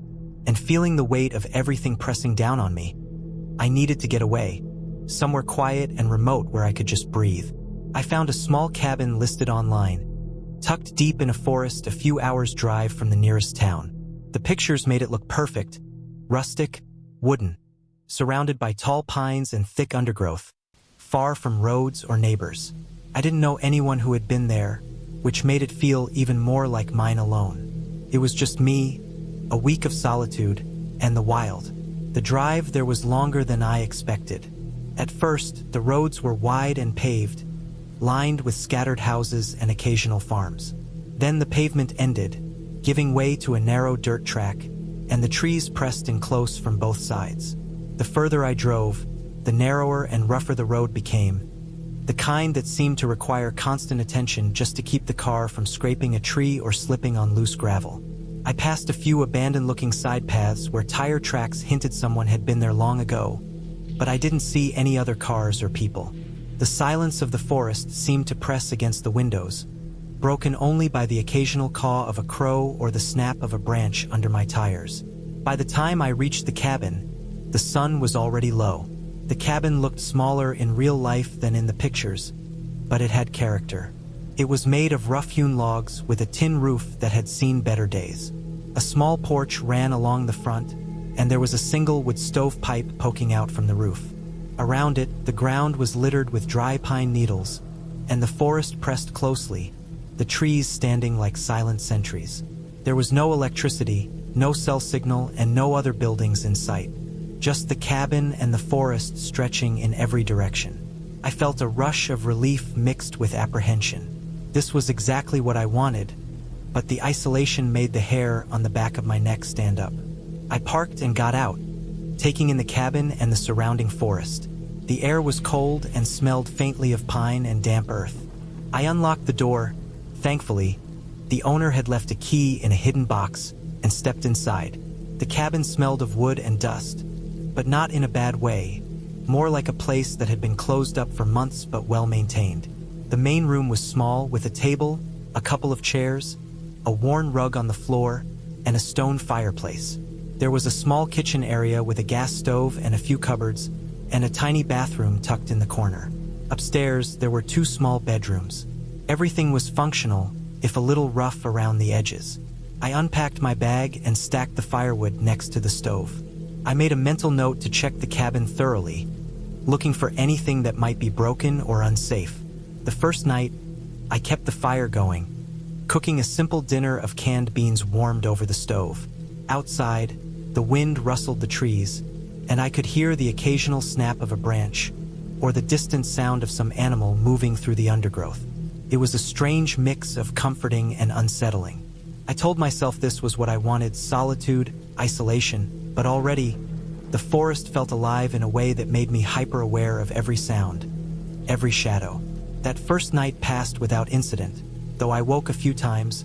and feeling the weight of everything pressing down on me, I needed to get away, somewhere quiet and remote where I could just breathe. I found a small cabin listed online, tucked deep in a forest a few hours' drive from the nearest town. The pictures made it look perfect, rustic, wooden, surrounded by tall pines and thick undergrowth, far from roads or neighbors. I didn't know anyone who had been there, which made it feel even more like mine alone. It was just me, a week of solitude, and the wild. The drive there was longer than I expected. At first, the roads were wide and paved, lined with scattered houses and occasional farms. Then the pavement ended, giving way to a narrow dirt track, and the trees pressed in close from both sides. The further I drove, the narrower and rougher the road became, the kind that seemed to require constant attention just to keep the car from scraping a tree or slipping on loose gravel. I passed a few abandoned-looking side paths where tire tracks hinted someone had been there long ago, but I didn't see any other cars or people. The silence of the forest seemed to press against the windows, broken only by the occasional caw of a crow or the snap of a branch under my tires. By the time I reached the cabin, the sun was already low. The cabin looked smaller in real life than in the pictures, but it had character. It was made of rough-hewn logs with a tin roof that had seen better days. A small porch ran along the front, and there was a single wood stovepipe poking out from the roof. Around it, the ground was littered with dry pine needles, and the forest pressed closely, the trees standing like silent sentries. There was no electricity, no cell signal, and no other buildings in sight. Just the cabin and the forest stretching in every direction. I felt a rush of relief mixed with apprehension. This was exactly what I wanted, but the isolation made the hair on the back of my neck stand up. I parked and got out, taking in the cabin and the surrounding forest. The air was cold and smelled faintly of pine and damp earth. I unlocked the door. Thankfully, the owner had left a key in a hidden box and stepped inside. The cabin smelled of wood and dust, but not in a bad way, more like a place that had been closed up for months but well maintained. The main room was small, with a table, a couple of chairs, a worn rug on the floor, and a stone fireplace. There was a small kitchen area with a gas stove and a few cupboards, and a tiny bathroom tucked in the corner. Upstairs, there were 2 small bedrooms. Everything was functional, if a little rough around the edges. I unpacked my bag and stacked the firewood next to the stove. I made a mental note to check the cabin thoroughly, looking for anything that might be broken or unsafe. The first night, I kept the fire going, cooking a simple dinner of canned beans warmed over the stove. Outside, the wind rustled the trees, and I could hear the occasional snap of a branch or the distant sound of some animal moving through the undergrowth. It was a strange mix of comforting and unsettling. I told myself this was what I wanted: solitude, isolation, but already, the forest felt alive in a way that made me hyper-aware of every sound, every shadow. That first night passed without incident, though I woke a few times,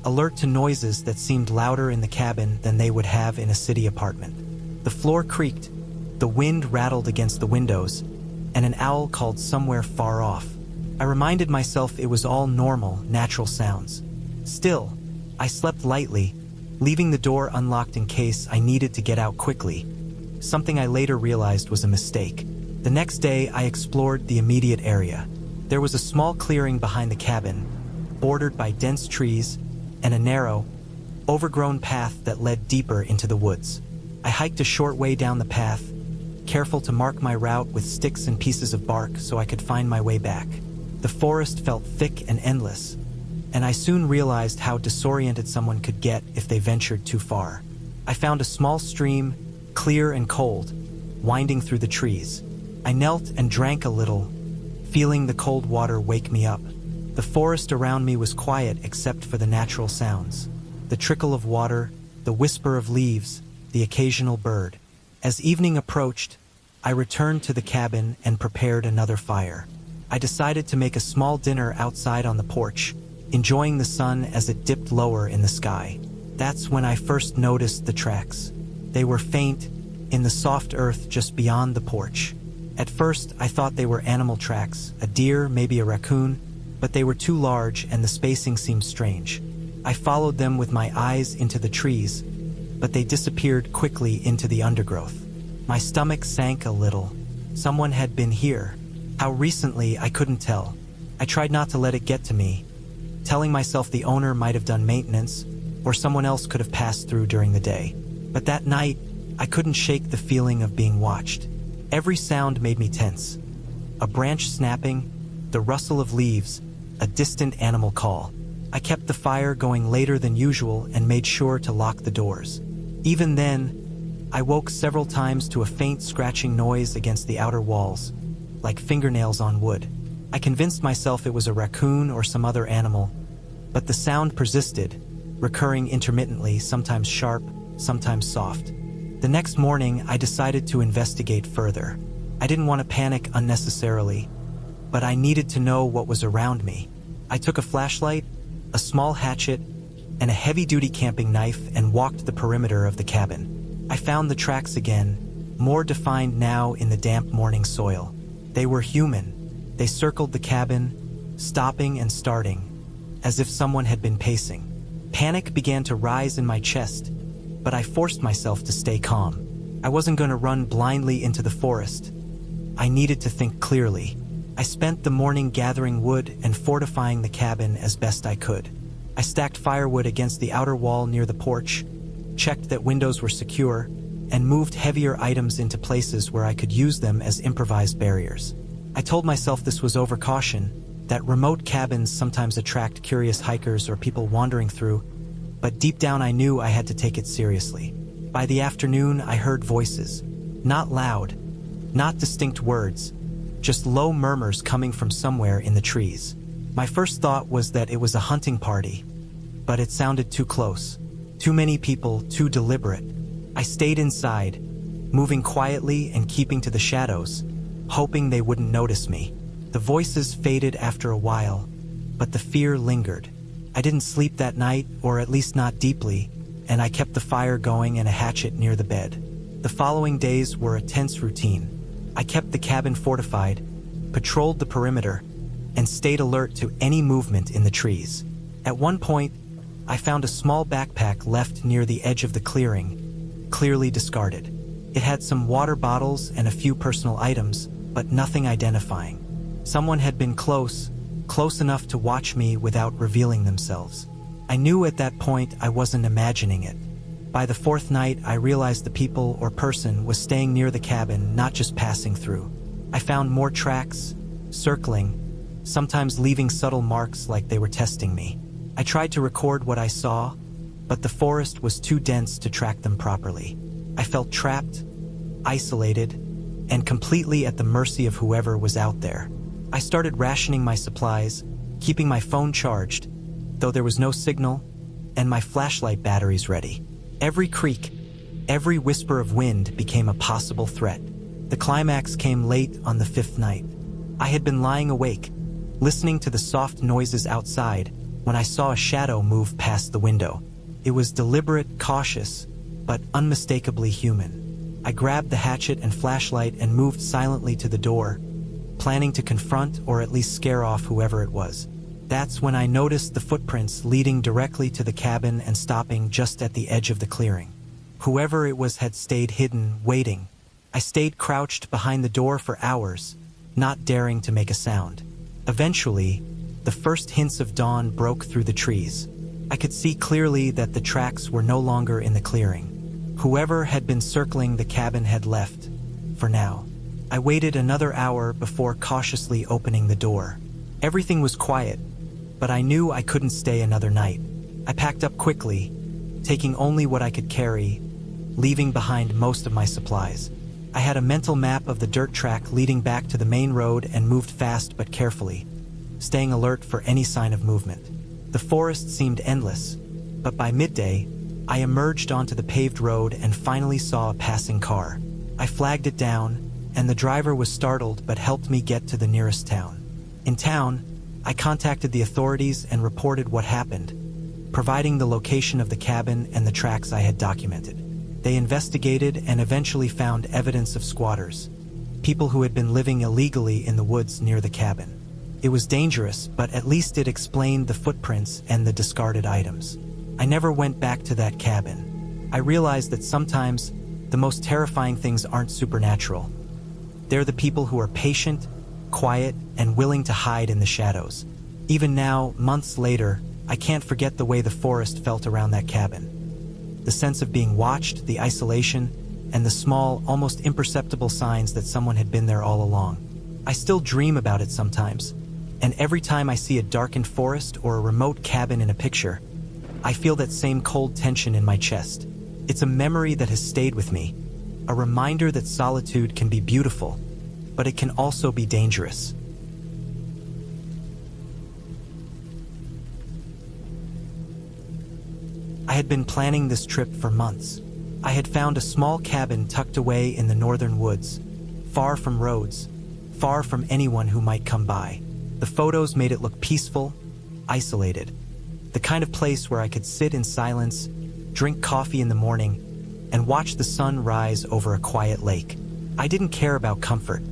alert to noises that seemed louder in the cabin than they would have in a city apartment. The floor creaked, the wind rattled against the windows, and an owl called somewhere far off. I reminded myself it was all normal, natural sounds. Still, I slept lightly, leaving the door unlocked in case I needed to get out quickly, something I later realized was a mistake. The next day, I explored the immediate area. There was a small clearing behind the cabin, bordered by dense trees, and a narrow, overgrown path that led deeper into the woods. I hiked a short way down the path, careful to mark my route with sticks and pieces of bark so I could find my way back. The forest felt thick and endless, and I soon realized how disoriented someone could get if they ventured too far. I found a small stream, clear and cold, winding through the trees. I knelt and drank a little, feeling the cold water wake me up. The forest around me was quiet except for the natural sounds: the trickle of water, the whisper of leaves, the occasional bird. As evening approached, I returned to the cabin and prepared another fire. I decided to make a small dinner outside on the porch, enjoying the sun as it dipped lower in the sky. That's when I first noticed the tracks. They were faint, in the soft earth just beyond the porch. At first, I thought they were animal tracks, a deer, maybe a raccoon, but they were too large and the spacing seemed strange. I followed them with my eyes into the trees, but they disappeared quickly into the undergrowth. My stomach sank a little. Someone had been here. How recently, I couldn't tell. I tried not to let it get to me, telling myself the owner might have done maintenance, or someone else could have passed through during the day. But that night, I couldn't shake the feeling of being watched. Every sound made me tense. A branch snapping, the rustle of leaves, a distant animal call. I kept the fire going later than usual and made sure to lock the doors. Even then, I woke several times to a faint scratching noise against the outer walls, like fingernails on wood. I convinced myself it was a raccoon or some other animal, but the sound persisted, recurring intermittently, sometimes sharp, sometimes soft. The next morning, I decided to investigate further. I didn't want to panic unnecessarily, but I needed to know what was around me. I took a flashlight, a small hatchet, and a heavy-duty camping knife and walked the perimeter of the cabin. I found the tracks again, more defined now in the damp morning soil. They were human. They circled the cabin, stopping and starting, as if someone had been pacing. Panic began to rise in my chest, but I forced myself to stay calm. I wasn't going to run blindly into the forest. I needed to think clearly. I spent the morning gathering wood and fortifying the cabin as best I could. I stacked firewood against the outer wall near the porch, checked that windows were secure, and moved heavier items into places where I could use them as improvised barriers. I told myself this was overcaution, that remote cabins sometimes attract curious hikers or people wandering through, but deep down I knew I had to take it seriously. By the afternoon, I heard voices. Not loud, not distinct words, just low murmurs coming from somewhere in the trees. My first thought was that it was a hunting party, but it sounded too close. Too many people, too deliberate. I stayed inside, moving quietly and keeping to the shadows, hoping they wouldn't notice me. The voices faded after a while, but the fear lingered. I didn't sleep that night, or at least not deeply, and I kept the fire going and a hatchet near the bed. The following days were a tense routine. I kept the cabin fortified, patrolled the perimeter, and stayed alert to any movement in the trees. At one point, I found a small backpack left near the edge of the clearing, clearly discarded. It had some water bottles and a few personal items, but nothing identifying. Someone had been close enough to watch me without revealing themselves. I knew at that point I wasn't imagining it. By the fourth night, I realized the people or person was staying near the cabin, not just passing through. I found more tracks, circling, sometimes leaving subtle marks like they were testing me. I tried to record what I saw, but the forest was too dense to track them properly. I felt trapped, isolated, and completely at the mercy of whoever was out there. I started rationing my supplies, keeping my phone charged, though there was no signal, and my flashlight batteries ready. Every creak, every whisper of wind became a possible threat. The climax came late on the fifth night. I had been lying awake, listening to the soft noises outside, when I saw a shadow move past the window. It was deliberate, cautious, but unmistakably human. I grabbed the hatchet and flashlight and moved silently to the door, planning to confront or at least scare off whoever it was. That's when I noticed the footprints leading directly to the cabin and stopping just at the edge of the clearing. Whoever it was had stayed hidden, waiting. I stayed crouched behind the door for hours, not daring to make a sound. Eventually, the first hints of dawn broke through the trees. I could see clearly that the tracks were no longer in the clearing. Whoever had been circling the cabin had left, for now. I waited another hour before cautiously opening the door. Everything was quiet, but I knew I couldn't stay another night. I packed up quickly, taking only what I could carry, leaving behind most of my supplies. I had a mental map of the dirt track leading back to the main road and moved fast but carefully, staying alert for any sign of movement. The forest seemed endless, but by midday, I emerged onto the paved road and finally saw a passing car. I flagged it down, and the driver was startled but helped me get to the nearest town. In town, I contacted the authorities and reported what happened, providing the location of the cabin and the tracks I had documented. They investigated and eventually found evidence of squatters, people who had been living illegally in the woods near the cabin. It was dangerous, but at least it explained the footprints and the discarded items. I never went back to that cabin. I realized that sometimes the most terrifying things aren't supernatural. They're the people who are patient, quiet, and willing to hide in the shadows. Even now, months later, I can't forget the way the forest felt around that cabin. The sense of being watched, the isolation, and the small, almost imperceptible signs that someone had been there all along. I still dream about it sometimes, and every time I see a darkened forest or a remote cabin in a picture, I feel that same cold tension in my chest. It's a memory that has stayed with me, a reminder that solitude can be beautiful, but it can also be dangerous. I had been planning this trip for months. I had found a small cabin tucked away in the northern woods, far from roads, far from anyone who might come by. The photos made it look peaceful, isolated, the kind of place where I could sit in silence, drink coffee in the morning, and watch the sun rise over a quiet lake. I didn't care about comfort.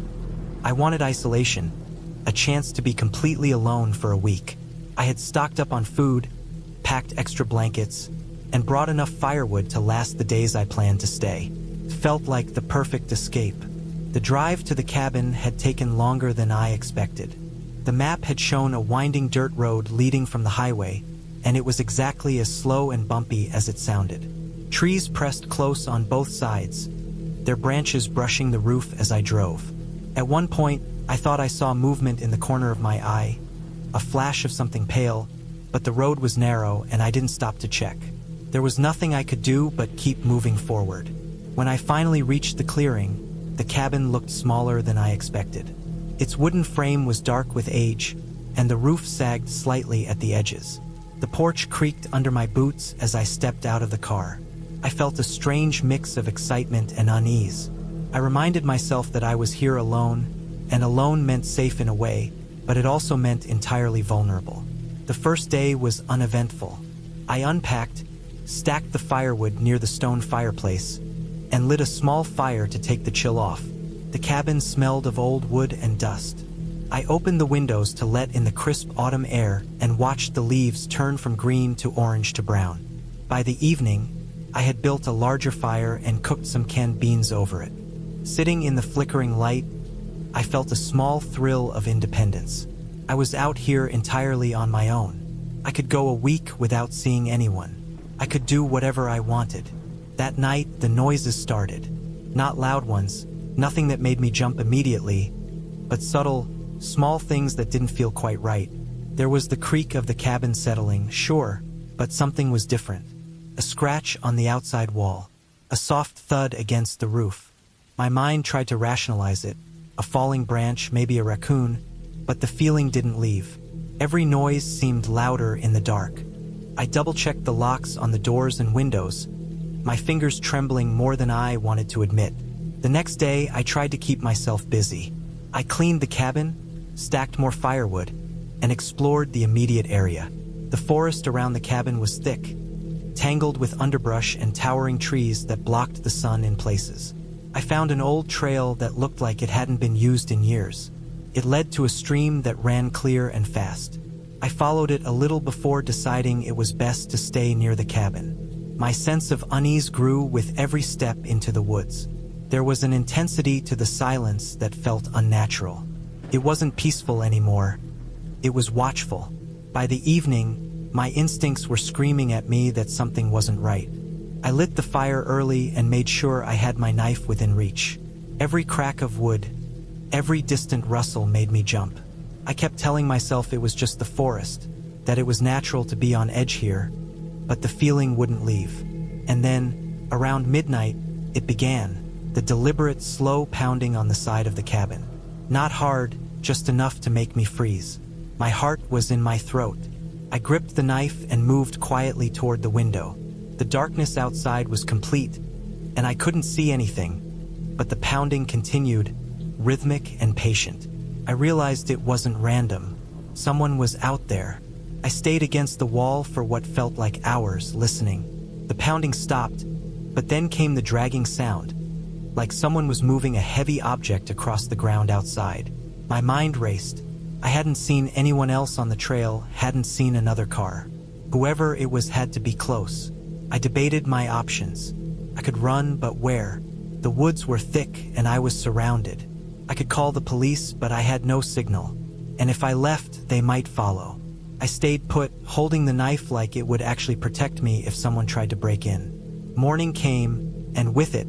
I wanted isolation, a chance to be completely alone for a week. I had stocked up on food, packed extra blankets, and brought enough firewood to last the days I planned to stay. It felt like the perfect escape. The drive to the cabin had taken longer than I expected. The map had shown a winding dirt road leading from the highway, and it was exactly as slow and bumpy as it sounded. Trees pressed close on both sides, their branches brushing the roof as I drove. At one point, I thought I saw movement in the corner of my eye, a flash of something pale, but the road was narrow and I didn't stop to check. There was nothing I could do but keep moving forward. When I finally reached the clearing, the cabin looked smaller than I expected. Its wooden frame was dark with age, and the roof sagged slightly at the edges. The porch creaked under my boots as I stepped out of the car. I felt a strange mix of excitement and unease. I reminded myself that I was here alone, and alone meant safe in a way, but it also meant entirely vulnerable. The first day was uneventful. I unpacked, stacked the firewood near the stone fireplace, and lit a small fire to take the chill off. The cabin smelled of old wood and dust. I opened the windows to let in the crisp autumn air and watched the leaves turn from green to orange to brown. By the evening, I had built a larger fire and cooked some canned beans over it. Sitting in the flickering light, I felt a small thrill of independence. I was out here entirely on my own. I could go a week without seeing anyone. I could do whatever I wanted. That night, the noises started. Not loud ones, nothing that made me jump immediately, but subtle, small things that didn't feel quite right. There was the creak of the cabin settling, sure, but something was different. A scratch on the outside wall, a soft thud against the roof. My mind tried to rationalize it, a falling branch, maybe a raccoon, but the feeling didn't leave. Every noise seemed louder in the dark. I double-checked the locks on the doors and windows, my fingers trembling more than I wanted to admit. The next day, I tried to keep myself busy. I cleaned the cabin, stacked more firewood, and explored the immediate area. The forest around the cabin was thick, tangled with underbrush and towering trees that blocked the sun in places. I found an old trail that looked like it hadn't been used in years. It led to a stream that ran clear and fast. I followed it a little before deciding it was best to stay near the cabin. My sense of unease grew with every step into the woods. There was an intensity to the silence that felt unnatural. It wasn't peaceful anymore. It was watchful. By the evening, my instincts were screaming at me that something wasn't right. I lit the fire early and made sure I had my knife within reach. Every crack of wood, every distant rustle made me jump. I kept telling myself it was just the forest, that it was natural to be on edge here, but the feeling wouldn't leave. And then, around midnight, it began, the deliberate, slow pounding on the side of the cabin. Not hard, just enough to make me freeze. My heart was in my throat. I gripped the knife and moved quietly toward the window. The darkness outside was complete, and I couldn't see anything, but the pounding continued, rhythmic and patient. I realized it wasn't random. Someone was out there. I stayed against the wall for what felt like hours, listening. The pounding stopped, but then came the dragging sound, like someone was moving a heavy object across the ground outside. My mind raced. I hadn't seen anyone else on the trail, hadn't seen another car. Whoever it was had to be close. I debated my options. I could run, but where? The woods were thick and I was surrounded. I could call the police, but I had no signal. And if I left, they might follow. I stayed put, holding the knife like it would actually protect me if someone tried to break in. Morning came, and with it,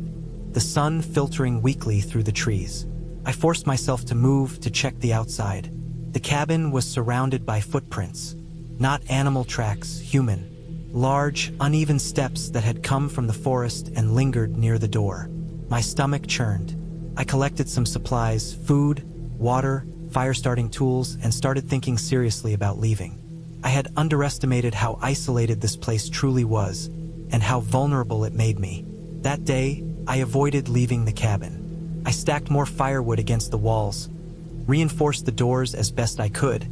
the sun filtering weakly through the trees. I forced myself to move to check the outside. The cabin was surrounded by footprints. Not animal tracks, human. Large, uneven steps that had come from the forest and lingered near the door. My stomach churned. I collected some supplies, food, water, fire-starting tools, and started thinking seriously about leaving. I had underestimated how isolated this place truly was, and how vulnerable it made me. That day, I avoided leaving the cabin. I stacked more firewood against the walls, reinforced the doors as best I could,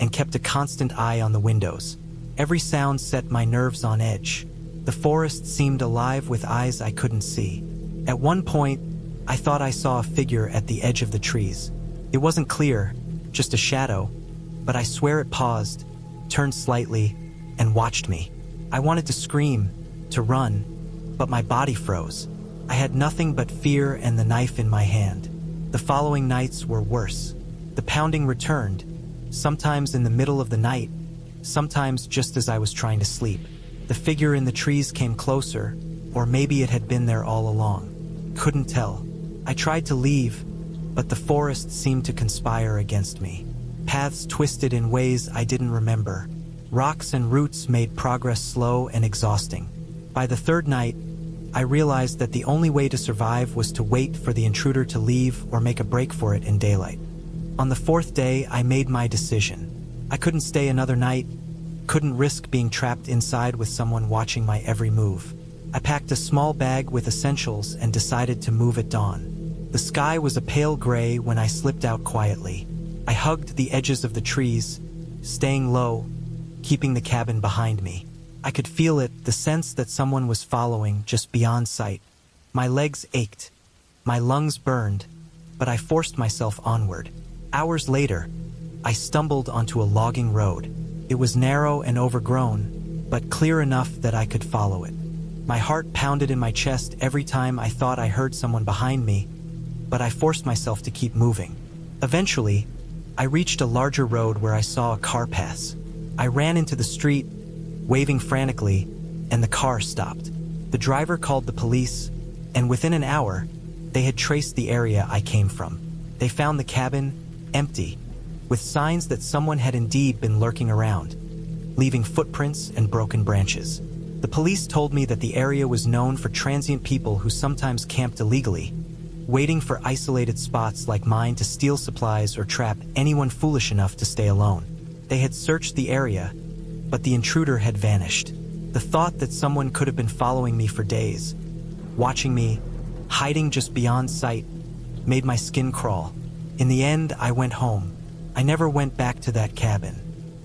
and kept a constant eye on the windows. Every sound set my nerves on edge. The forest seemed alive with eyes I couldn't see. At one point, I thought I saw a figure at the edge of the trees. It wasn't clear, just a shadow, but I swear it paused, turned slightly, and watched me. I wanted to scream, to run, but my body froze. I had nothing but fear and the knife in my hand. The following nights were worse. The pounding returned, sometimes in the middle of the night, sometimes just as I was trying to sleep. The figure in the trees came closer, or maybe it had been there all along. Couldn't tell. I tried to leave, but the forest seemed to conspire against me. Paths twisted in ways I didn't remember. Rocks and roots made progress slow and exhausting. By the third night, I realized that the only way to survive was to wait for the intruder to leave or make a break for it in daylight. On the fourth day, I made my decision. I couldn't stay another night, couldn't risk being trapped inside with someone watching my every move. I packed a small bag with essentials and decided to move at dawn. The sky was a pale gray when I slipped out quietly. I hugged the edges of the trees, staying low, keeping the cabin behind me. I could feel it, the sense that someone was following just beyond sight. My legs ached, my lungs burned, but I forced myself onward. Hours later, I stumbled onto a logging road. It was narrow and overgrown, but clear enough that I could follow it. My heart pounded in my chest every time I thought I heard someone behind me, but I forced myself to keep moving. Eventually, I reached a larger road where I saw a car pass. I ran into the street, waving frantically, and the car stopped. The driver called the police, and within an hour, they had traced the area I came from. They found the cabin empty, with signs that someone had indeed been lurking around, leaving footprints and broken branches. The police told me that the area was known for transient people who sometimes camped illegally, waiting for isolated spots like mine to steal supplies or trap anyone foolish enough to stay alone. They had searched the area, but the intruder had vanished. The thought that someone could have been following me for days, watching me, hiding just beyond sight, made my skin crawl. In the end, I went home. I never went back to that cabin.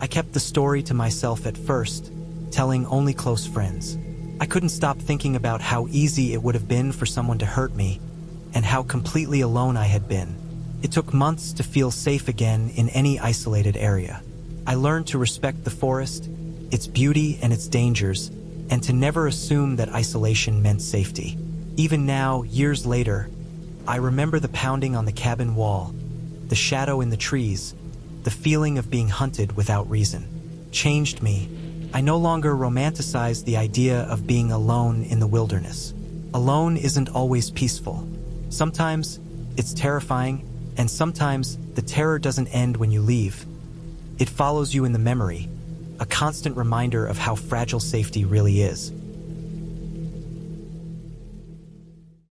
I kept the story to myself at first, telling only close friends. I couldn't stop thinking about how easy it would have been for someone to hurt me, and how completely alone I had been. It took months to feel safe again in any isolated area. I learned to respect the forest, its beauty and its dangers, and to never assume that isolation meant safety. Even now, years later, I remember the pounding on the cabin wall, the shadow in the trees, the feeling of being hunted without reason. Changed me. I no longer romanticize the idea of being alone in the wilderness. Alone isn't always peaceful. Sometimes it's terrifying, and sometimes the terror doesn't end when you leave. It follows you in the memory, a constant reminder of how fragile safety really is.